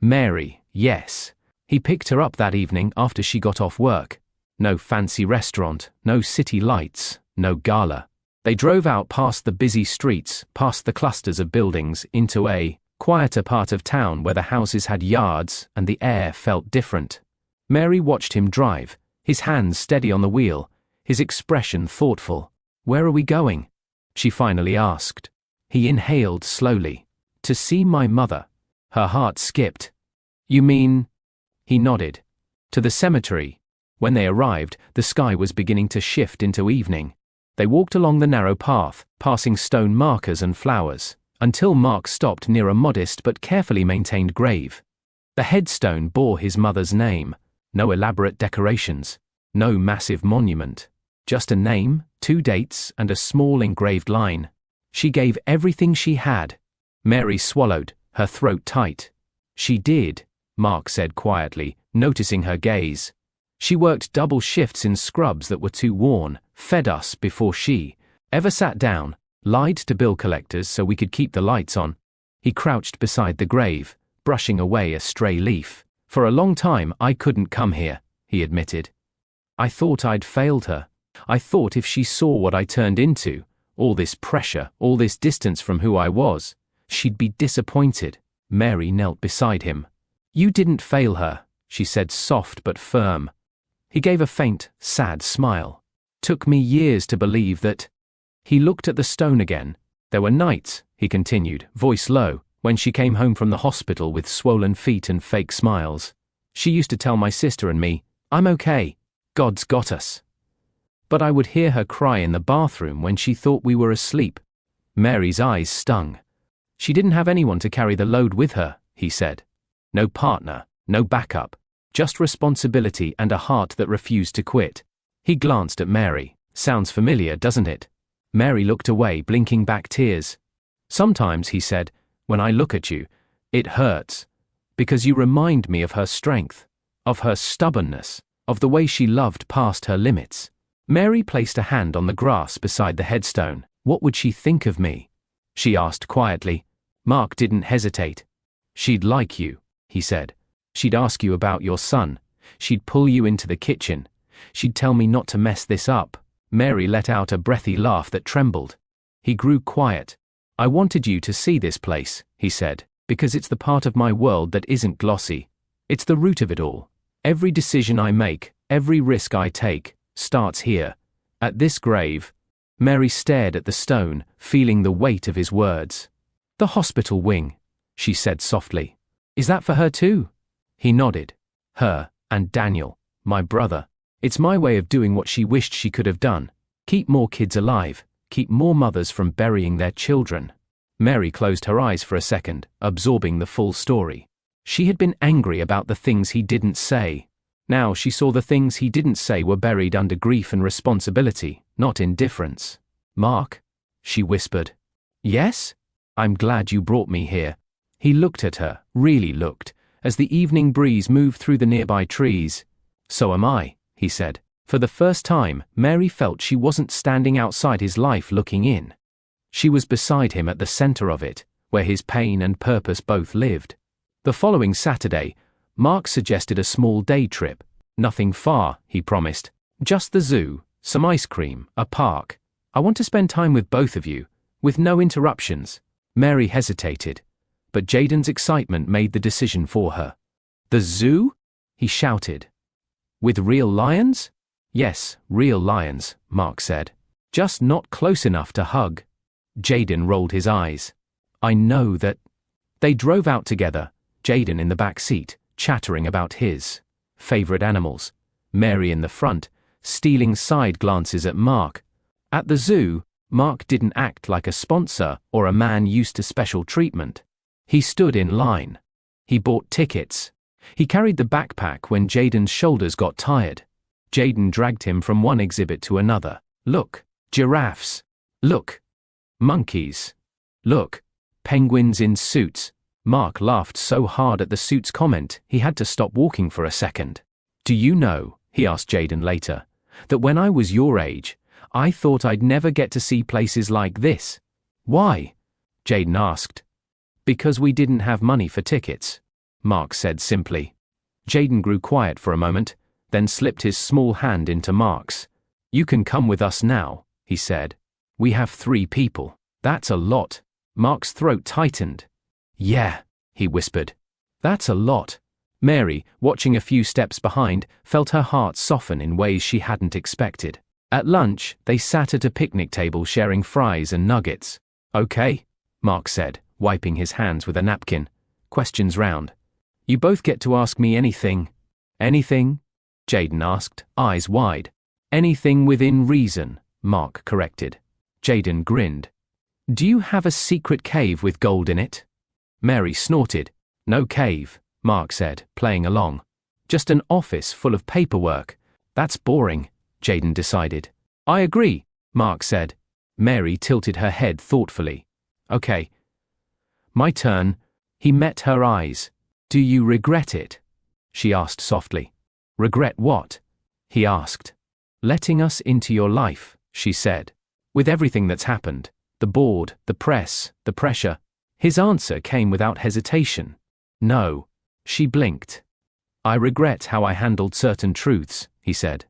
"Mary, yes." He picked her up that evening after she got off work. No fancy restaurant, no city lights, no gala. They drove out past the busy streets, past the clusters of buildings, into a quieter part of town where the houses had yards and the air felt different. Mary watched him drive, his hands steady on the wheel, his expression thoughtful. "Where are we going?" she finally asked. He inhaled slowly. "To see my mother." Her heart skipped. "You mean?" He nodded. "To the cemetery." When they arrived, the sky was beginning to shift into evening. They walked along the narrow path, passing stone markers and flowers, until Mark stopped near a modest but carefully maintained grave. The headstone bore his mother's name. No elaborate decorations, no massive monument. Just a name, 2 dates, and a small engraved line. She gave everything she had. Mary swallowed, her throat tight. "She did," Mark said quietly, noticing her gaze. "She worked double shifts in scrubs that were too worn, fed us before she ever sat down, lied to bill collectors so we could keep the lights on." He crouched beside the grave, brushing away a stray leaf. "For a long time I couldn't come here," he admitted. "I thought I'd failed her. I thought if she saw what I turned into, all this pressure, all this distance from who I was, she'd be disappointed." Mary knelt beside him. "You didn't fail her," she said, soft but firm. He gave a faint, sad smile. "Took me years to believe that." He looked at the stone again. "There were nights," he continued, voice low, "when she came home from the hospital with swollen feet and fake smiles. She used to tell my sister and me, 'I'm okay. God's got us.' But I would hear her cry in the bathroom when she thought we were asleep." Mary's eyes stung. "She didn't have anyone to carry the load with her," he said. No partner, no backup. Just responsibility and a heart that refused to quit. He glanced at Mary. Sounds familiar, doesn't it? Mary looked away, blinking back tears. Sometimes, he said, when I look at you, it hurts. Because you remind me of her strength, of her stubbornness, of the way she loved past her limits. Mary placed a hand on the grass beside the headstone. What would she think of me? She asked quietly. Mark didn't hesitate. She'd like you, he said. She'd ask you about your son. She'd pull you into the kitchen. She'd tell me not to mess this up. Mary let out a breathy laugh that trembled. He grew quiet. I wanted you to see this place, he said, because it's the part of my world that isn't glossy. It's the root of it all. Every decision I make, every risk I take, starts here. At this grave. Mary stared at the stone, feeling the weight of his words. The hospital wing, she said softly. Is that for her too? He nodded. Her, and Daniel, my brother. It's my way of doing what she wished she could have done. Keep more kids alive, keep more mothers from burying their children. Mary closed her eyes for a second, absorbing the full story. She had been angry about the things he didn't say. Now she saw the things he didn't say were buried under grief and responsibility, not indifference. Mark? She whispered. Yes? I'm glad you brought me here. He looked at her, really looked, as the evening breeze moved through the nearby trees. So am I, he said. For the first time, Mary felt she wasn't standing outside his life looking in. She was beside him at the center of it, where his pain and purpose both lived. The following Saturday, Mark suggested a small day trip. Nothing far, he promised. Just the zoo, some ice cream, a park. I want to spend time with both of you, with no interruptions. Mary hesitated, but Jaden's excitement made the decision for her. The zoo? He shouted. With real lions? Yes, real lions, Mark said. Just not close enough to hug. Jaden rolled his eyes. I know that. They drove out together, Jaden in the back seat, chattering about his favorite animals. Mary in the front, stealing side glances at Mark. At the zoo, Mark didn't act like a sponsor or a man used to special treatment. He stood in line. He bought tickets. He carried the backpack when Jaden's shoulders got tired. Jaden dragged him from one exhibit to another. Look, giraffes. Look, monkeys. Look, penguins in suits. Mark laughed so hard at the suits comment, he had to stop walking for a second. Do you know, he asked Jaden later, that when I was your age, I thought I'd never get to see places like this. Why? Jaden asked. Because we didn't have money for tickets, Mark said simply. Jaden grew quiet for a moment, then slipped his small hand into Mark's. You can come with us now, he said. We have 3 people. That's a lot. Mark's throat tightened. Yeah, he whispered. That's a lot. Mary, watching a few steps behind, felt her heart soften in ways she hadn't expected. At lunch, they sat at a picnic table sharing fries and nuggets. Okay, Mark said, wiping his hands with a napkin. Questions round. You both get to ask me anything. Anything? Jaden asked, eyes wide. Anything within reason, Mark corrected. Jaden grinned. Do you have a secret cave with gold in it? Mary snorted. No cave, Mark said, playing along. Just an office full of paperwork. That's boring, Jaden decided. I agree, Mark said. Mary tilted her head thoughtfully. Okay. My turn. He met her eyes. Do you regret it? She asked softly. Regret what? He asked. Letting us into your life, she said. With everything that's happened, the board, the press, the pressure. His answer came without hesitation. No. She blinked. I regret how I handled certain truths, he said.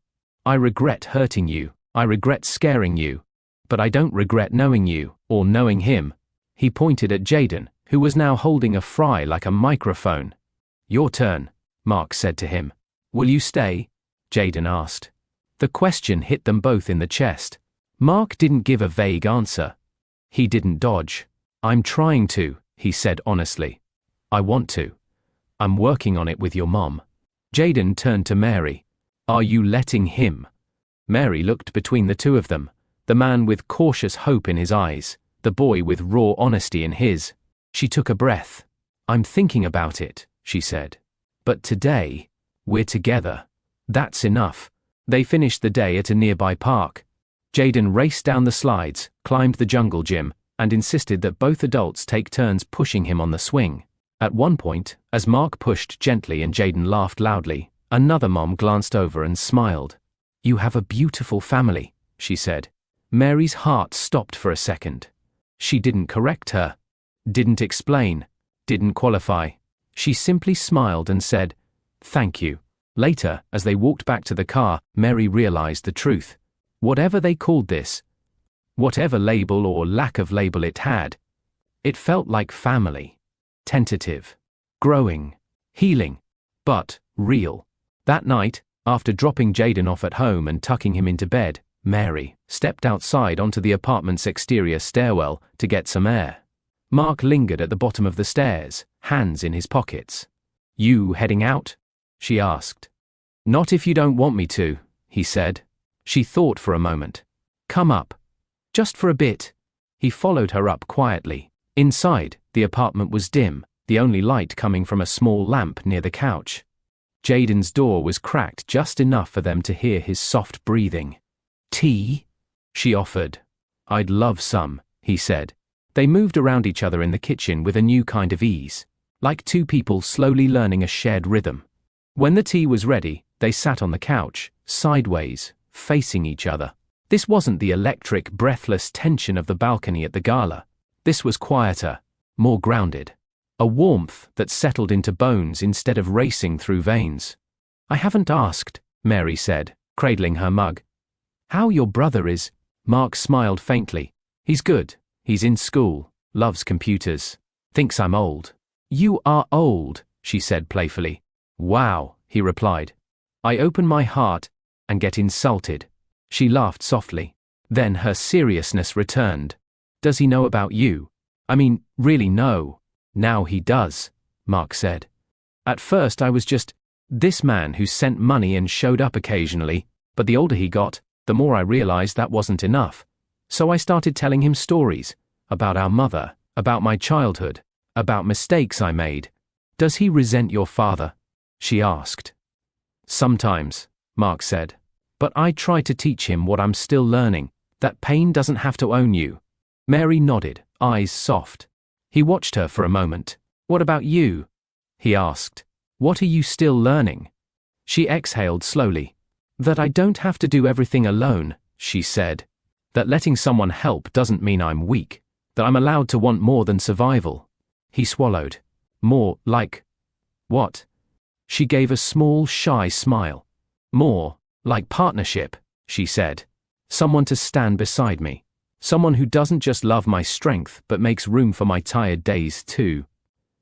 I regret hurting you. I regret scaring you. But I don't regret knowing you, or knowing him. He pointed at Jaden, who was now holding a fry like a microphone. Your turn, Mark said to him. Will you stay? Jaden asked. The question hit them both in the chest. Mark didn't give a vague answer. He didn't dodge. I'm trying to, he said honestly. I want to. I'm working on it with your mom. Jaden turned to Mary. Are you letting him? Mary looked between the two of them, the man with cautious hope in his eyes, the boy with raw honesty in his. She took a breath. I'm thinking about it, she said. But today, we're together. That's enough. They finished the day at a nearby park. Jaden raced down the slides, climbed the jungle gym, and insisted that both adults take turns pushing him on the swing. At one point, as Mark pushed gently and Jaden laughed loudly, another mom glanced over and smiled. "You have a beautiful family," she said. Mary's heart stopped for a second. She didn't correct her, didn't explain, didn't qualify. She simply smiled and said, "Thank you." Later, as they walked back to the car, Mary realized the truth. Whatever they called this, whatever label or lack of label it had, it felt like family. Tentative, growing, healing, but real. That night, after dropping Jaden off at home and tucking him into bed, Mary stepped outside onto the apartment's exterior stairwell to get some air. Mark lingered at the bottom of the stairs, hands in his pockets. "You heading out?" she asked. "Not if you don't want me to," he said. She thought for a moment. "Come up. Just for a bit." He followed her up quietly. Inside, the apartment was dim, the only light coming from a small lamp near the couch. Jaden's door was cracked just enough for them to hear his soft breathing. "Tea?" she offered. "I'd love some," he said. They moved around each other in the kitchen with a new kind of ease, like two people slowly learning a shared rhythm. When the tea was ready, they sat on the couch, sideways, facing each other. This wasn't the electric, breathless tension of the balcony at the gala. This was quieter, more grounded. A warmth that settled into bones instead of racing through veins. "I haven't asked," Mary said, cradling her mug. "How your brother is?" Mark smiled faintly. "He's good. He's in school, loves computers, thinks I'm old." "You are old," she said playfully. "Wow," he replied. "I open my heart and get insulted." She laughed softly. Then her seriousness returned. "Does he know about you? I mean, really know?" "Now he does," Mark said. "At first I was just this man who sent money and showed up occasionally, but the older he got, the more I realized that wasn't enough. So I started telling him stories about our mother, about my childhood, about mistakes I made." "Does he resent your father?" she asked. "Sometimes," Mark said. "But I try to teach him what I'm still learning, that pain doesn't have to own you." Mary nodded, eyes soft. He watched her for a moment. "What about you?" he asked. "What are you still learning?" She exhaled slowly. "That I don't have to do everything alone," she said. "That letting someone help doesn't mean I'm weak. That I'm allowed to want more than survival." He swallowed. "More, like what?" She gave a small, shy smile. "More, like partnership," she said. "Someone to stand beside me. Someone who doesn't just love my strength but makes room for my tired days too."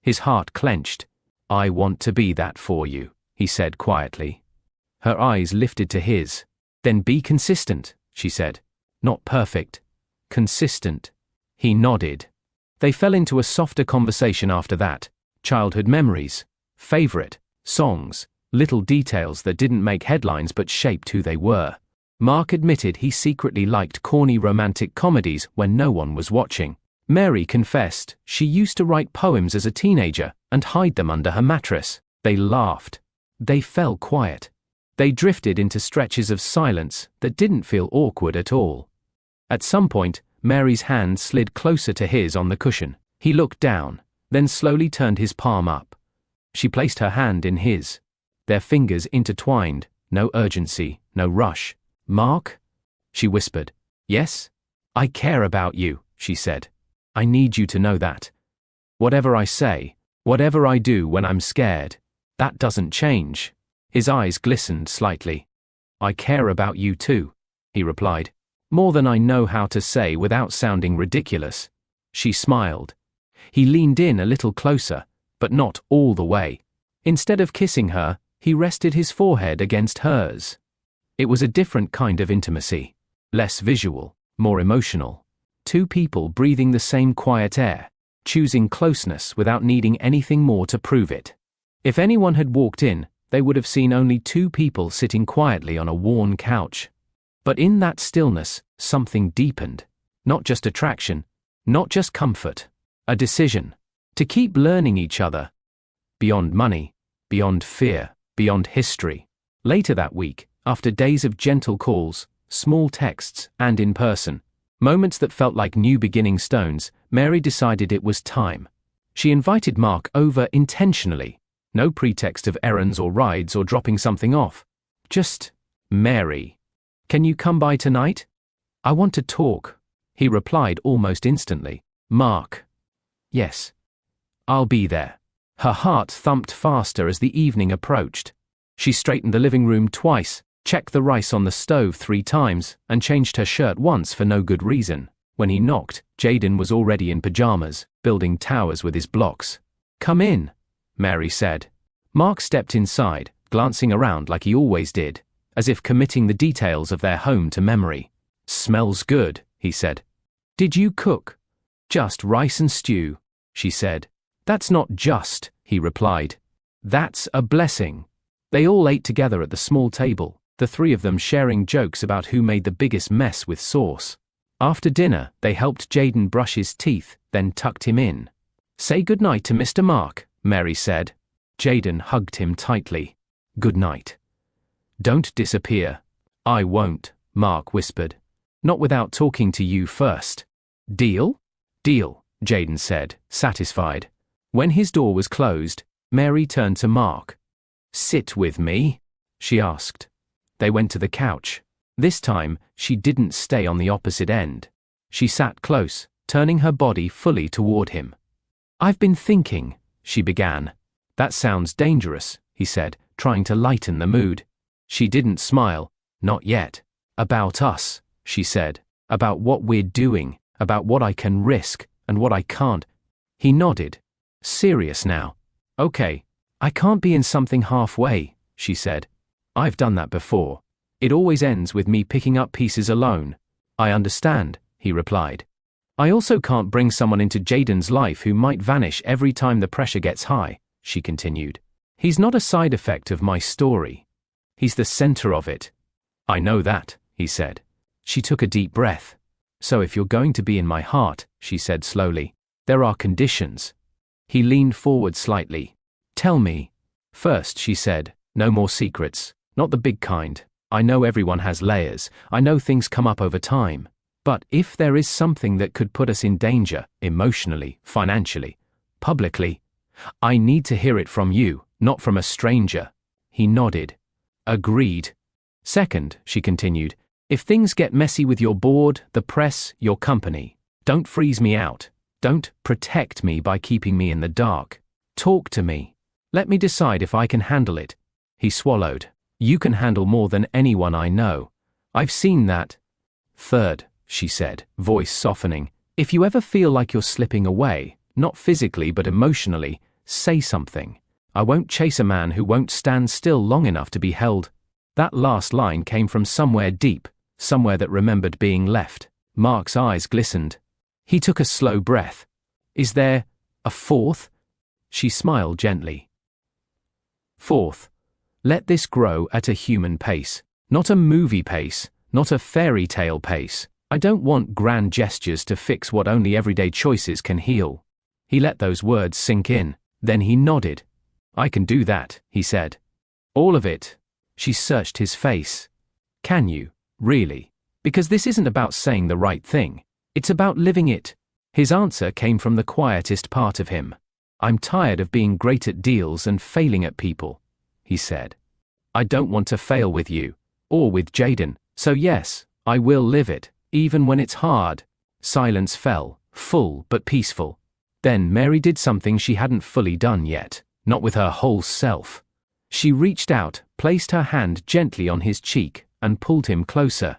His heart clenched. "I want to be that for you," he said quietly. Her eyes lifted to his. "Then be consistent," she said. "Not perfect. Consistent." He nodded. They fell into a softer conversation after that. Childhood memories, favorite songs, little details that didn't make headlines but shaped who they were. Mark admitted he secretly liked corny romantic comedies when no one was watching. Mary confessed she used to write poems as a teenager and hide them under her mattress. They laughed. They fell quiet. They drifted into stretches of silence that didn't feel awkward at all. At some point, Mary's hand slid closer to his on the cushion. He looked down, then slowly turned his palm up. She placed her hand in his. Their fingers intertwined, no urgency, no rush. "Mark?" she whispered. "Yes? I care about you," she said. "I need you to know that. Whatever I say, whatever I do when I'm scared, that doesn't change." His eyes glistened slightly. "I care about you too," he replied. "More than I know how to say without sounding ridiculous." She smiled. He leaned in a little closer, but not all the way. Instead of kissing her, he rested his forehead against hers. It was a different kind of intimacy. Less visual, more emotional. Two people breathing the same quiet air, choosing closeness without needing anything more to prove it. If anyone had walked in, they would have seen only two people sitting quietly on a worn couch. But in that stillness, something deepened. Not just attraction, not just comfort. A decision. To keep learning each other. beyond money, beyond fear, beyond history. Later that week, after days of gentle calls, small texts, and in person, moments that felt like new beginning stones, Mary decided it was time. She invited Mark over intentionally. No pretext of errands or rides or dropping something off. Just, Mary, can you come by tonight? I want to talk. He replied almost instantly. Mark. Yes. I'll be there. Her heart thumped faster as the evening approached. She straightened the living room twice, checked the rice on the stove 3 times, and changed her shirt once for no good reason. When he knocked, Jaden was already in pajamas, building towers with his blocks. Come in, Mary said. Mark stepped inside, glancing around like he always did, as if committing the details of their home to memory. Smells good, he said. Did you cook? Just rice and stew, she said. That's not just, he replied. That's a blessing. They all ate together at the small table, the 3 of them sharing jokes about who made the biggest mess with sauce. After dinner, they helped Jaden brush his teeth, then tucked him in. Say goodnight to Mr. Mark, Mary said. Jaden hugged him tightly. Good night. Don't disappear. I won't, Mark whispered. Not without talking to you first. Deal? Deal, Jaden said, satisfied. When his door was closed, Mary turned to Mark. Sit with me, she asked. They went to the couch. This time, she didn't stay on the opposite end. She sat close, turning her body fully toward him. I've been thinking, she began. That sounds dangerous, he said, trying to lighten the mood. She didn't smile. Not yet. About us, she said. About what we're doing, about what I can risk, and what I can't. He nodded. Serious now. Okay. I can't be in something halfway, she said. I've done that before. It always ends with me picking up pieces alone. I understand, he replied. I also can't bring someone into Jaden's life who might vanish every time the pressure gets high, she continued. He's not a side effect of my story. He's the center of it. I know that, he said. She took a deep breath. So if you're going to be in my heart, she said slowly, there are conditions. He leaned forward slightly. Tell me. First, she said, no more secrets, not the big kind. I know everyone has layers. I know things come up over time. But if there is something that could put us in danger, emotionally, financially, publicly, I need to hear it from you, not from a stranger. He nodded. Agreed. Second, she continued, if things get messy with your board, the press, your company, don't freeze me out. Don't protect me by keeping me in the dark. Talk to me. Let me decide if I can handle it. He swallowed. You can handle more than anyone I know. I've seen that. Third, she said, voice softening, if you ever feel like you're slipping away, not physically but emotionally, say something. I won't chase a man who won't stand still long enough to be held. That last line came from somewhere deep, somewhere that remembered being left. Mark's eyes glistened. He took a slow breath. Is there a fourth? She smiled gently. Fourth, let this grow at a human pace, not a movie pace, not a fairy tale pace. I don't want grand gestures to fix what only everyday choices can heal. He let those words sink in, then he nodded. I can do that, he said. All of it. She searched his face. Can you, really? Because this isn't about saying the right thing. It's about living it. His answer came from the quietest part of him. I'm tired of being great at deals and failing at people, he said. I don't want to fail with you, or with Jaden, so yes, I will live it, even when it's hard. Silence fell, full but peaceful. Then Mary did something she hadn't fully done yet, not with her whole self. She reached out, placed her hand gently on his cheek, and pulled him closer.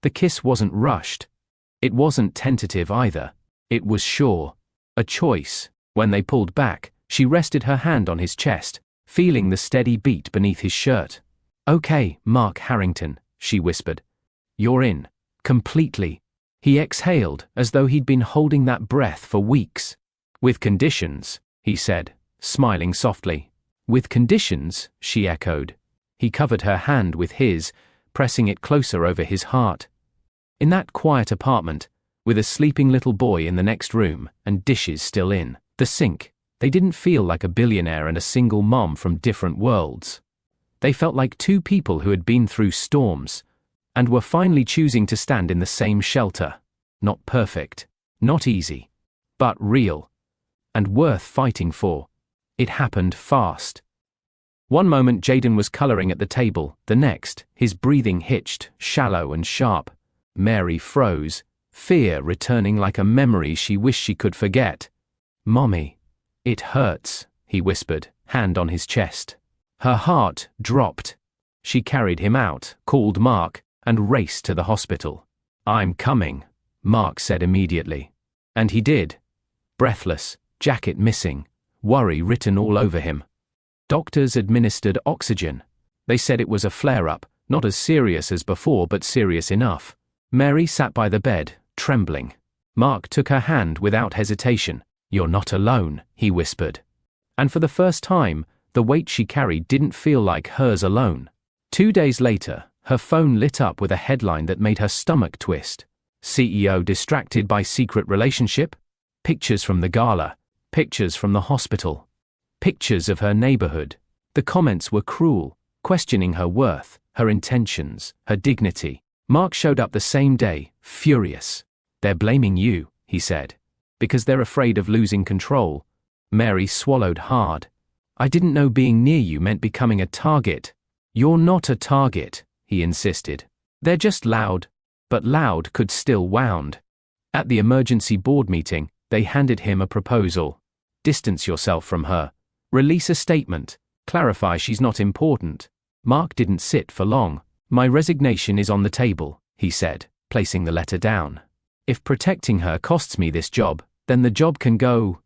The kiss wasn't rushed. It wasn't tentative either. It was sure. A choice. When they pulled back, she rested her hand on his chest, feeling the steady beat beneath his shirt. Okay, Mark Harrington, she whispered. You're in. Completely. He exhaled, as though he'd been holding that breath for weeks. With conditions, he said, smiling softly. With conditions, she echoed. He covered her hand with his, pressing it closer over his heart. In that quiet apartment, with a sleeping little boy in the next room and dishes still in the sink, They didn't feel like a billionaire and a single mom from different worlds. They felt like two people who had been through storms and were finally choosing to stand in the same shelter. Not perfect, not easy, but real, and worth fighting for. It happened fast. One moment Jaden was coloring at the table, the next, his breathing hitched, shallow and sharp. Mary froze, fear returning like a memory she wished she could forget. "Mommy, it hurts," he whispered, hand on his chest. Her heart dropped. She carried him out, called Mark, and raced to the hospital. "I'm coming," Mark said immediately. And he did. Breathless, jacket missing, worry written all over him. Doctors administered oxygen. They said it was a flare-up, not as serious as before but serious enough. Mary sat by the bed, trembling. Mark took her hand without hesitation. "You're not alone," he whispered. And for the first time, the weight she carried didn't feel like hers alone. 2 days later, her phone lit up with a headline that made her stomach twist. CEO distracted by secret relationship? Pictures from the gala. Pictures from the hospital. Pictures of her neighborhood. The comments were cruel, questioning her worth, her intentions, her dignity. Mark showed up the same day, furious. "They're blaming you," he said, "because they're afraid of losing control." Mary swallowed hard. "I didn't know being near you meant becoming a target." "You're not a target," he insisted. "They're just loud." But loud could still wound. At the emergency board meeting, they handed him a proposal. Distance yourself from her. Release a statement. Clarify she's not important. Mark didn't sit for long. "My resignation is on the table," he said, placing the letter down. "If protecting her costs me this job, then the job can go."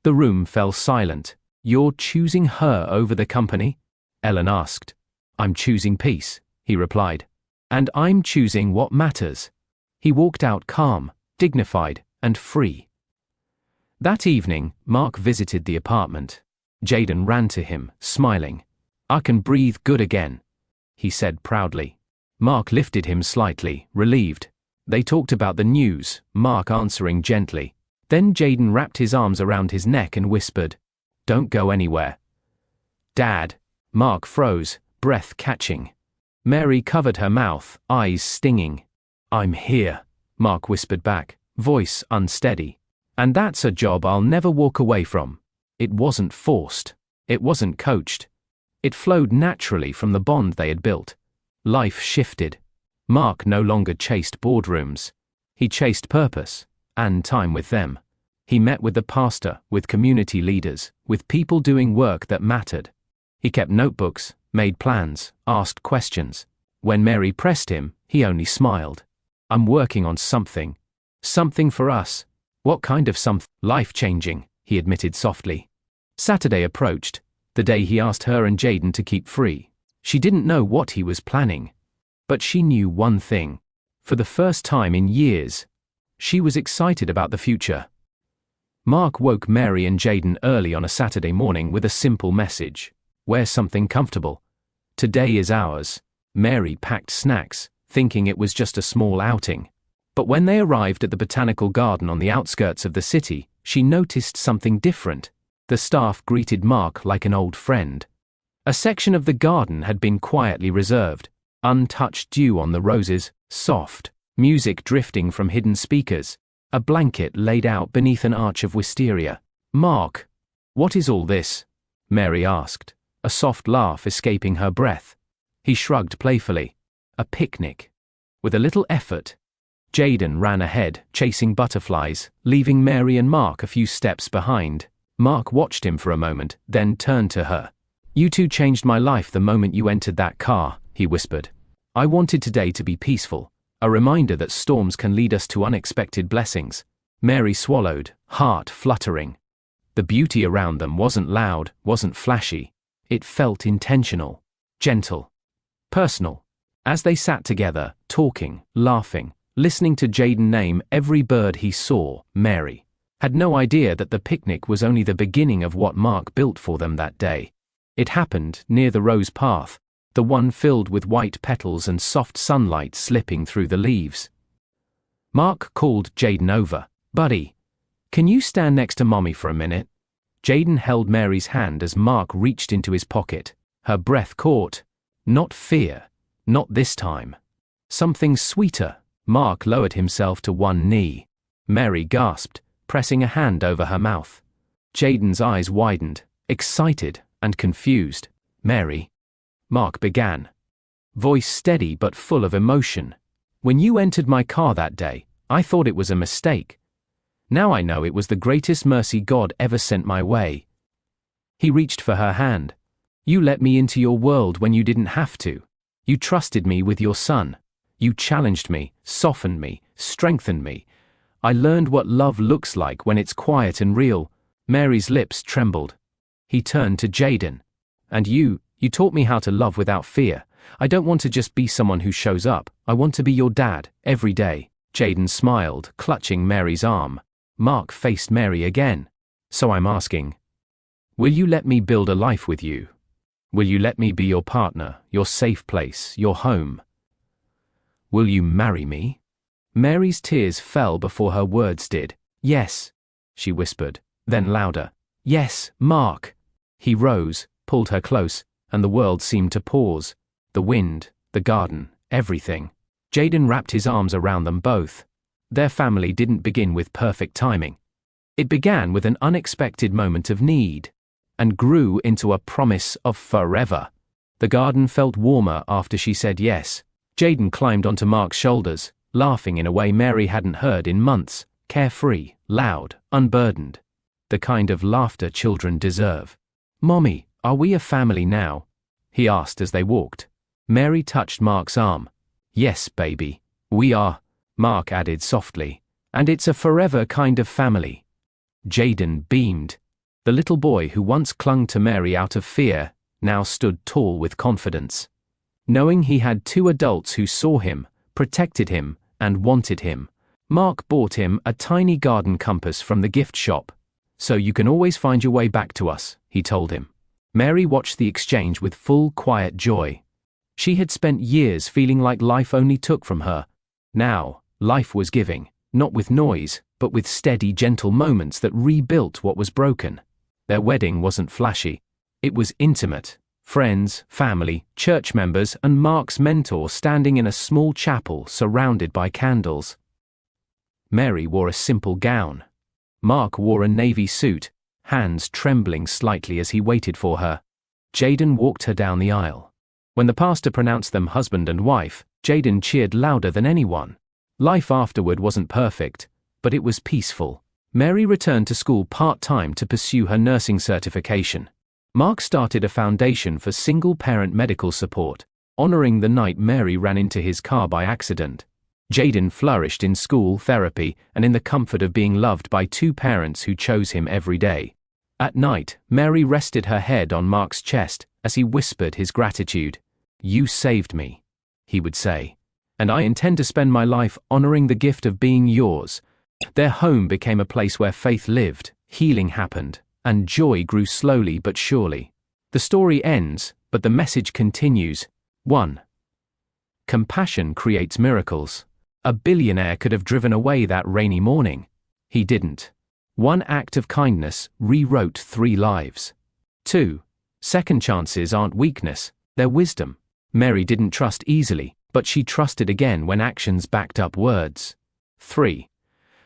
The room fell silent. "You're choosing her over the company?" Ellen asked. "I'm choosing peace," he replied. "And I'm choosing what matters." He walked out calm, dignified, and free. That evening, Mark visited the apartment. Jaden ran to him, smiling. "I can breathe good again," he said proudly. Mark lifted him slightly, relieved. They talked about the news, Mark answering gently. Then Jaden wrapped his arms around his neck and whispered, "Don't go anywhere." "Dad." Mark froze, breath catching. Mary covered her mouth, eyes stinging. "I'm here," Mark whispered back, voice unsteady. "And that's a job I'll never walk away from." It wasn't forced. It wasn't coached. It flowed naturally from the bond they had built. Life shifted. Mark no longer chased boardrooms. He chased purpose, and time with them. He met with the pastor, with community leaders, with people doing work that mattered. He kept notebooks, made plans, asked questions. When Mary pressed him, he only smiled. "I'm working on something. Something for us." "What kind of something?" "Life-changing," he admitted softly. Saturday approached, the day he asked her and Jaden to keep free. She didn't know what he was planning. But she knew one thing. For the first time in years, she was excited about the future. Mark woke Mary and Jaden early on a Saturday morning with a simple message. "Wear something comfortable. Today is ours." Mary packed snacks, thinking it was just a small outing. But when they arrived at the botanical garden on the outskirts of the city, she noticed something different. The staff greeted Mark like an old friend. A section of the garden had been quietly reserved. Untouched dew on the roses, soft, music drifting from hidden speakers, a blanket laid out beneath an arch of wisteria. "Mark, what is all this?" Mary asked, a soft laugh escaping her breath. He shrugged playfully. "A picnic." With a little effort, Jaden ran ahead, chasing butterflies, leaving Mary and Mark a few steps behind. Mark watched him for a moment, then turned to her. "You two changed my life the moment you entered that car," he whispered. "I wanted today to be peaceful, a reminder that storms can lead us to unexpected blessings." Mary swallowed, heart fluttering. The beauty around them wasn't loud, wasn't flashy. It felt intentional, gentle, personal. As they sat together, talking, laughing, listening to Jaden name every bird he saw, Mary had no idea that the picnic was only the beginning of what Mark built for them that day. It happened near the rose path, the one filled with white petals and soft sunlight slipping through the leaves. Mark called Jaden over. "Buddy, can you stand next to Mommy for a minute?" Jaden held Mary's hand as Mark reached into his pocket. Her breath caught. Not fear. Not this time. Something sweeter. Mark lowered himself to one knee. Mary gasped, pressing a hand over her mouth. Jaden's eyes widened, excited and confused. Mary. Mark began. Voice steady but full of emotion. When you entered my car that day, I thought it was a mistake. Now I know it was the greatest mercy God ever sent my way. He reached for her hand. You let me into your world when you didn't have to. You trusted me with your son. You challenged me, softened me, strengthened me. I learned what love looks like when it's quiet and real. Mary's lips trembled. He turned to Jaden. And you taught me how to love without fear. I don't want to just be someone who shows up. I want to be your dad, every day. Jaden smiled, clutching Mary's arm. Mark faced Mary again. So I'm asking, will you let me build a life with you? Will you let me be your partner, your safe place, your home? Will you marry me? Mary's tears fell before her words did. Yes, she whispered, then louder. Yes, Mark. He rose, pulled her close, and the world seemed to pause. The wind, the garden, everything. Jaden wrapped his arms around them both. Their family didn't begin with perfect timing. It began with an unexpected moment of need, and grew into a promise of forever. The garden felt warmer after she said yes. Jaden climbed onto Mark's shoulders, laughing in a way Mary hadn't heard in months, carefree, loud, unburdened. The kind of laughter children deserve. Mommy, are we a family now? He asked as they walked. Mary touched Mark's arm. Yes, baby, we are, Mark added softly. And it's a forever kind of family. Jaden beamed. The little boy who once clung to Mary out of fear, now stood tall with confidence. Knowing he had two adults who saw him, protected him, and wanted him, Mark bought him a tiny garden compass from the gift shop. So you can always find your way back to us, he told him. Mary watched the exchange with full, quiet joy. She had spent years feeling like life only took from her. Now, life was giving, not with noise, but with steady, gentle moments that rebuilt what was broken. Their wedding wasn't flashy. It was intimate. Friends, family, church members, and Mark's mentor standing in a small chapel surrounded by candles. Mary wore a simple gown. Mark wore a navy suit, hands trembling slightly as he waited for her. Jaden walked her down the aisle. When the pastor pronounced them husband and wife, Jaden cheered louder than anyone. Life afterward wasn't perfect, but it was peaceful. Mary returned to school part-time to pursue her nursing certification. Mark started a foundation for single-parent medical support, honoring the night Mary ran into his car by accident. Jaden flourished in school, therapy, and in the comfort of being loved by two parents who chose him every day. At night, Mary rested her head on Mark's chest as he whispered his gratitude. You saved me, he would say, and I intend to spend my life honoring the gift of being yours. Their home became a place where faith lived, healing happened, and joy grew slowly but surely. The story ends, but the message continues. 1. Compassion creates miracles. A billionaire could have driven away that rainy morning. He didn't. One act of kindness rewrote 3 lives. 2. Second chances aren't weakness, they're wisdom. Mary didn't trust easily, but she trusted again when actions backed up words. 3.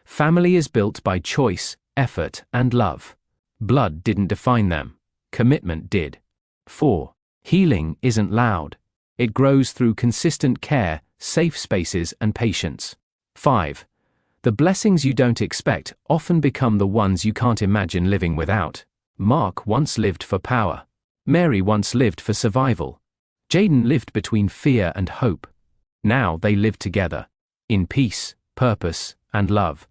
Family is built by choice, effort, and love. Blood didn't define them. Commitment did. 4. Healing isn't loud. It grows through consistent care, safe spaces, and patience. 5. The blessings you don't expect often become the ones you can't imagine living without. Mark once lived for power. Mary once lived for survival. Jaden lived between fear and hope. Now they live together, in peace, purpose, and love.